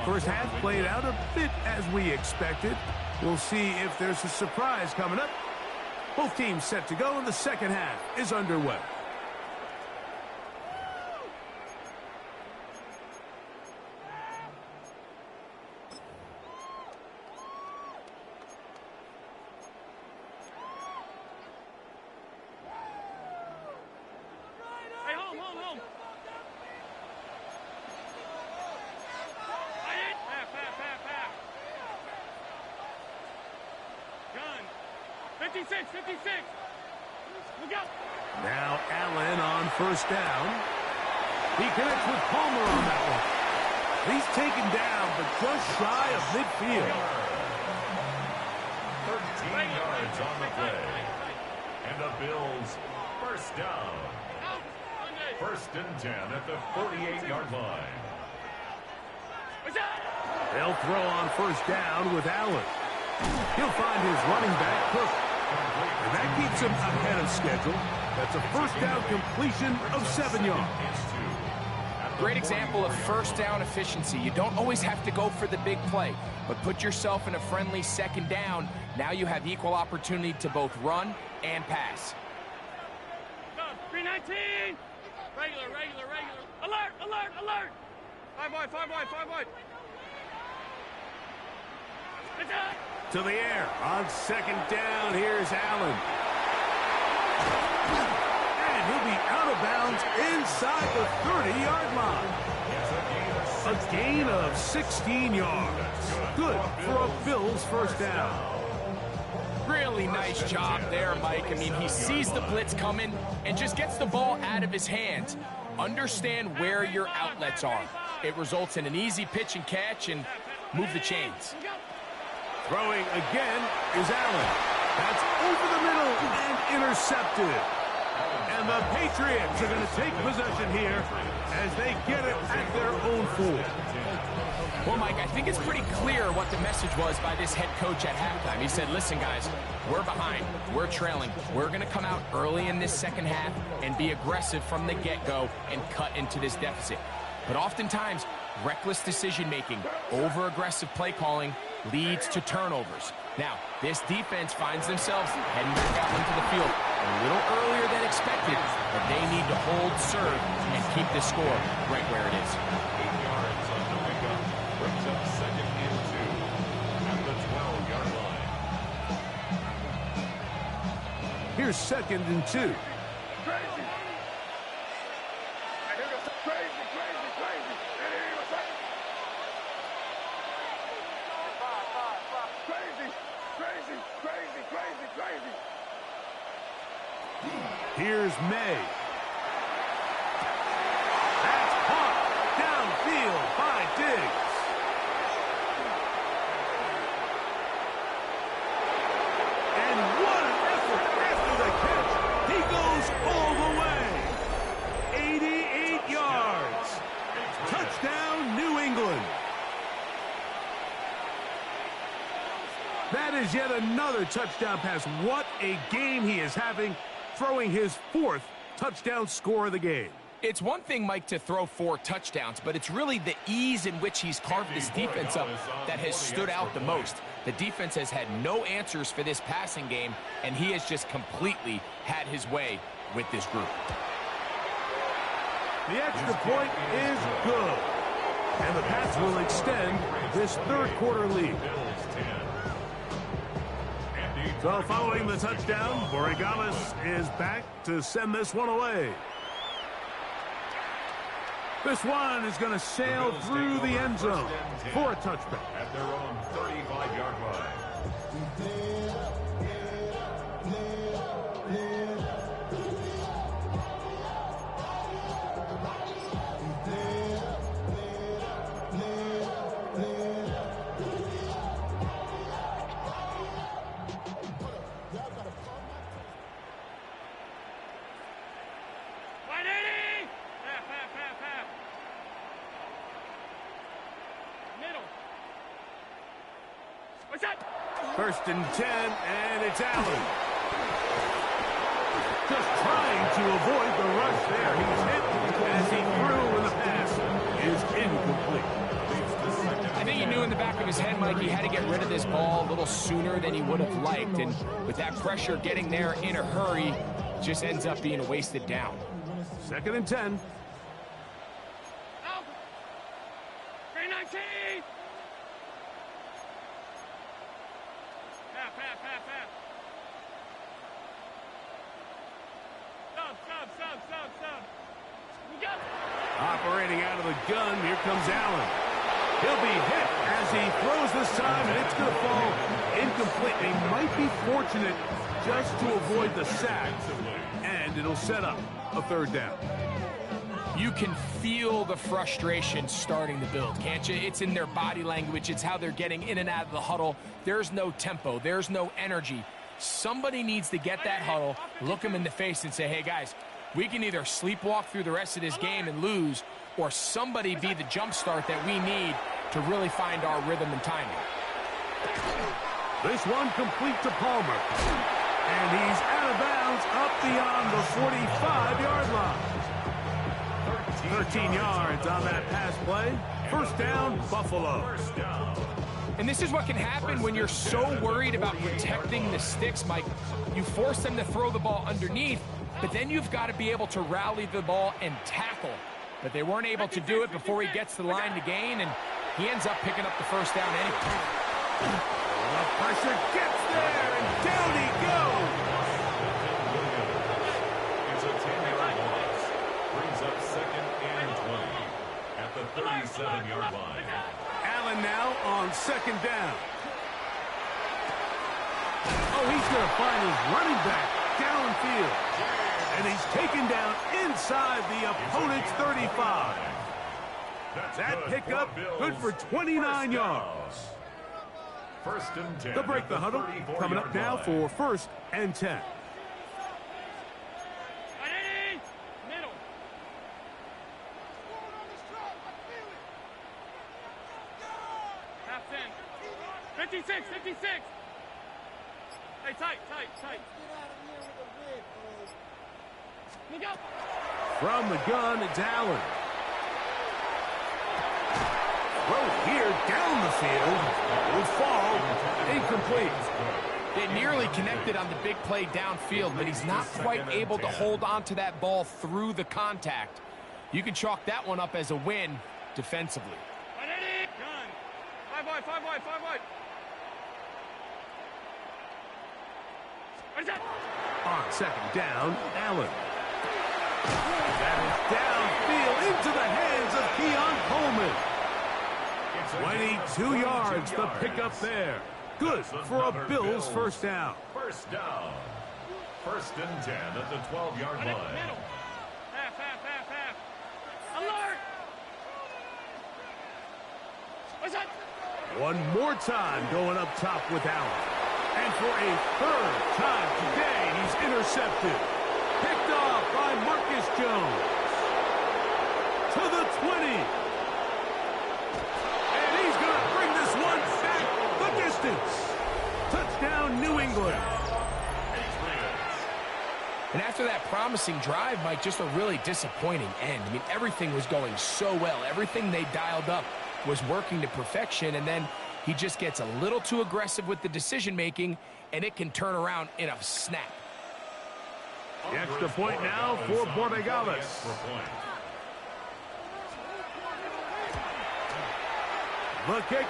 First half played out a bit as we expected. We'll see if there's a surprise coming up. Both teams set to go, and the second half is underway. Now Allen on first down. He connects with Palmer on that one. He's taken down, but just shy of midfield. 13 yards on the play. And the Bills first down. First and 10 at the 48-yard line. They'll throw on first down with Allen. He'll find his running back, Cook. And that keeps him ahead of schedule. That's a first down completion of 7 yards. Great example of first down efficiency. You don't always have to go for the big play, but put yourself in a friendly second down. Now you have equal opportunity to both run and pass. 319! Regular. Alert! 5 wide. To the air on second down. Here's Allen. And he'll be out of bounds inside the 30-yard line. A gain of 16 yards. Good for a Bills first down. Really nice job there, Mike. I mean, he sees the blitz coming and just gets the ball out of his hands. Understand where your outlets are. It results in an easy pitch and catch and move the chains. Throwing again is Allen. That's over the middle and intercepted. And the Patriots are going to take possession here as they get it at their own 4. Well, Mike, I think it's pretty clear what the message was by this head coach at halftime. He said, listen, guys, we're behind. We're trailing. We're going to come out early in this second half and be aggressive from the get-go and cut into this deficit. But oftentimes, reckless decision-making, over-aggressive play calling leads to turnovers. Now, this defense finds themselves heading back out into the field a little earlier than expected, but they need to hold serve and keep this score right where it is. 8 yards on the pickup. Brings up second and 2 at the 12-yard line. Here's second and 2. Crazy, crazy, crazy, crazy. Here's May. That's caught downfield by Diggs. And what an effort after the catch. He goes all the way. 88 yards. Touchdown, New England. That is yet another touchdown pass. What a game he is having, throwing his 4th touchdown score of the game. It's one thing, Mike, to throw 4 touchdowns, but it's really the ease in which he's carved this defense up that has stood out the most. The defense has had no answers for this passing game, and he has just completely had his way with this group. The extra point is good, and the Pats will extend this third-quarter lead. So following the touchdown, Borregales is back to send this one away. This one is going to sail through the end zone for a touchback. At their own 35-yard line. First and 10, and it's Allen. Just trying to avoid the rush there. He's hit as he threw, and the pass is incomplete. I think he knew in the back of his head, Mike, he had to get rid of this ball a little sooner than he would have liked. And with that pressure getting there in a hurry, just ends up being a wasted down. Second and 10. Out. 319. Stop. Operating out of the gun, here comes Allen. He'll be hit as he throws this time, and it's going to fall incomplete. He might be fortunate just to avoid the sack, and it'll set up a third down. You can feel the frustration starting to build, can't you? It's in their body language. It's how they're getting in and out of the huddle. There's no tempo. There's no energy. Somebody needs to get that huddle, look them in the face and say, hey, guys, we can either sleepwalk through the rest of this game and lose, or somebody be the jump start that we need to really find our rhythm and timing. This one complete to Palmer. And he's out of bounds up beyond the 45-yard line. 13 yards on that pass play. First down, Buffalo. And this is what can happen when you're so worried about protecting the sticks, Mike. You force them to throw the ball underneath, but then you've got to be able to rally the ball and tackle. But they weren't able to do it before he gets the line to gain, and he ends up picking up the first down anyway. The pressure gets there, and down he goes. It's a 10-yard loss. Brings up second and 20 at the 37-yard line. Allen now on second down. Oh, he's going to find his running back downfield. And he's taken down inside the opponent's 35. That pickup good for 29 yards. First and 10. They'll break the huddle. Coming up now for first and 10. Middle. Half 10. 56. Hey, tight. Look out. From the gun, it's Allen. Throw here down the field. Will fall incomplete. They nearly connected on the big play downfield, but he's not quite able to hold on to that ball through the contact. You can chalk that one up as a win defensively. Five wide. What is that? On second down, Allen. That is downfield into the hands of Keon Coleman. 22 yards, the pickup there. Good for a Bills first down. First down. 1st and 10 at the 12-yard line. Half. Alert! What's that? One more time going up top with Allen. And for a third time today, he's intercepted. Picked off by Marcus Jones. To the 20. And he's going to bring this one back the distance. Touchdown, New England. And after that promising drive, Mike, just a really disappointing end. I mean, everything was going so well. Everything they dialed up was working to perfection, and then he just gets a little too aggressive with the decision-making, and it can turn around in a snap. The extra point now for Borregales. The kick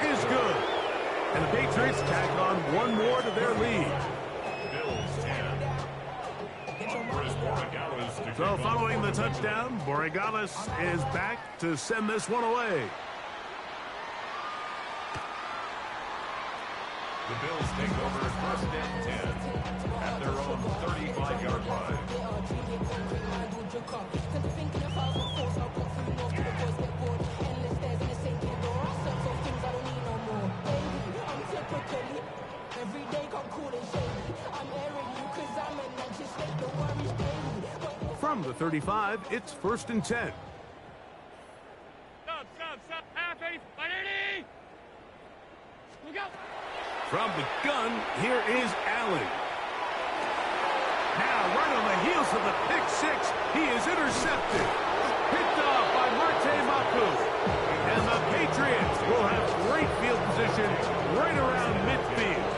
is good. And the Patriots tack on one more to their lead. So following the touchdown, Borregales is back to send this one away. The Bills take over 1st and 10 at their own 35-yard line. From the 35, it's 1st and 10. Stop. Half 180. Look out. From the gun, here is Allen. Now, right on the heels of the pick six, he is intercepted. Picked off by Marte Maku. And the Patriots will have great field position right around midfield.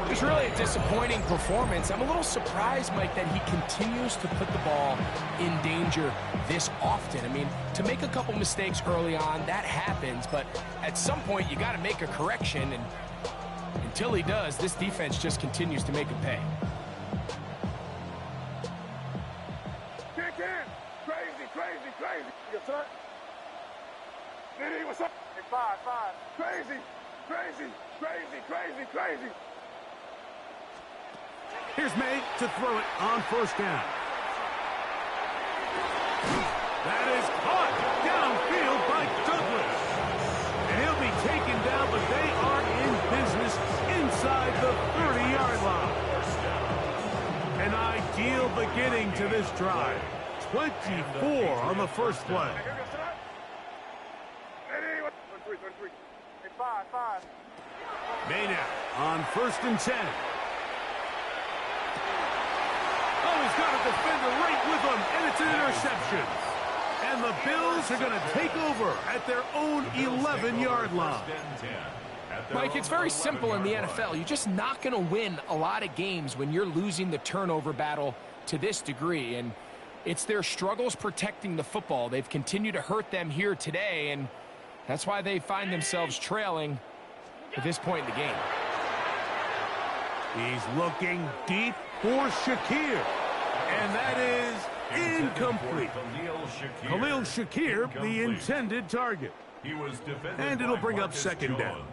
It was really a disappointing performance. I'm a little surprised, Mike, that he continues to put the ball in danger this often. I mean, to make a couple mistakes early on, that happens, but at some point you got to make a correction, and until he does, this defense just continues to make him pay. Kick in. Crazy. Your son. Diddy, what's up? Hey, five. Crazy. Here's May to throw it on 1st down. That is caught downfield by Douglas. And he'll be taken down, but they are in business inside the 30-yard line. An ideal beginning to this drive. 24 on the first play. Hey, five. May now on 1st and 10. Oh, he's got a defender right with him, and it's an interception. And the Bills are going to take over at their own 11-yard line. Mike, it's very simple in the NFL. You're just not going to win a lot of games when you're losing the turnover battle to this degree. And it's their struggles protecting the football. They've continued to hurt them here today, and that's why they find themselves trailing at this point in the game. He's looking deep for Shakir. And that is incomplete. Khalil Shakir, the intended target. And it'll bring up 2nd down.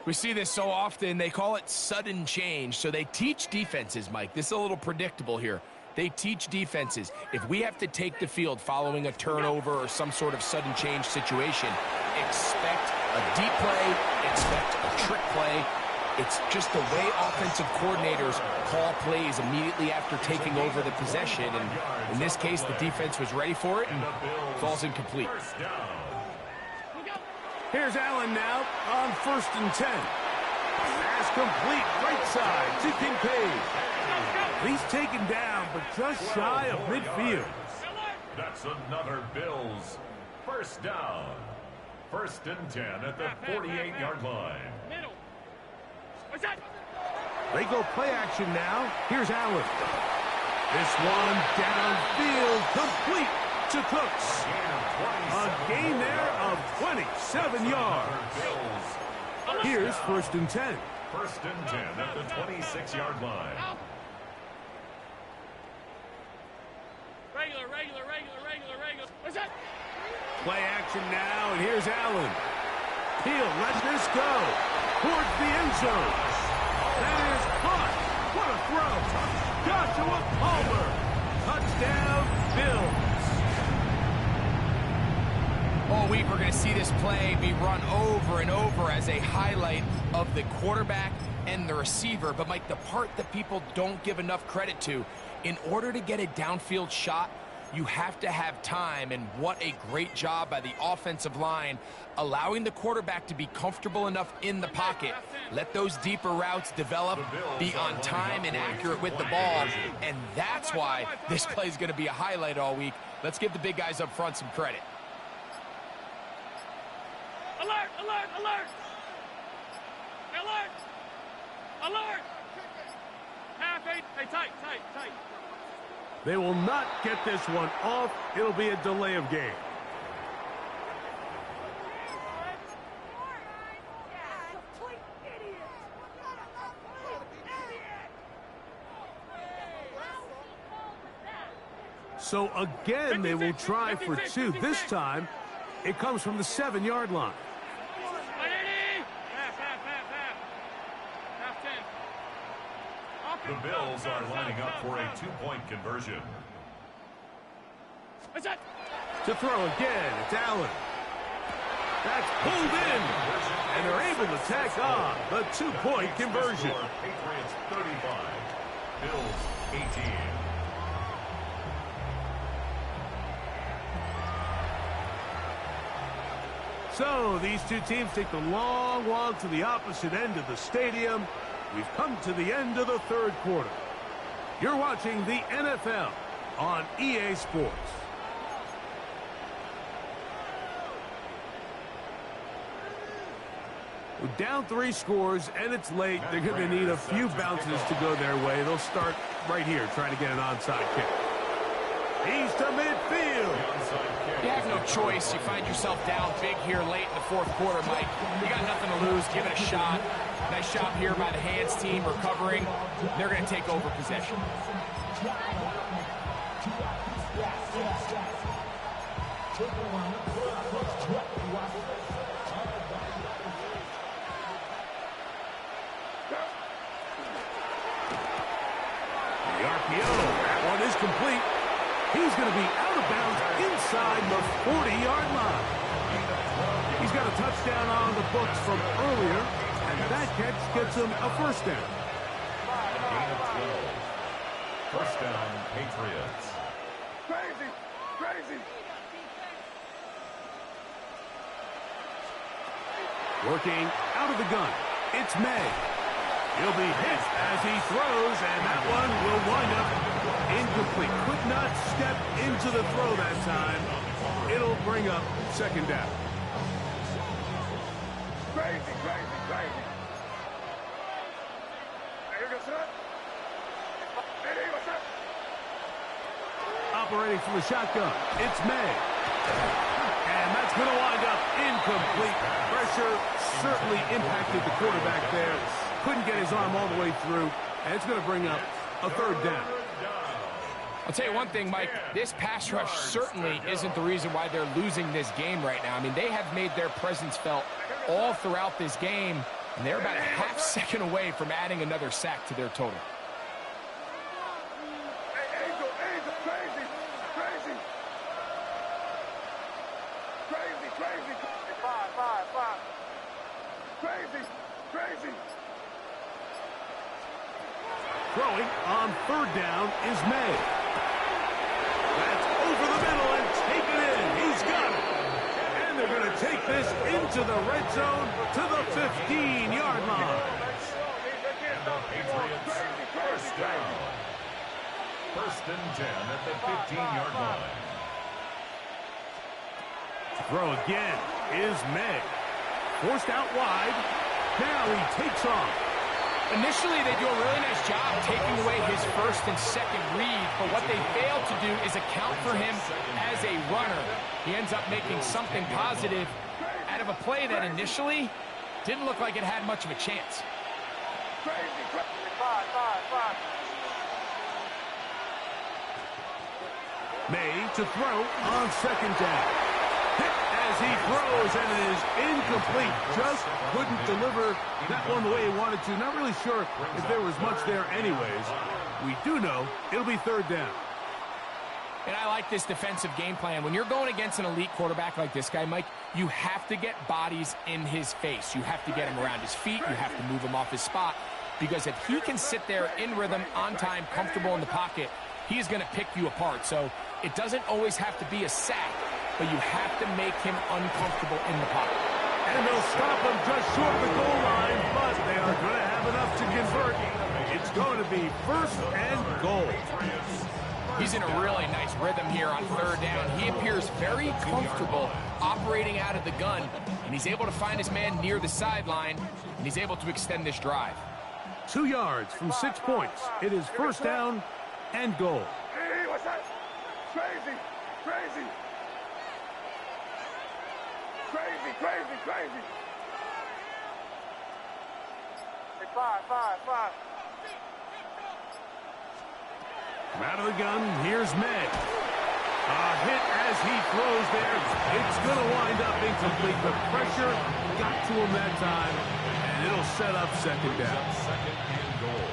We see this so often. They call it sudden change. So they teach defenses, Mike. This is a little predictable here. They teach defenses, if we have to take the field following a turnover or some sort of sudden change situation, expect a deep play, expect a trick play. It's just the way offensive coordinators call plays immediately after taking over the possession. And in this case, the defense was ready for it and falls incomplete. Here's Allen now on 1st and 10. Pass complete right side to Kincaid. He's taken down, but just shy of midfield. That's another Bills first down. 1st and 10 at the 48-yard line. They go play action now. Here's Allen. This one downfield, complete to Cooks. A gain there of 27 yards. Here's 1st and 10. 1st and 10 at the 26-yard line. Regular. What's that? Play action now, and here's Allen. He'll let this go. towards the end zone. That is caught. What a throw. Joshua Palmer. Touchdown, Bills. All week we're going to see this play be run over and over as a highlight of the quarterback and the receiver. But, Mike, the part that people don't give enough credit to, in order to get a downfield shot, you have to have time, and what a great job by the offensive line allowing the quarterback to be comfortable enough in the pocket, let those deeper routes develop, be on time and accurate with the ball, and that's why this play is going to be a highlight all week. Let's give the big guys up front some credit. Alert, alert, alert! Alert! Alert! Half eight. Hey, tight. They will not get this one off. It'll be a delay of game. So again, they will try for two. This time, it comes from the 7-yard line. The Bills are lining up for a 2-point conversion. To throw again, it's Allen. That's pulled in, and they're able to tack on the 2-point conversion. Patriots 35, Bills 18. So these two teams take the long walk to the opposite end of the stadium. We've come to the end of the third quarter. You're watching the NFL on EA Sports. We're down 3 scores, and it's late. They're going to need a few bounces to go their way. They'll start right here, trying to get an onside kick. He's to midfield. You have no choice. You find yourself down big here late in the fourth quarter, Mike. You got nothing to lose. Give it a shot. Nice job here by the hands team recovering. They're going to take over possession. The RPO. That one is complete. He's going to be out of bounds inside the 40-yard line. He's got a touchdown on the books from earlier, and that catch gets him a first down. Gain of 12. First down, Patriots. Crazy! Working out of the gun. It's May. He'll be hit as he throws, and that one will wind up incomplete. Could not step into the throw that time. It'll bring up second down. Crazy! Here goes it. Hey, what's up? Operating from the shotgun, it's May. And that's going to wind up incomplete. Pressure certainly impacted the quarterback there. Couldn't get his arm all the way through, and it's going to bring up a third down. I'll tell you one thing, Mike, this pass rush certainly isn't the reason why they're losing this game right now. I mean, they have made their presence felt all throughout this game, and they're about a half second away from adding another sack to their total. Angel, crazy! Five. Crazy! Throwing on third down is May. That's over the middle and taken in. He's got it. And they're going to take this into the red zone to the 15-yard line. The Patriots first down. First and 10 at the 15-yard line. Throw again is May. Forced out wide. Now he takes off. Initially, they do a really nice job taking away his first and second read, but what they fail to do is account for him as a runner. He ends up making something positive out of a play that initially didn't look like it had much of a chance. May to throw on second down. Hit as he throws, and it is incomplete. Just couldn't deliver that one the way he wanted to. Not really sure if there was much there anyways. We do know it'll be third down. And I like this defensive game plan. When you're going against an elite quarterback like this guy, Mike, you have to get bodies in his face. You have to get him around his feet. You have to move him off his spot. Because if he can sit there in rhythm, on time, comfortable in the pocket, he's going to pick you apart. So it doesn't always have to be a sack, but you have to make him uncomfortable in the pocket. And they'll stop him just short of the goal line, but they are going to have enough to convert. It's going to be first and goal. He's in a really nice rhythm here on third down. He appears very comfortable operating out of the gun, and he's able to find his man near the sideline, and he's able to extend this drive. 2 yards from 6 points. It is first down and goal. Hey, what's that? Crazy, crazy. Crazy, crazy, crazy. Hey, five. From out of the gun, here's May. A hit as he throws there. It's going to wind up incomplete. The pressure got to him that time, and it'll set up second down.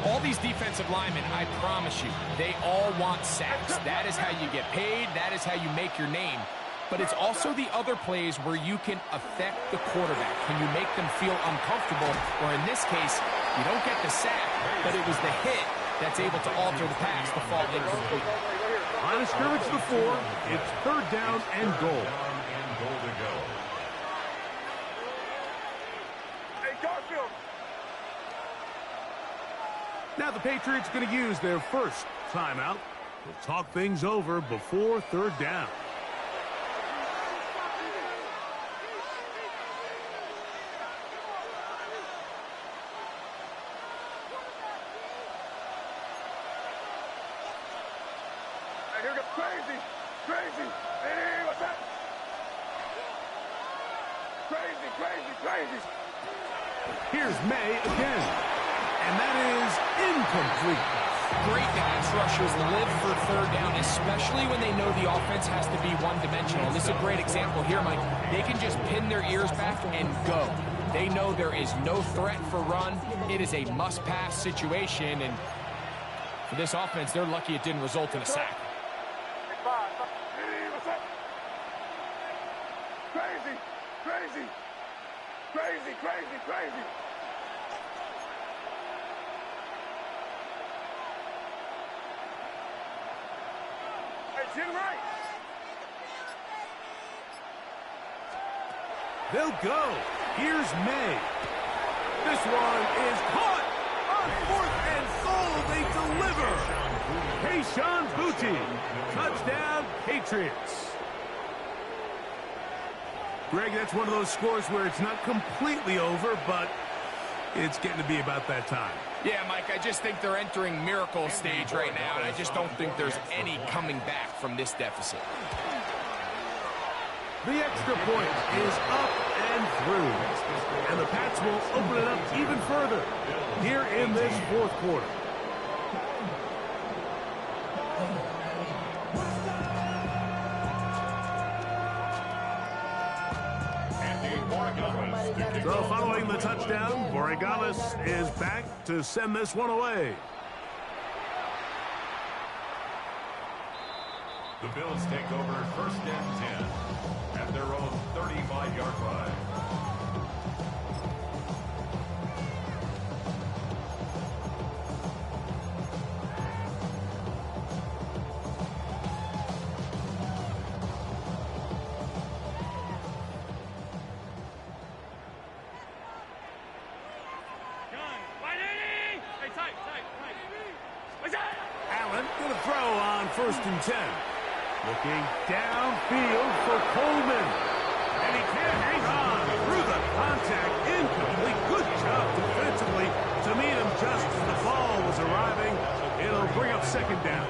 All these defensive linemen, I promise you, they all want sacks. That is how you get paid. That is how you make your name. But it's also the other plays where you can affect the quarterback. Can you make them feel uncomfortable? Or in this case, you don't get the sack, but it was the hit that's able to alter the pass to fall incomplete. Line of scrimmage to 4. It's third down and goal. Hey, Garfield. Now the Patriots going to use their first timeout. We'll talk things over before third down. Crazy. Hey, what's that? Crazy. Here's May again. And that is incomplete. Great pass rushers live for third down, especially when they know the offense has to be one-dimensional. This is a great example here, Mike. They can just pin their ears back and go. They know there is no threat for run. It is a must-pass situation, and for this offense, they're lucky it didn't result in a sack. Hey, what's up? Crazy. Hey, Jim Wright. They'll go. Here's May. This one is caught on 4th and goal. They deliver. Kayshon Boutte. Touchdown, Patriots. Greg, that's one of those scores where it's not completely over, but it's getting to be about that time. Yeah, Mike, I just think they're entering miracle stage right now, and I just don't think there's any coming back from this deficit. The extra point is up and through, and the Pats will open it up even further here in this fourth quarter. So following the touchdown, Borregales is back to send this one away. The Bills take over first and 10 at their own 35-yard line. Allen going to throw on 1st and 10. Looking downfield for Coleman. And he can't hang on through the contact. Incomplete. Good job defensively to meet him just as the ball was arriving. It'll bring up second down.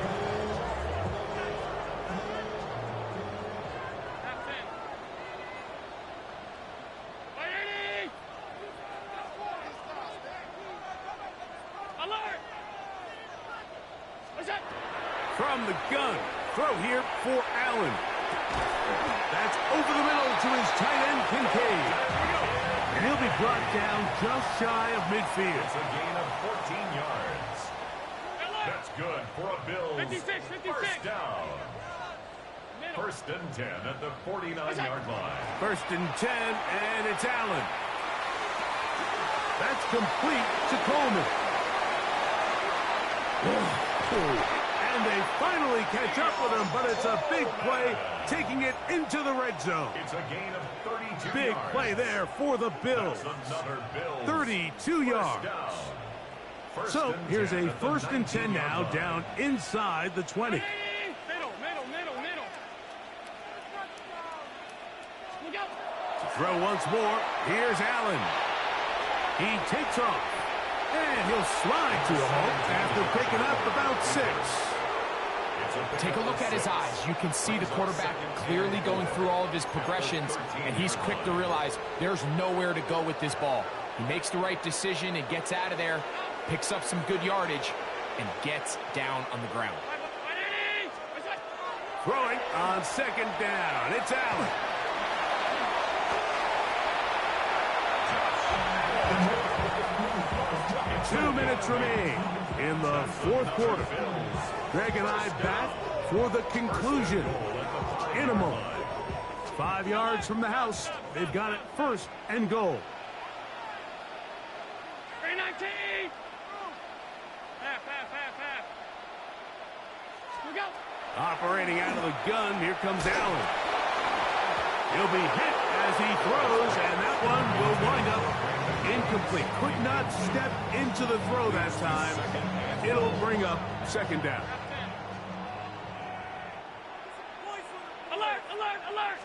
From the gun. Throw here for Allen. That's over the middle to his tight end, Kincaid. And he'll be brought down just shy of midfield. It's a gain of 14 yards. That's good for a Bills 56. first down. First and 10 at the 49-yard line. First and 10, and it's Allen. That's complete to Coleman. And they finally catch up with him, but it's a big play, taking it into the red zone. It's a gain of 32 big yards. play there for the Bills. That's another Bills 32 yards. So here's a first and 10 now, down inside the 20. Middle. Look out. To throw once more, here's Allen. He takes off, and he'll slide to a halt after picking up about 6. Take a look at his eyes. You can see the quarterback clearly going through all of his progressions, and he's quick to realize there's nowhere to go with this ball. He makes the right decision and gets out of there, picks up some good yardage, and gets down on the ground. Throwing on second down. It's Allen. Two minutes remain in the fourth quarter. Greg and I back for the conclusion in a moment. 5 yards from the house. They've got it first and goal. 319. Half. Look out. Operating out of the gun, here comes Allen. He'll be hit as he throws, and that one will wind up incomplete. Could not step into the throw that time. It'll bring up second down. Alert.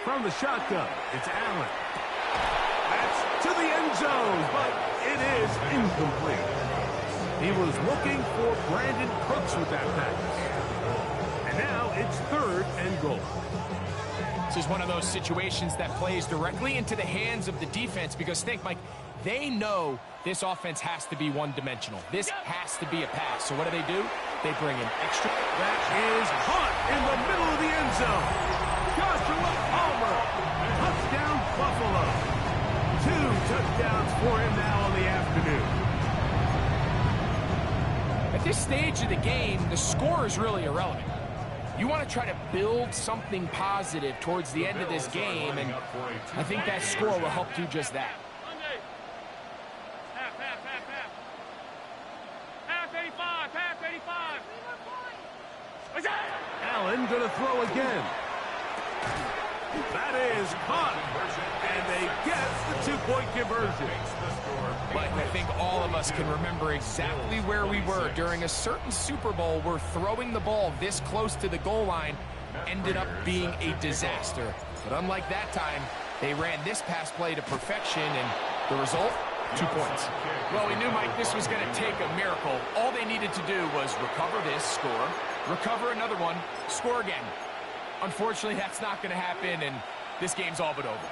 From the shotgun, it's Allen. That's to the end zone, but it is incomplete. He was looking for Brandon Cooks with that pass. And now it's third and goal. This is one of those situations that plays directly into the hands of the defense because think, Mike, they know this offense has to be one-dimensional. This has to be a pass. So what do? They bring in extra. That is caught in the middle of the end zone. Joshua Palmer, touchdown Buffalo. 2 touchdowns for him now on the afternoon. At this stage of the game, the score is really irrelevant. You want to try to build something positive towards the end of this game, and I think that score will help do just that. Half 85. Allen going to throw again. That is caught, and they get the 2-point conversion. Mike, I think all of us can remember exactly where we were during a certain Super Bowl where throwing the ball this close to the goal line ended up being a disaster. But unlike that time, they ran this pass play to perfection, and the result, 2 points. Well, we knew, Mike, this was going to take a miracle. All they needed to do was recover this, score, recover another one, score again. Unfortunately, that's not going to happen, and this game's all but over.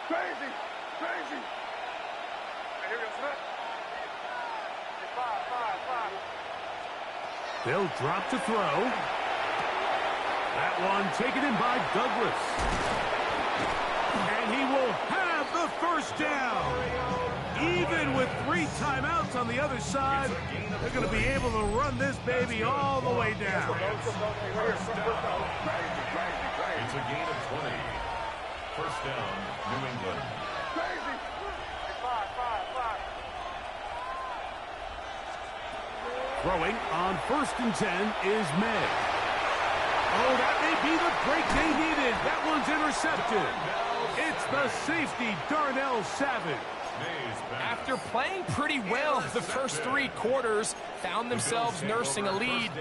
Crazy. Here we go, Five. They'll drop to throw. That one taken in by Douglas. And he will have the first down. Even with 3 timeouts on the other side, they're going to be able to run this baby all the way down. It's a gain of 20. First down, New England. Throwing on first and 10 is May. Oh, that may be the break they needed. That one's intercepted. It's the safety, Darnell Savage. After playing pretty well the first 3 quarters, found themselves nursing a lead.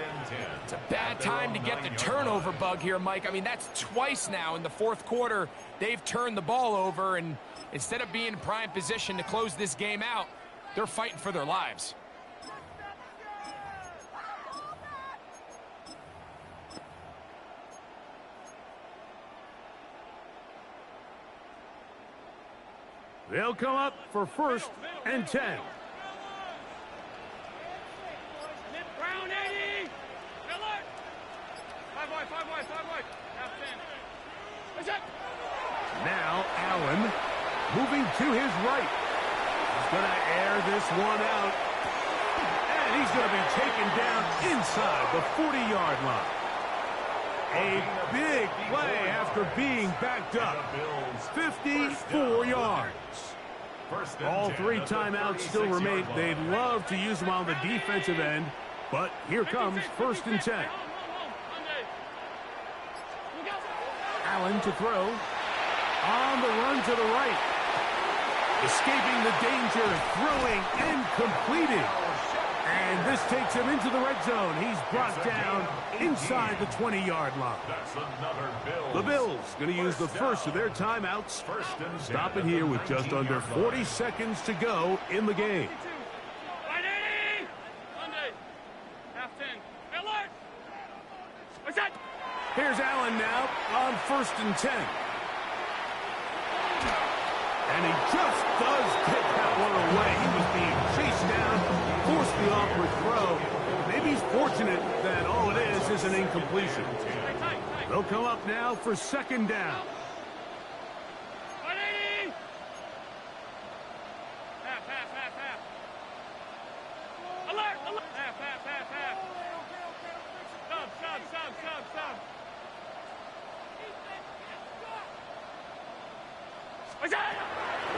It's a bad time to get the turnover bug here, Mike. I mean, that's twice now in the fourth quarter. They've turned the ball over, and instead of being in prime position to close this game out, they're fighting for their lives. They'll come up for first and 10. Now Allen moving to his right. He's going to air this one out. And he's going to be taken down inside the 40-yard line. A big play after being backed up. 54 yards. All 3 timeouts still remain. They'd love to use them on the defensive end, but here comes 1st and 10. Allen to throw. On the run to the right. Escaping the danger, throwing and completing. And this takes him into the red zone. He's brought down inside the 20-yard line. The Bills going to use the first of their timeouts. Stop it here with just under 40 seconds to go in the game. Here's Allen now on 1st and 10. And he just does get that one away. He was being chased down, forced the awkward throw. Maybe he's fortunate that all it is an incompletion. They'll come up now for 2nd down.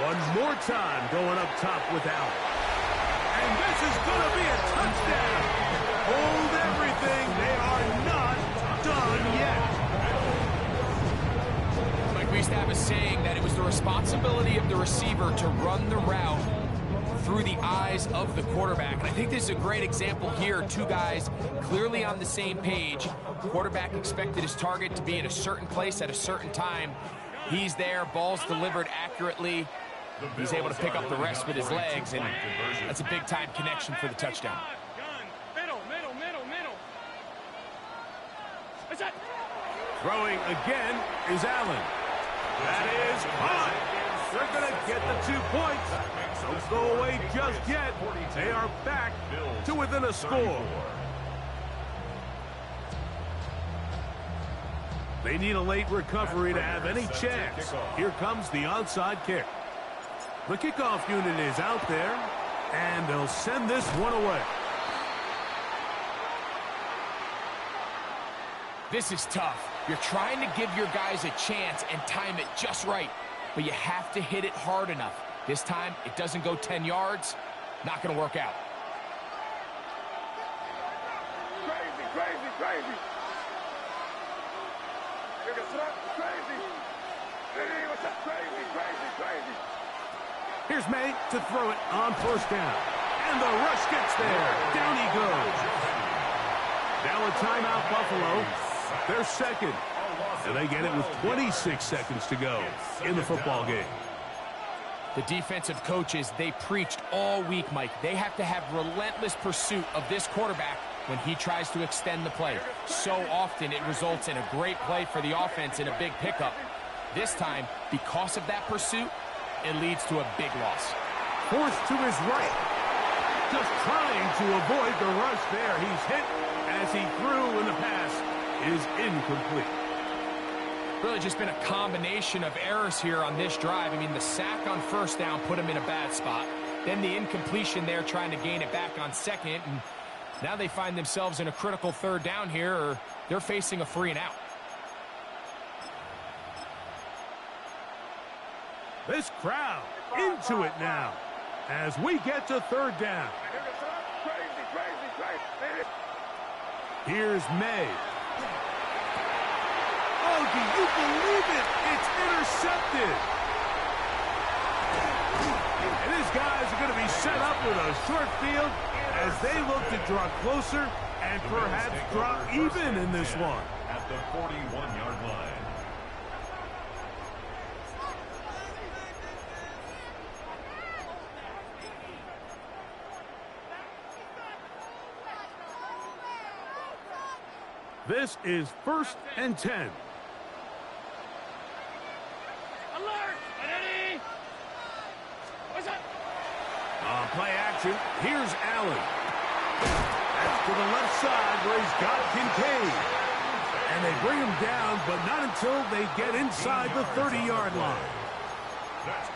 One more time going up top with Allen. And this is going to be a touchdown. Hold everything. They are not done yet. Like we used to have a saying that it was the responsibility of the receiver to run the route through the eyes of the quarterback. And I think this is a great example here. 2 guys clearly on the same page. Quarterback expected his target to be in a certain place at a certain time. He's there, ball's delivered accurately. He's able to pick up the rest with his legs, and that's a big-time connection for the touchdown. Throwing again is Allen. That is caught. They're going to get the 2 points. Don't go away just yet. They are back to within a score. They need a late recovery to have any chance. Here comes the onside kick. The kickoff unit is out there, and they'll send this one away. This is tough. You're trying to give your guys a chance and time it just right, but you have to hit it hard enough. This time, it doesn't go 10 yards. Not going to work out. Crazy. Here's May to throw it on 1st down. And the rush gets there. Down he goes. Now a timeout, Buffalo. They're 2nd. And they get it with 26 seconds to go in the football game. The defensive coaches, they preached all week, Mike. They have to have relentless pursuit of this quarterback when he tries to extend the play. So often it results in a great play for the offense and a big pickup. This time, because of that pursuit, it leads to a big loss. Forced to his right. Just trying to avoid the rush there. He's hit as he threw, and the pass is incomplete. Really just been a combination of errors here on this drive. I mean, the sack on 1st down put him in a bad spot. Then the incompletion there trying to gain it back on 2nd. And now they find themselves in a critical 3rd down here, or they're facing a 3 and out. This crowd into it now as we get to 3rd down. Here's May. Oh, do you believe it? It's intercepted. And his guys are going to be set up with a short field as they look to draw closer and perhaps draw even in this one. At the 41-yard line. This is 1st and 10. Alert! Ready? What's up? Play action. Here's Allen. That's to the left side where he's got Kincaid. And they bring him down, but not until they get inside the 30-yard line.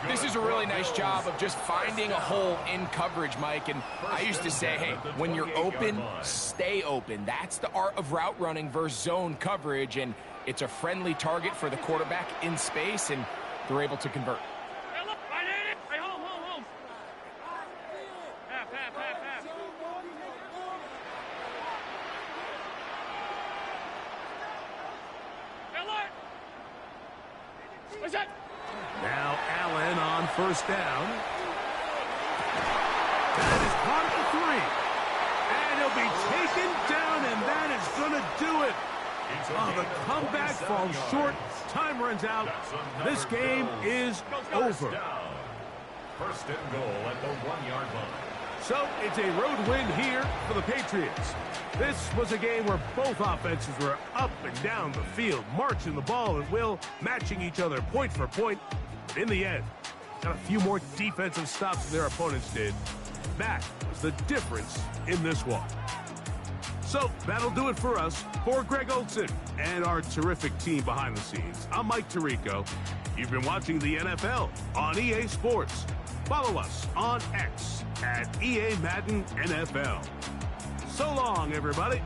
This is a really nice job of just finding a hole in coverage, Mike. And I used to say, hey, when you're open, stay open. That's the art of route running versus zone coverage. And it's a friendly target for the quarterback in space, and they're able to convert. Now Allen on first down. That is caught at the 3. And he'll be taken down, and that is going to do it. Oh, the comeback falls short. Time runs out. This game is over. First and goal at the 1-yard line. So it's a road win here for the Patriots. This was a game where both offenses were up and down the field, marching the ball at will, matching each other point for point. In the end, got a few more defensive stops than their opponents did. That was the difference in this one. So that'll do it for us. For Greg Olson and our terrific team behind the scenes, I'm Mike Tirico. You've been watching the NFL on EA Sports. Follow us on X at EA Madden NFL. So long, everybody.